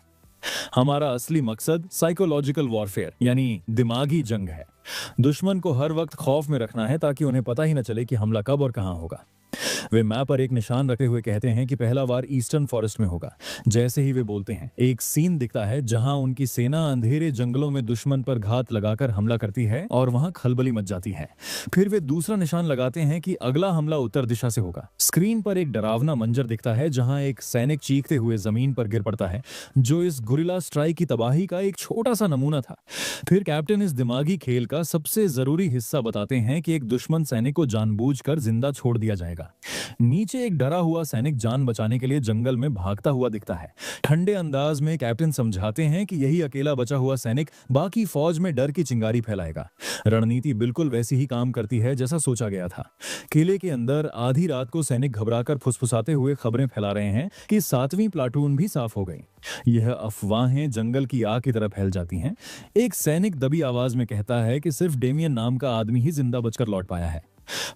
Speaker 1: हमारा असली मकसद साइकोलॉजिकल वॉरफेयर यानी दिमागी जंग है। दुश्मन को हर वक्त खौफ में रखना है ताकि उन्हें पता ही न चले कि हमला कब और कहां होगा। वे मैप पर एक निशान रखे हुए कहते हैं कि पहला वार ईस्टर्न फॉरेस्ट में होगा। जैसे ही वे बोलते हैं, एक सीन दिखता है जहां उनकी सेना अंधेरे जंगलों में दुश्मन पर घात लगाकर हमला करती है और वहां खलबली मच जाती है। फिर वे दूसरा निशान लगाते हैं कि अगला हमला उत्तर दिशा से होगा। स्क्रीन पर एक डरावना मंजर दिखता है जहां एक सैनिक चीखते हुए जमीन पर गिर पड़ता है, जो इस गुरिल्ला स्ट्राइक की तबाही का एक छोटा सा नमूना था। फिर कैप्टन इस दिमागी खेल का सबसे जरूरी हिस्सा बताते हैं कि एक दुश्मन सैनिक को जानबूझकर जिंदा छोड़ दिया जाएगा। नीचे एक डरा हुआ सैनिक जान बचाने के लिए जंगल में भागता हुआ दिखता है। ठंडे अंदाज में कैप्टन समझाते हैं कि यही अकेला बचा हुआ सैनिक बाकी फौज में डर की चिंगारी फैलाएगा। रणनीति बिल्कुल वैसी ही काम करती है जैसा सोचा गया था। किले के अंदर आधी रात को सैनिक घबराकर फुसफुसाते हुए खबरें फैला रहे हैं कि 7वीं प्लाटून भी साफ हो गई। यह अफवाहें जंगल की आग की तरह फैल जाती हैं। एक सैनिक दबी आवाज में कहता है कि सिर्फ डेमियन नाम का आदमी ही जिंदा बचकर लौट पाया है।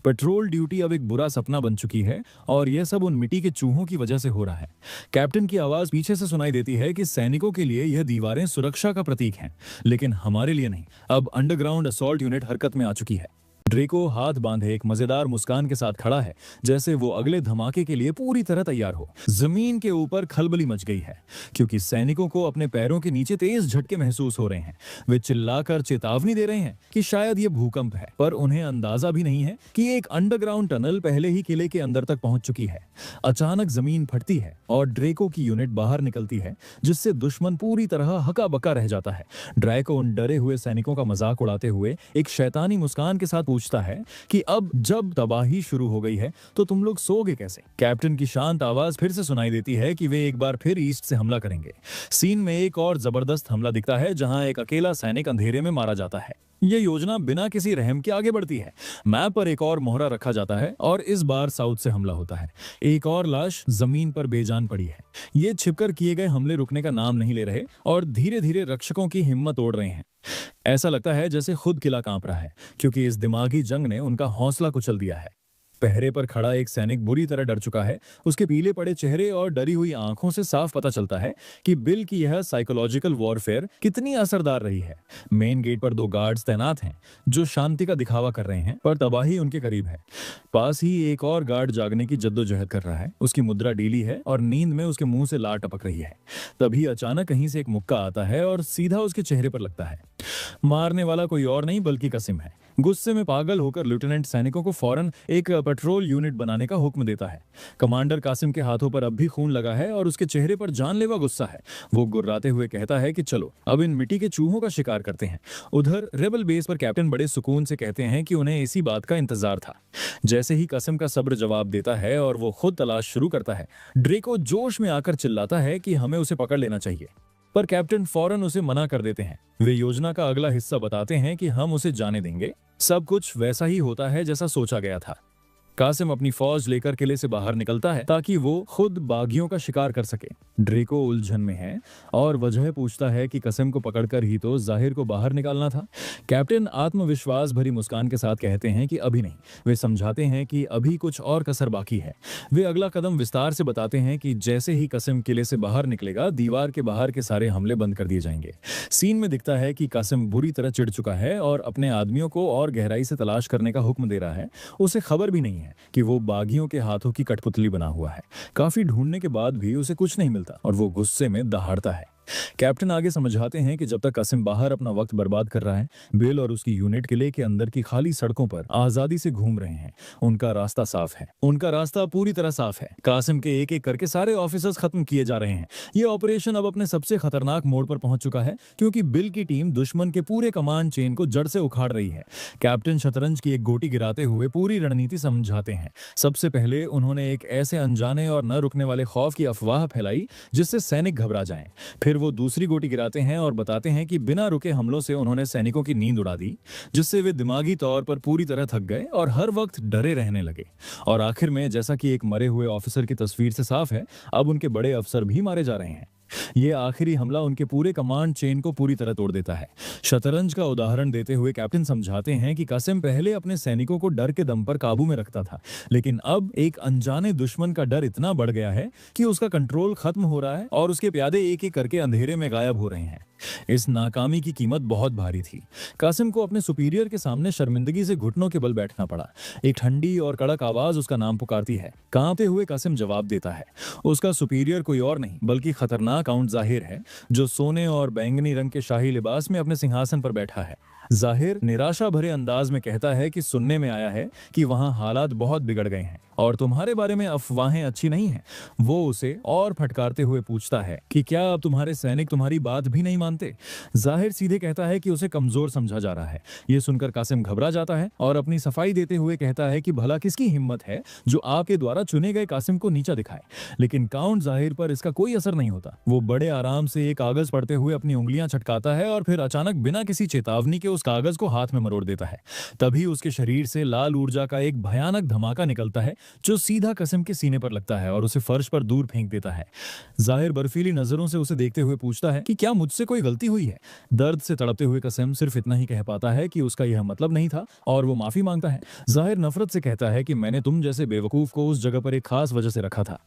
Speaker 1: पेट्रोल ड्यूटी अब एक बुरा सपना बन चुकी है और यह सब उन मिट्टी के चूहों की वजह से हो रहा है। कैप्टन की आवाज पीछे से सुनाई देती है कि सैनिकों के लिए यह दीवारें सुरक्षा का प्रतीक हैं, लेकिन हमारे लिए नहीं। अब अंडरग्राउंड असॉल्ट यूनिट हरकत में आ चुकी है। ड्रेको हाथ बांधे एक मजेदार मुस्कान के साथ खड़ा है, जैसे वो अगले धमाके के लिए पूरी तरह तैयार हो। जमीन के ऊपर खलबली मच गई है क्योंकि सैनिकों को अपने पैरों के नीचे तेज झटके महसूस हो रहे हैं। वे चिल्लाकर चेतावनी दे रहे हैं कि शायद ये भूकंप है, पर उन्हें अंदाजा भी नहीं है कि एक अंडरग्राउंड टनल पहले ही किले के अंदर तक पहुंच चुकी है। अचानक जमीन फटती है और ड्रेको की यूनिट बाहर निकलती है, जिससे दुश्मन पूरी तरह हका बका रह जाता है। ड्रेको उन डरे हुए सैनिकों का मजाक उड़ाते हुए एक शैतानी मुस्कान के साथ पूछता है कि अब जब तबाही शुरू हो गई है तो तुम लोग सोओगे कैसे। कैप्टन की शांत आवाज फिर से सुनाई देती है कि वे एक बार फिर ईस्ट से हमला करेंगे। सीन में एक और जबरदस्त हमला दिखता है जहां एक अकेला सैनिक अंधेरे में मारा जाता है। यह योजना बिना किसी रहम के आगे बढ़ती है। मैप पर एक और मोहरा रखा जाता है और इस बार साउथ से हमला होता है। एक और लाश जमीन पर बेजान पड़ी है। ये छिपकर किए गए हमले रुकने का नाम नहीं ले रहे और धीरे धीरे रक्षकों की हिम्मत तोड़ रहे हैं। ऐसा लगता है जैसे खुद किला कांप रहा है, क्योंकि इस दिमागी जंग ने उनका हौसला कुचल दिया है। पहरे पर खड़ा एक सैनिक बुरी तरह डर चुका है। उसके पीले पड़े चेहरे और डरी हुई आंखों से साफ पता चलता है कि बिल की यह साइकोलॉजिकल वॉरफेयर कितनी असरदार रही है। मेन गेट पर 2 गार्ड्स तैनात हैं जो शांति का दिखावा कर रहे हैं, पर तबाही उनके करीब है। पास ही एक और गार्ड जागने की जद्दोजहद कर रहा है। उसकी मुद्रा ढीली है और नींद में उसके मुंह से लार टपक रही है। तभी अचानक कहीं से एक मुक्का आता है और सीधा उसके चेहरे पर लगता है। मारने वाला कोई और नहीं बल्कि कासिम है। गुस्से में पागल होकर लेफ्टिनेंट सैनिकों को फौरन एक पेट्रोल यूनिट बनाने का हुक्म देता है। कमांडर कासिम के हाथों पर अब भी खून लगा है और उसके चेहरे पर जानलेवा गुस्सा है। वो गुर्राते हुए कहता है कि चलो अब इन मिट्टी के चूहों का शिकार करते हैं। उधर रेबल बेस पर कैप्टन बड़े सुकून से कहते हैं कि उन्हें इसी बात का इंतजार था। जैसे ही कासिम का सब्र जवाब देता है और वो खुद तलाश शुरू करता है, ड्रेको जोश में आकर चिल्लाता है कि हमें उसे पकड़ लेना चाहिए, पर कैप्टन फौरन उसे मना कर देते हैं। वे योजना का अगला हिस्सा बताते हैं कि हम उसे जाने देंगे। सब कुछ वैसा ही होता है जैसा सोचा गया था। कासिम अपनी फौज लेकर किले से बाहर निकलता है ताकि वो खुद बागियों का शिकार कर सके। ड्रेको उलझन में है और वजह पूछता है कि कासिम को पकड़कर ही तो जाहिर को बाहर निकालना था। कैप्टन आत्मविश्वास भरी मुस्कान के साथ कहते हैं कि अभी नहीं। वे समझाते हैं कि अभी कुछ और कसर बाकी है। वे अगला कदम विस्तार से बताते हैं कि जैसे ही कासिम किले से बाहर निकलेगा, दीवार के बाहर के सारे हमले बंद कर दिए जाएंगे। सीन में दिखता है कि कासिम बुरी तरह चिढ़ चुका है और अपने आदमियों को और गहराई से तलाश करने का हुक्म दे रहा है। उसे खबर भी नहीं है कि वो बागियों के हाथों की कठपुतली बना हुआ है। काफी ढूंढने के बाद भी उसे कुछ नहीं मिलता और वो गुस्से में दहाड़ता है। कैप्टन आगे समझाते हैं कि जब तक कासिम बाहर अपना वक्त बर्बाद कर रहा है, बिल और उसकी यूनिट किले के अंदर की खाली सड़कों पर आजादी से घूम रहे हैं। उनका रास्ता साफ है, उनका रास्ता पूरी तरह साफ है। कासिम के एक एक करके सारे ऑफिसर्स खत्म किए जा रहे हैं। ये ऑपरेशन अब अपने सबसे खतरनाक मोड़ पर पहुंच चुका है, क्योंकि बिल की टीम दुश्मन के पूरे कमांड चेन को जड़ से उखाड़ रही है। कैप्टन शतरंज की एक गोटी गिराते हुए पूरी रणनीति समझाते हैं। सबसे पहले उन्होंने एक ऐसे अनजाने और न रुकने वाले खौफ की अफवाह फैलाई जिससे सैनिक घबरा जाएं। फिर वो दूसरी गोटी गिराते हैं और बताते हैं कि बिना रुके हमलों से उन्होंने सैनिकों की नींद उड़ा दी, जिससे वे दिमागी तौर पर पूरी तरह थक गए और हर वक्त डरे रहने लगे। और आखिर में, जैसा कि एक मरे हुए ऑफिसर की तस्वीर से साफ है, अब उनके बड़े अफसर भी मारे जा रहे हैं। ये आखिरी हमला उनके पूरे कमांड चेन को पूरी तरह तोड़ देता है। शतरंज का उदाहरण देते हुए कैप्टन समझाते हैं कि कासिम पहले अपने सैनिकों को डर के दम पर काबू में रखता था, लेकिन अब एक अनजाने दुश्मन का डर इतना बढ़ गया है कि उसका कंट्रोल खत्म हो रहा है और उसके प्यादे एक एक करके अंधेरे में गायब हो रहे हैं। इस नाकामी की कीमत बहुत भारी थी। कासिम को अपने सुपीरियर के सामने शर्मिंदगी से घुटनों के बल बैठना पड़ा। एक ठंडी और कड़क आवाज उसका नाम पुकारती है। कांपते हुए कासिम जवाब देता है। उसका सुपीरियर कोई और नहीं बल्कि खतरनाक काउंट जाहिर है, जो सोने और बैंगनी रंग के शाही लिबास में अपने सिंहासन पर बैठा है। जाहिर निराशा भरे अंदाज में कहता है कि सुनने में आया है कि वहां हालात बहुत बिगड़ गए हैं और तुम्हारे बारे में अफवाहें अच्छी नहीं हैं। वो उसे और फटकारते हुए पूछता है कि क्या अब तुम्हारे सैनिक तुम्हारी बात भी नहीं मानते। जाहिर सीधे कहता है कि उसे कमजोर समझा जा रहा है। ये सुनकर कासिम घबरा जाता है और अपनी सफाई देते हुए कहता है कि भला किसकी हिम्मत है जो आपके द्वारा चुने गए कासिम को नीचा दिखाए। लेकिन काउंट जाहिर पर इसका कोई असर नहीं होता। वो बड़े आराम से एक कागज पढ़ते हुए अपनी उंगलियां छटकाता है और फिर अचानक बिना किसी चेतावनी के उस कागज को हाथ में मरोड़ देता है। तभी उसके शरीर से लाल ऊर्जा का एक भयानक धमाका निकलता है जो सीधा कासिम के सीने पर लगता है और उसे फर्श पर दूर फेंक देता है। जाहिर बर्फीली नजरों से उसे देखते हुए पूछता है कि क्या मुझसे कोई गलती हुई है। दर्द से तड़पते हुए कासिम सिर्फ इतना ही कह पाता है कि उसका यह मतलब नहीं था और वो माफी मांगता है। जाहिर नफरत से कहता है कि मैंने तुम जैसे बेवकूफ को उस जगह पर एक खास वजह से रखा था।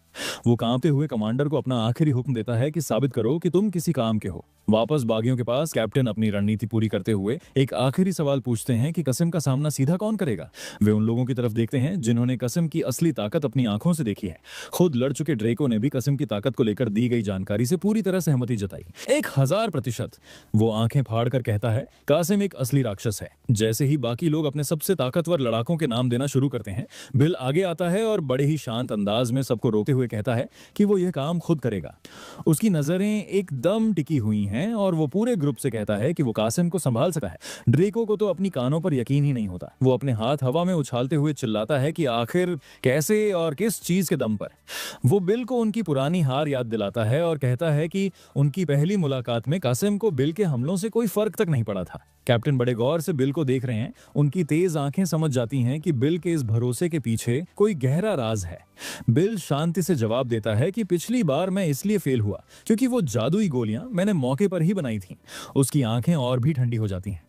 Speaker 1: वो कांपते हुए कमांडर को अपना आखिरी हुक्म देता है कि साबित करो कि तुम किसी काम के हो। वापस बागियों के पास कैप्टन अपनी रणनीति पूरी करते हुए एक आखिरी सवाल पूछते हैं कि कासिम का सामना सीधा कौन करेगा। वे उन लोगों की तरफ देखते हैं जिन्होंने कासिम की असली ताकत अपनी आंखों से देखी है। खुद लड़ चुके ड्रेको ने भी कासिम की ताकत को लेकर दी गई जानकारी से पूरी तरह सहमति जताई। 1000%। वो आंखें फाड़कर कहता है, कासिम एक असली राक्षस है। जैसे ही बाकी लोग अपने सबसे ताकतवर लड़ाकों के नाम देना शुरू करते हैं, बिल आगे आता है और बड़े ही शांत अंदाज में सबको रोकते हुए कहता है कि वो यह काम खुद करेगा। उसकी नजरें एकदम टिकी हुई हैं और वो पूरे ग्रुप से कहता है कि वो कासिम को संभाल सकता है। ड्रेको को तो अपनी कानों पर यकीन ही नहीं होता। वो अपने हाथ हवा में उछालते हुए चिल्लाता है कि आखिर कैसे और किस चीज के दम पर। वो बिल को उनकी पुरानी हार याद दिलाता है और कहता है कि उनकी पहली मुलाकात में कासिम को बिल के हमलों से कोई फर्क तक नहीं पड़ा था। कैप्टन बड़े गौर से बिल को देख रहे हैं। उनकी तेज आंखें समझ जाती हैं कि बिल के इस भरोसे के पीछे कोई गहरा राज है। बिल शांति से जवाब देता है कि पिछली बार मैं इसलिए फेल हुआ क्योंकि वो जादुई गोलियां मैंने मौके पर ही बनाई थीं। उसकी आंखें और भी ठंडी हो जाती हैं।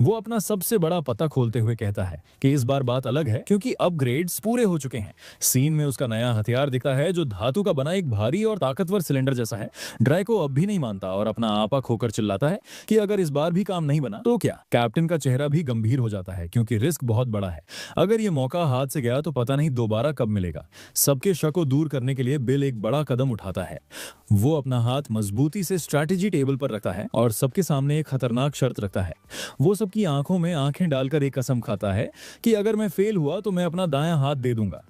Speaker 1: वो अपना सबसे बड़ा पता खोलते हुए कहता है कि इस बार बात अलग है क्योंकि अपग्रेड्स पूरे हो चुके हैं। सीन में उसका नया हथियार दिखता है जो धातु का बना एक भारी और ताकतवर सिलेंडर जैसा है। ड्राइको अब भी नहीं मानता और अपना आपा खोकर चिल्लाता है कि अगर इस बार भी काम नहीं बना तो क्या। कैप्टन का चेहरा भी गंभीर हो जाता है क्योंकि रिस्क बहुत बड़ा है। अगर ये मौका हाथ से गया तो पता नहीं दोबारा कब मिलेगा। सबके शक को दूर करने के लिए बिल एक बड़ा कदम उठाता है। वो अपना हाथ मजबूती से स्ट्रैटेजी टेबल पर रखता है और सबके सामने एक खतरनाक शर्त रखता है। वो सबकी आंखों में आंखें डालकर एक कसम खाता है कि अगर मैं फेल हुआ तो मैं अपना दायां हाथ दे दूंगा।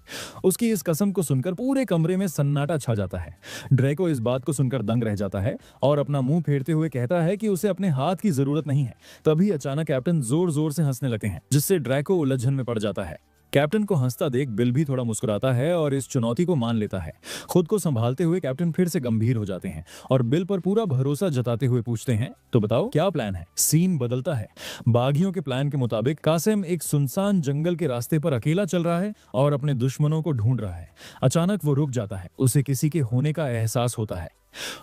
Speaker 1: उसकी इस कसम को सुनकर पूरे कमरे में सन्नाटा छा जाता है। ड्रेको इस बात को सुनकर दंग रह जाता है और अपना मुंह फेरते हुए कहता है कि उसे अपने हाथ की जरूरत नहीं है। तभी अचानक कैप्टन जोर जोर से हंसने लगते हैं जिससे ड्रेको उलझन में पड़ जाता है। कैप्टन को हंसता देख बिल भी थोड़ा मुस्कुराता है और इस चुनौती को मान लेता है। खुद को संभालते हुए कैप्टन फिर से गंभीर हो जाते हैं और बिल पर पूरा भरोसा जताते हुए पूछते हैं, तो बताओ क्या प्लान है। सीन बदलता है। बागियों के प्लान के मुताबिक कासिम एक सुनसान जंगल के रास्ते पर अकेला चल रहा है और अपने दुश्मनों को ढूंढ रहा है। अचानक वो रुक जाता है। उसे किसी के होने का एहसास होता है।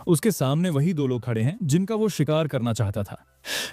Speaker 1: उसके सामने वही दो लोग खड़े हैं जिनका वो शिकार करना चाहता था।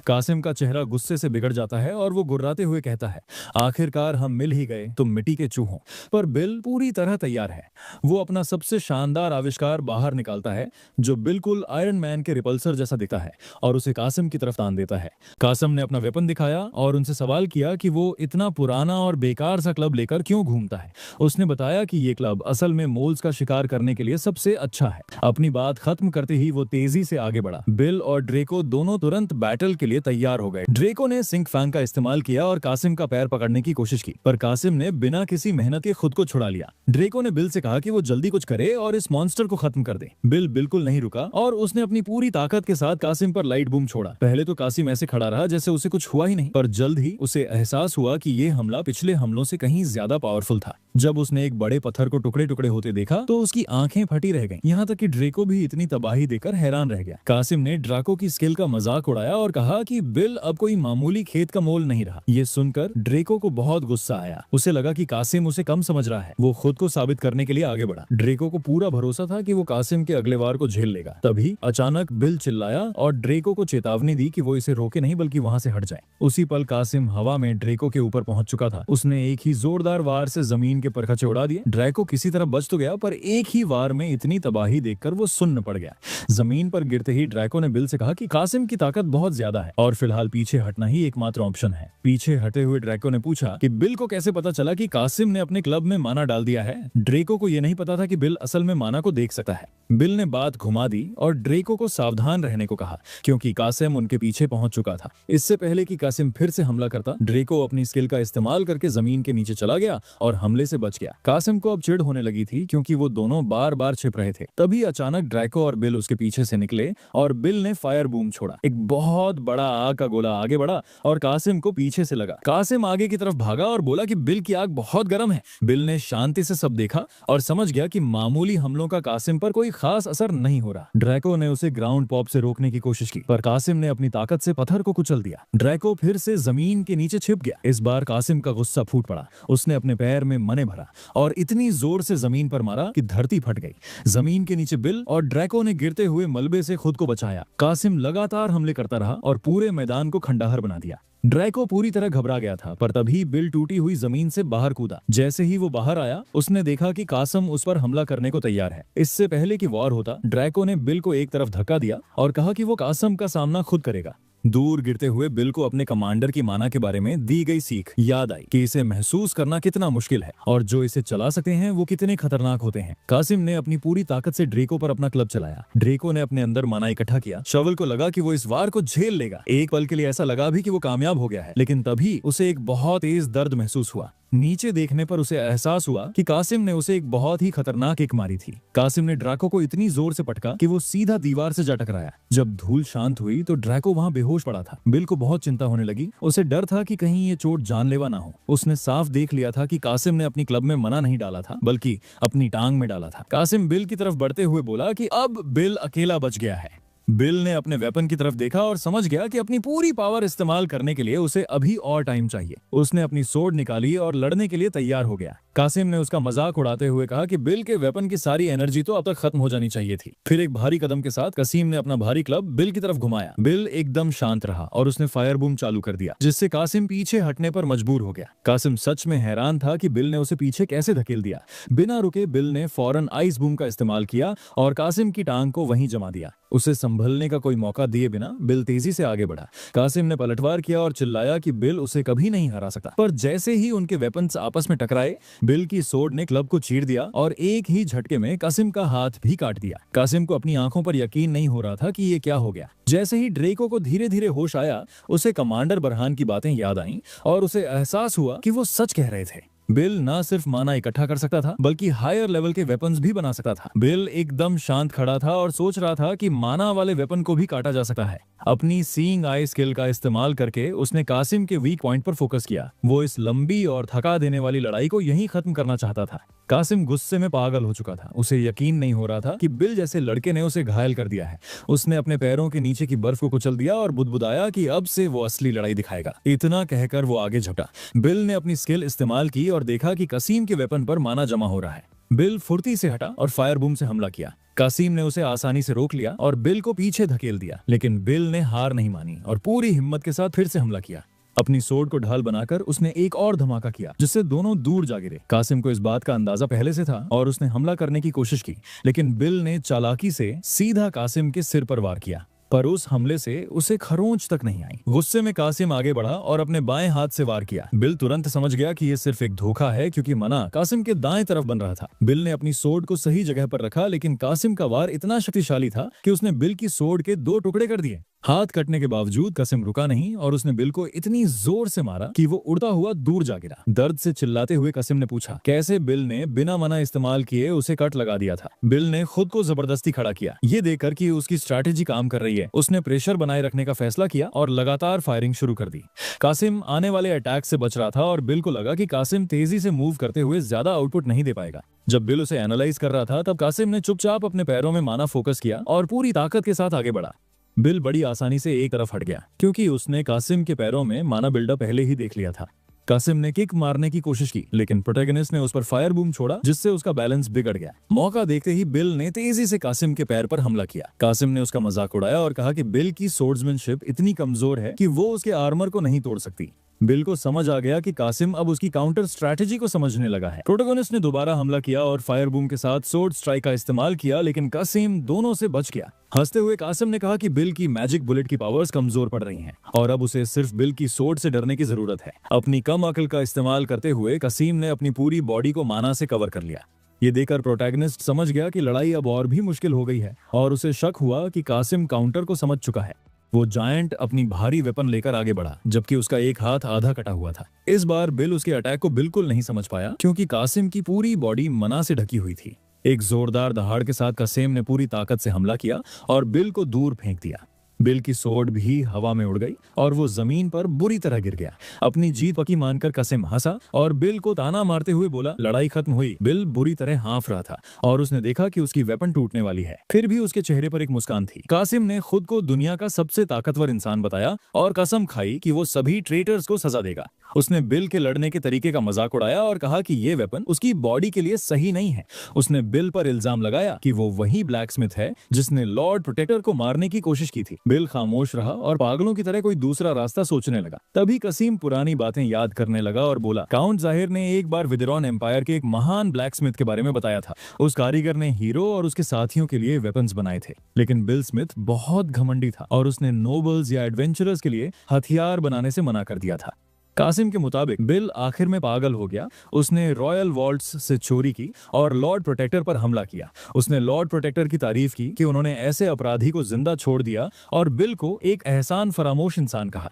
Speaker 1: कासिम का चेहरा गुस्से से बिगड़ जाता है और वो गुर्राते हुए कहता है, आखिरकार हम मिल ही गए तुम मिट्टी के चूहों। पर बिल पूरी तरह तैयार है। वो अपना सबसे शानदार आविष्कार बाहर निकालता है जो बिल्कुल आयरन मैन के रिपल्सर जैसा दिखता है और उसे कासिम की तरफ तान देता है। कासिम ने अपना वेपन दिखाया और उनसे सवाल किया कि वो इतना पुराना और बेकार सा क्लब लेकर क्यों घूमता है। उसने बताया कि ये क्लब असल में मोल्स का शिकार करने के लिए सबसे अच्छा है। अपनी बात खत्म करते ही वो तेजी से आगे बढ़ा। बिल और ड्रेको दोनों तुरंत बैटल के लिए तैयार हो गए। ड्रेको ने सिंक फैंग का इस्तेमाल किया और कासिम का पैर पकड़ने की कोशिश की, पर कासिम ने बिना किसी मेहनत के खुद को छुड़ा लिया। ड्रेको ने बिल से कहा कि वो जल्दी कुछ करे और इस मॉन्स्टर को खत्म कर दे। बिल बिल्कुल नहीं रुका और उसने अपनी पूरी ताकत के साथ कासिम पर लाइट बूम छोड़ा। पहले तो कासिम ऐसे खड़ा रहा जैसे उसे कुछ हुआ ही नहीं, पर जल्द ही उसे एहसास हुआ कि ये हमला पिछले हमलों से कहीं ज्यादा पावरफुल था। जब उसने एक बड़े पत्थर को टुकड़े टुकड़े होते देखा तो उसकी आंखें फटी रह गईं। यहाँ तक कि ड्रेको भी इतनी तबाही देखकर हैरान रह गया। कासिम ने ड्राको की स्किल का मजाक उड़ाया और कहा कि बिल अब कोई मामूली खेत का मोल नहीं रहा। ये सुनकर ड्रेको को बहुत गुस्सा आया। उसे लगा कि कासिम उसे कम समझ रहा है। वो खुद को साबित करने के लिए आगे बढ़ा। ड्रेको को पूरा भरोसा था कि वो कासिम के अगले वार को झेल लेगा। तभी अचानक बिल चिल्लाया और ड्रेको को चेतावनी दी कि वो इसे रोके नहीं बल्कि वहां से हट जाए। उसी पल कासिम हवा में ड्रेको के ऊपर पहुंच चुका था। उसने एक ही जोरदार वार से जमीन के परखचे उड़ा दिए। ड्रेको किसी तरह बच तो गया, पर एक ही वार में इतनी तबाही देखकर वो सुन्न पड़ गया। जमीन पर गिरते ही ड्रेको ने बिल से कहा कि कासिम की ताकत बहुत ज्यादा है और फिलहाल पीछे हटना ही एकमात्र ऑप्शन है। पीछे हटे हुए ड्रेको ने पूछा कि बिल को कैसे पता चला कि कासिम ने अपने क्लब में माना डाल दिया है। ड्रेको को यह नहीं पता था कि बिल असल में माना को देख सकता है। बिल ने बात घुमा दी और ड्रेको को सावधान रहने को कहा, क्योंकि कासिम उनके पीछे पहुंच चुका था। इससे पहले कि कासिम फिर से हमला करता, ड्रेको अपनी स्किल का इस्तेमाल करके जमीन के नीचे चला गया और हमले से बच गया। कासिम को अब चिढ़ होने लगी थी, क्योंकि वो दोनों बार बार छिप रहे थे। तभी अचानक ड्रेको और बिल उसके पीछे से निकले और बिल ने फायर बूम छोड़ा। एक बहुत बड़ा आग का गोला आगे बढ़ा और कासिम को पीछे से लगा। कासिम आगे की तरफ भागा और बोला कि बिल की आग बहुत गर्म है। बिल ने शांति से सब देखा और समझ गया कि मामूली हमलों का कासिम पर कोई खास असर नहीं हो रहा। ड्रेको ने उसे ग्राउंड पॉप से रोकने की कोशिश की, पर कासिम ने अपनी ताकत से पत्थर को कुचल दिया। ड्रेको फिर से जमीन के नीचे छिप गया। इस बार कासिम का गुस्सा फूट पड़ा। उसने अपने पैर में मने भरा और इतनी जोर से जमीन पर मारा कि धरती फट गई। जमीन के नीचे बिल और ड्रेको ने गिरते हुए मलबे से खुद को बचाया। कासिम लगातार हमले करता रहा और पूरे मैदान को खंडहर बना दिया। ड्रेको पूरी तरह घबरा गया था, पर तभी बिल टूटी हुई जमीन से बाहर कूदा। जैसे ही वो बाहर आया, उसने देखा कि कासिम उस पर हमला करने को तैयार है। इससे पहले कि वॉर होता, ड्रेको ने बिल को एक तरफ धक्का दिया और कहा कि वो कासिम का सामना खुद करेगा। दूर गिरते हुए बिल को अपने कमांडर की माना के बारे में दी गई सीख याद आई कि इसे महसूस करना कितना मुश्किल है और जो इसे चला सकते हैं वो कितने खतरनाक होते हैं। कासिम ने अपनी पूरी ताकत से ड्रेको पर अपना क्लब चलाया। ड्रेको ने अपने अंदर माना इकट्ठा किया। शवल को लगा कि वो इस वार को झेल लेगा। एक पल के लिए ऐसा लगा भी कि वो कामयाब हो गया है, लेकिन तभी उसे एक बहुत तेज दर्द महसूस हुआ। नीचे देखने पर उसे एहसास हुआ कि कासिम ने उसे एक बहुत ही खतरनाक किक मारी थी। कासिम ने ड्रेको को इतनी जोर से पटका कि वो सीधा दीवार से जा टकराया। जब धूल शांत हुई तो ड्रेको वहां बेहोश पड़ा था। बिल को बहुत चिंता होने लगी। उसे डर था कि कहीं ये चोट जानलेवा ना हो। उसने साफ देख लिया था कि कासिम ने अपनी क्लब में मना नहीं डाला था, बल्कि अपनी टांग में डाला था। कासिम बिल की तरफ बढ़ते हुए बोला कि अब बिल अकेला बच गया है। बिल ने अपने वेपन की तरफ देखा और समझ गया कि अपनी पूरी पावर इस्तेमाल करने के लिए उसे अभी और टाइम चाहिए। उसने अपनी सोर्ड निकाली और लड़ने के लिए तैयार हो गया। कासिम ने उसका मजाक उड़ाते हुए कहा कि बिल के वेपन की सारी एनर्जी तो अब तक खत्म हो जानी चाहिए थी। फिर एक भारी कदम के साथ कासिम ने अपना भारी क्लब बिल की तरफ घुमाया। बिल एकदम शांत रहा और उसने फायर बूम चालू कर दिया, जिससे कासिम पीछे हटने पर मजबूर हो गया। कासिम सच में हैरान था कि बिल ने उसे पीछे कैसे धकेल दिया। बिना रुके बिल ने फौरन आइस बूम का इस्तेमाल किया और कासिम की टांग को वहीं जमा दिया। उसे संभलने का कोई मौका दिए बिना बिल तेजी से आगे बढ़ा। कासिम ने पलटवार किया और चिल्लाया कि बिल उसे कभी नहीं हरा सकता। पर जैसे ही उनके वेपन्स आपस में टकराए, बिल की सोर्ड ने क्लब को चीर दिया और एक ही झटके में कासिम का हाथ भी काट दिया। कासिम को अपनी आंखों पर यकीन नहीं हो रहा था कि ये क्या हो गया। जैसे ही ड्रेको को धीरे धीरे होश आया, उसे कमांडर बरहान की बातें याद आईं और उसे एहसास हुआ कि वो सच कह रहे थे। बिल ना सिर्फ माना इकट्ठा कर सकता था, बल्कि हायर लेवल के वेपन्स भी बना सकता था। बिल एकदम शांत खड़ा था और सोच रहा था कि माना वाले वेपन को भी काटा जा सकता है। अपनी सीइंग आई स्किल का इस्तेमाल करके उसने कासिम के वीक पॉइंट पर फोकस किया। वो इस लंबी और थका देने वाली लड़ाई को यहीं खत्म करना चाहता था। कासिम गुस्से में पागल हो चुका था। उसे यकीन नहीं हो रहा था कि बिल जैसे लड़के ने उसे घायल कर दिया है। उसने अपने पैरों के नीचे की बर्फ को कुचल दिया और बुदबुदाया कि अब से वो असली लड़ाई दिखाएगा। इतना कहकर वो आगे झपटा। बिल ने अपनी स्किल इस्तेमाल की और देखा कि कासिम के वेपन पर माना जमा हो रहा है। बिल फुर्ती से हटा और फायर बूम से हमला किया। कासिम ने उसे आसानी से रोक लिया और बिल को पीछे धकेल दिया, लेकिन बिल ने हार नहीं मानी और पूरी हिम्मत के साथ फिर से हमला किया। अपनी सोर्ड को ढाल बनाकर उसने एक और धमाका किया, जिससे दोनों दूर जा गिरे। कासिम को इस बात का अंदाजा पहले से था और उसने हमला करने की कोशिश की, लेकिन बिल ने चालाकी से सीधा कासिम के सिर पर वार किया। पर उस हमले से उसे खरोंच तक नहीं आई। गुस्से में कासिम आगे बढ़ा और अपने बाएं हाथ से वार किया। बिल तुरंत समझ गया कि ये सिर्फ एक धोखा है, क्योंकि मना कासिम के दाएं तरफ बन रहा था। बिल ने अपनी सोर्ड को सही जगह पर रखा, लेकिन कासिम का वार इतना शक्तिशाली था कि उसने बिल की सोर्ड के 2 टुकड़े कर दिए। हाथ कटने के बावजूद कासिम रुका नहीं और उसने बिल को इतनी जोर से मारा कि वो उड़ता हुआ दूर जा गिरा। दर्द से चिल्लाते हुए कासिम ने पूछा कैसे बिल ने बिना मना इस्तेमाल किए उसे कट लगा दिया था। बिल ने खुद को जबरदस्ती खड़ा किया। ये देखकर कि उसकी स्ट्रैटेजी काम कर रही है, उसने प्रेशर बनाए रखने का फैसला किया और लगातार फायरिंग शुरू कर दी। कासिम आने वाले अटैक से बच रहा था और बिल को लगा कि कासिम तेजी से मूव करते हुए ज्यादा आउटपुट नहीं दे पाएगा। जब बिल उसे एनालाइज कर रहा था तब कासिम ने चुपचाप अपने पैरों में माना फोकस किया और पूरी ताकत के साथ आगे बढ़ा। बिल बड़ी आसानी से एक तरफ हट गया, क्योंकि उसने कासिम के पैरों में माना बिल्डअप पहले ही देख लिया था। कासिम ने किक मारने की कोशिश की, लेकिन प्रोटैगनिस्ट ने उस पर फायर बूम छोड़ा, जिससे उसका बैलेंस बिगड़ गया। मौका देखते ही बिल ने तेजी से कासिम के पैर पर हमला किया। कासिम ने उसका मजाक उड़ाया और कहा कि बिल की सोर्ड्समैनशिप इतनी कमजोर है कि वो उसके आर्मर को नहीं तोड़ सकती। बिल को समझ आ गया कि कासिम अब उसकी काउंटर स्ट्रैटेजी को समझने लगा है। प्रोटैगनिस्ट ने दोबारा हमला किया और फायर बूम के साथ सोर्ड स्ट्राइक का इस्तेमाल किया, लेकिन कासिम दोनों से बच गया। हंसते हुए कासिम ने कहा कि बिल की मैजिक बुलेट की पावर्स कमजोर पड़ रही हैं और अब उसे सिर्फ बिल की सोर्ड से डरने की जरूरत है। अपनी कम अकल का इस्तेमाल करते हुए कासिम ने अपनी पूरी बॉडी को माना से कवर कर लिया। ये देखकर प्रोटैगनिस्ट समझ गया कि लड़ाई अब और भी मुश्किल हो गई है और उसे शक हुआ कि कासिम काउंटर को समझ चुका है। वो जायंट अपनी भारी वेपन लेकर आगे बढ़ा, जबकि उसका एक हाथ आधा कटा हुआ था। इस बार बिल उसके अटैक को बिल्कुल नहीं समझ पाया, क्योंकि कासिम की पूरी बॉडी मना से ढकी हुई थी। एक जोरदार दहाड़ के साथ कासिम ने पूरी ताकत से हमला किया और बिल को दूर फेंक दिया। बिल की सोर्ड भी हवा में उड़ गई और वो जमीन पर बुरी तरह गिर गया। अपनी जीत पक्की मानकर कासिम हंसा और बिल को ताना मारते हुए बोला लड़ाई खत्म हुई। बिल बुरी तरह हाँफ रहा था और उसने देखा कि उसकी वेपन टूटने वाली है, फिर भी उसके चेहरे पर एक मुस्कान थी। कासिम ने खुद को दुनिया का सबसे ताकतवर इंसान बताया और कसम खाई कि वो सभी ट्रेटर्स को सजा देगा। उसने बिल के लड़ने के तरीके का मजाक उड़ाया और कहा कि ये वेपन उसकी बॉडी के लिए सही नहीं है। उसने बिल पर इल्जाम लगाया कि वो वही ब्लैकस्मिथ है जिसने लॉर्ड प्रोटेक्टर को मारने की कोशिश की थी। बिल खामोश रहा और पागलों की तरह कोई दूसरा रास्ता सोचने लगा। तभी कासिम पुरानी बातें याद करने लगा और बोला काउंट जाहिर ने एक बार विदरॉन एम्पायर के एक महान ब्लैकस्मिथ के बारे में बताया था। उस कारीगर ने हीरो और उसके साथियों के लिए वेपन्स बनाए थे, लेकिन बिल स्मिथ बहुत घमंडी था और उसने नोबल्स या एडवेंचरर्स के लिए हथियार बनाने से मना कर दिया था। कासिम के मुताबिक बिल आखिर में पागल हो गया। उसने रॉयल वॉल्ट्स से चोरी की और लॉर्ड प्रोटेक्टर पर हमला किया। उसने लॉर्ड प्रोटेक्टर की तारीफ की कि उन्होंने ऐसे अपराधी को जिंदा छोड़ दिया और बिल को एक एहसान फरामोश इंसान कहा।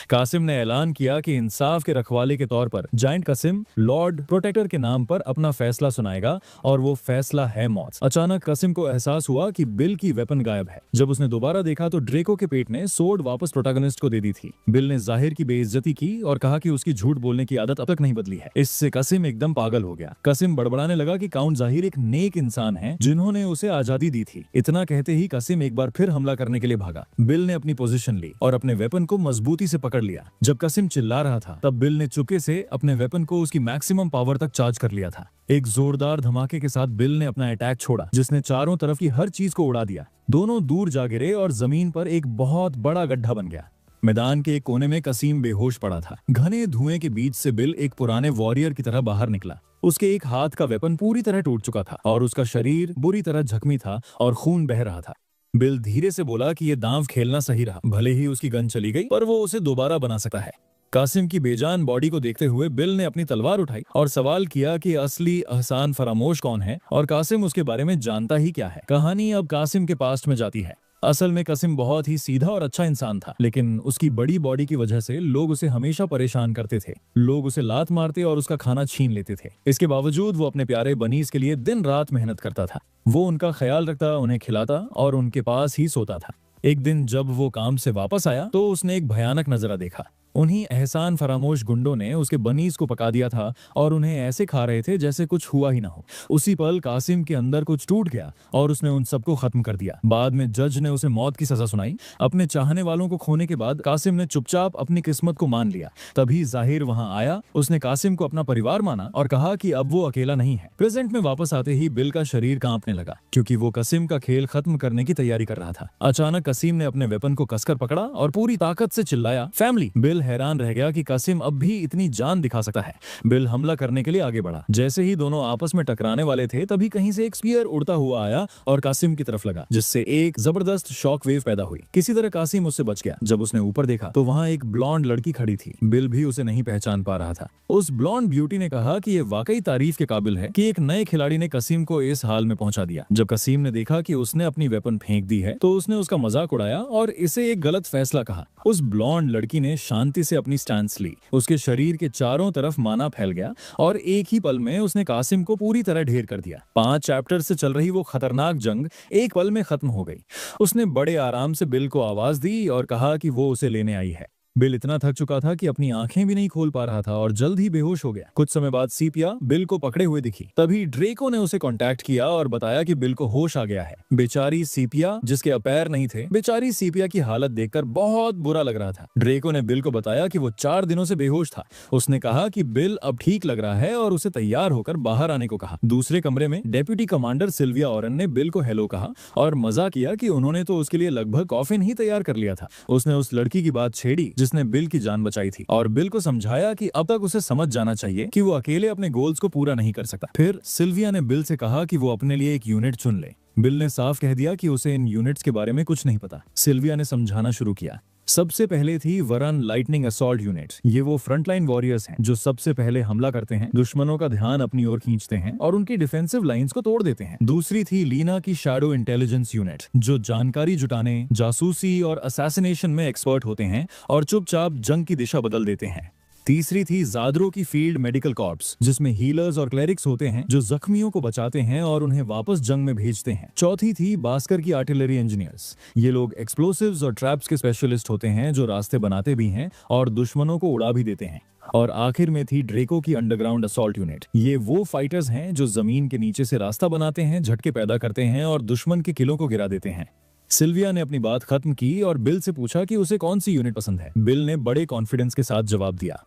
Speaker 1: कासिम ने ऐलान किया कि इंसाफ के रखवाले के तौर पर जायंट कासिम लॉर्ड प्रोटेक्टर के नाम पर अपना फैसला सुनाएगा और वो फैसला है मौत। अचानक कासिम को एहसास हुआ कि बिल की वेपन गायब है। जब उसने दोबारा देखा तो ड्रेको के पेट ने सोर्ड वापस प्रोटैगनिस्ट को दे दी थी। बिल ने जाहिर की बेइज्जती की और कहा कि उसकी झूठ बोलने की आदत अब तक नहीं बदली है। इससे कासिम एकदम पागल हो गया। कासिम बड़बड़ाने लगा कि काउंट जाहिर एक नेक इंसान है जिन्होंने उसे आजादी दी थी। इतना कहते ही कासिम एक बार फिर हमला करने के लिए भागा। बिल ने अपनी पोजीशन ली और अपने वेपन को मजबूती से पकड़ लिया। जब कासिम चिल्ला रहा था तब बिल ने चुपके से अपने वेपन को उसकी मैक्सिमम पावर तक चार्ज कर लिया था। एक जोरदार धमाके के साथ बिल ने अपना अटैक छोड़ा, जिसने चारों तरफ की हर चीज को उड़ा दिया। दोनों दूर जा गिरे और जमीन पर एक बहुत बड़ा गड्ढा बन गया। मैदान के एक कोने में कासिम बेहोश पड़ा था। घने धुएं के बीच से बिल एक पुराने वॉरियर की तरह बाहर निकला। उसके एक हाथ का वेपन पूरी तरह टूट चुका था और उसका शरीर बुरी तरह जख्मी था और खून बह रहा था। बिल धीरे से बोला कि ये दांव खेलना सही रहा। भले ही उसकी गन चली गई, पर वो उसे दोबारा बना सकता है। कासिम की बेजान बॉडी को देखते हुए बिल ने अपनी तलवार उठाई और सवाल किया कि असली एहसान फरामोश कौन है और कासिम उसके बारे में जानता ही क्या है। कहानी अब कासिम के पास्ट में जाती है। असल में कासिम बहुत ही सीधा और अच्छा इंसान था, लेकिन उसकी बड़ी बॉडी की वजह से लोग उसे हमेशा परेशान करते थे। लोग उसे लात मारते और उसका खाना छीन लेते थे। इसके बावजूद वो अपने प्यारे बनीज के लिए दिन रात मेहनत करता था। वो उनका ख्याल रखता, उन्हें खिलाता और उनके पास ही सोता था। एक दिन जब वो काम से वापस आया तो उसने एक भयानक नजारा देखा। उन्हीं एहसान फरामोश गुंडों ने उसके बनीज को पका दिया था और उन्हें ऐसे खा रहे थे जैसे कुछ हुआ ही ना हो। उसी पल कासिम के अंदर कुछ टूट गया और उसने उन सबको खत्म कर दिया। बाद में जज ने उसे मौत की सजा सुनाई। अपने चाहने वालों को खोने के बाद कासिम ने चुपचाप अपनी किस्मत को मान लिया। तभी जाहिर वहां आया। उसने कासिम को अपना परिवार माना और कहा कि अब वो अकेला नहीं है। प्रेजेंट में वापस आते ही बिल का शरीर कांपने लगा, क्योंकि वो कासिम का खेल खत्म करने की तैयारी कर रहा था। अचानक कासिम ने अपने वेपन को कसकर पकड़ा और पूरी ताकत से चिल्लाया, फैमिली। बिल हैरान रह गया कि कासिम अब भी इतनी जान दिखा सकता है। बिल हमला करने के लिए आगे बढ़ा। जैसे ही दोनों आपस में टकराने वाले थे तभी कहीं से एक स्पीयर उड़ता हुआ आया और कासिम की तरफ लगा, जिससे एक जबरदस्त शॉक वेव पैदा हुई। किसी तरह कासिम उससे बच गया। जब उसने ऊपर देखा तो वहां एक ब्लॉन्ड लड़की खड़ी थी। बिल भी उसे नहीं पहचान पा रहा था। उस ब्लॉन्ड ब्यूटी ने कहा कि ये वाकई तारीफ के काबिल है कि एक नए खिलाड़ी ने कासिम को इस हाल में पहुंचा दिया। जब कासिम ने देखा कि उसने अपनी वेपन फेंक दी है तो उसने उसका मजाक उड़ाया और इसे एक गलत फैसला कहा। उस ब्लॉन्ड लड़की ने शांति से अपनी स्टैंस ली। उसके शरीर के चारों तरफ माना फैल गया और एक ही पल में उसने कासिम को पूरी तरह ढेर कर दिया। 5 चैप्टर से चल रही वो खतरनाक जंग एक पल में खत्म हो गई। उसने बड़े आराम से बिल को आवाज दी और कहा कि वो उसे लेने आई है। बिल इतना थक चुका था कि अपनी आंखें भी नहीं खोल पा रहा था और जल्द ही बेहोश हो गया। कुछ समय बाद सीपिया बिल को पकड़े हुए दिखी। तभी ड्रेको ने उसे कांटेक्ट किया और बताया कि बिल को होश आ गया है। बेचारी सीपिया, जिसके पैर नहीं थे, बेचारी सीपिया की हालत देखकर बहुत बुरा लग रहा था। ड्रेको ने बिल को बताया कि वो 4 दिनों से बेहोश था। उसने कहा कि बिल अब ठीक लग रहा है और उसे तैयार होकर बाहर आने को कहा। दूसरे कमरे में डेप्यूटी कमांडर सिल्विया ओरेन ने बिल को हेलो कहा और मजा किया कि उन्होंने तो उसके लिए लगभग कॉफिन ही तैयार कर लिया था। उसने उस लड़की की बात छेड़ी जिसने बिल की जान बचाई थी और बिल को समझाया कि अब तक उसे समझ जाना चाहिए कि वो अकेले अपने गोल्स को पूरा नहीं कर सकता। फिर सिल्विया ने बिल से कहा कि वो अपने लिए एक यूनिट चुन ले। बिल ने साफ कह दिया कि उसे इन यूनिट्स के बारे में कुछ नहीं पता। सिल्विया ने समझाना शुरू किया। सबसे पहले थी वरन लाइटनिंग असॉल्ट यूनिट। ये वो फ्रंटलाइन वॉरियर्स हैं जो सबसे पहले हमला करते हैं, दुश्मनों का ध्यान अपनी ओर खींचते हैं और उनकी डिफेंसिव लाइंस को तोड़ देते हैं। दूसरी थी लीना की शैडो इंटेलिजेंस यूनिट, जो जानकारी जुटाने, जासूसी और असैसिनेशन में एक्सपर्ट होते हैं और चुपचाप जंग की दिशा बदल देते हैं। तीसरी थी जादरो की फील्ड मेडिकल कॉर्प्स, जिसमें हीलर्स और क्लेरिक्स होते हैं जो जख्मियों को बचाते हैं और उन्हें वापस जंग में भेजते हैं। चौथी थी बास्कर की आर्टिलरी इंजीनियर्स। ये लोग एक्सप्लोसिव्स और ट्रैप्स के स्पेशलिस्ट होते हैं जो रास्ते बनाते भी हैं और दुश्मनों को उड़ा भी देते हैं। और आखिर में थी ड्रेको की अंडरग्राउंड असॉल्ट यूनिट। ये वो फाइटर्स हैं जो जमीन के नीचे से रास्ता बनाते हैं, झटके पैदा करते हैं और दुश्मन के किलों को गिरा देते हैं। सिल्विया ने अपनी बात खत्म की और बिल से पूछा कि उसे कौन सी यूनिट पसंद है। बिल ने बड़े कॉन्फिडेंस के साथ जवाब दिया।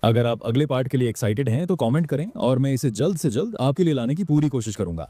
Speaker 1: अगर आप अगले पार्ट के लिए एक्साइटेड हैं तो कमेंट करें और मैं इसे जल्द से जल्द आपके लिए लाने की पूरी कोशिश करूंगा।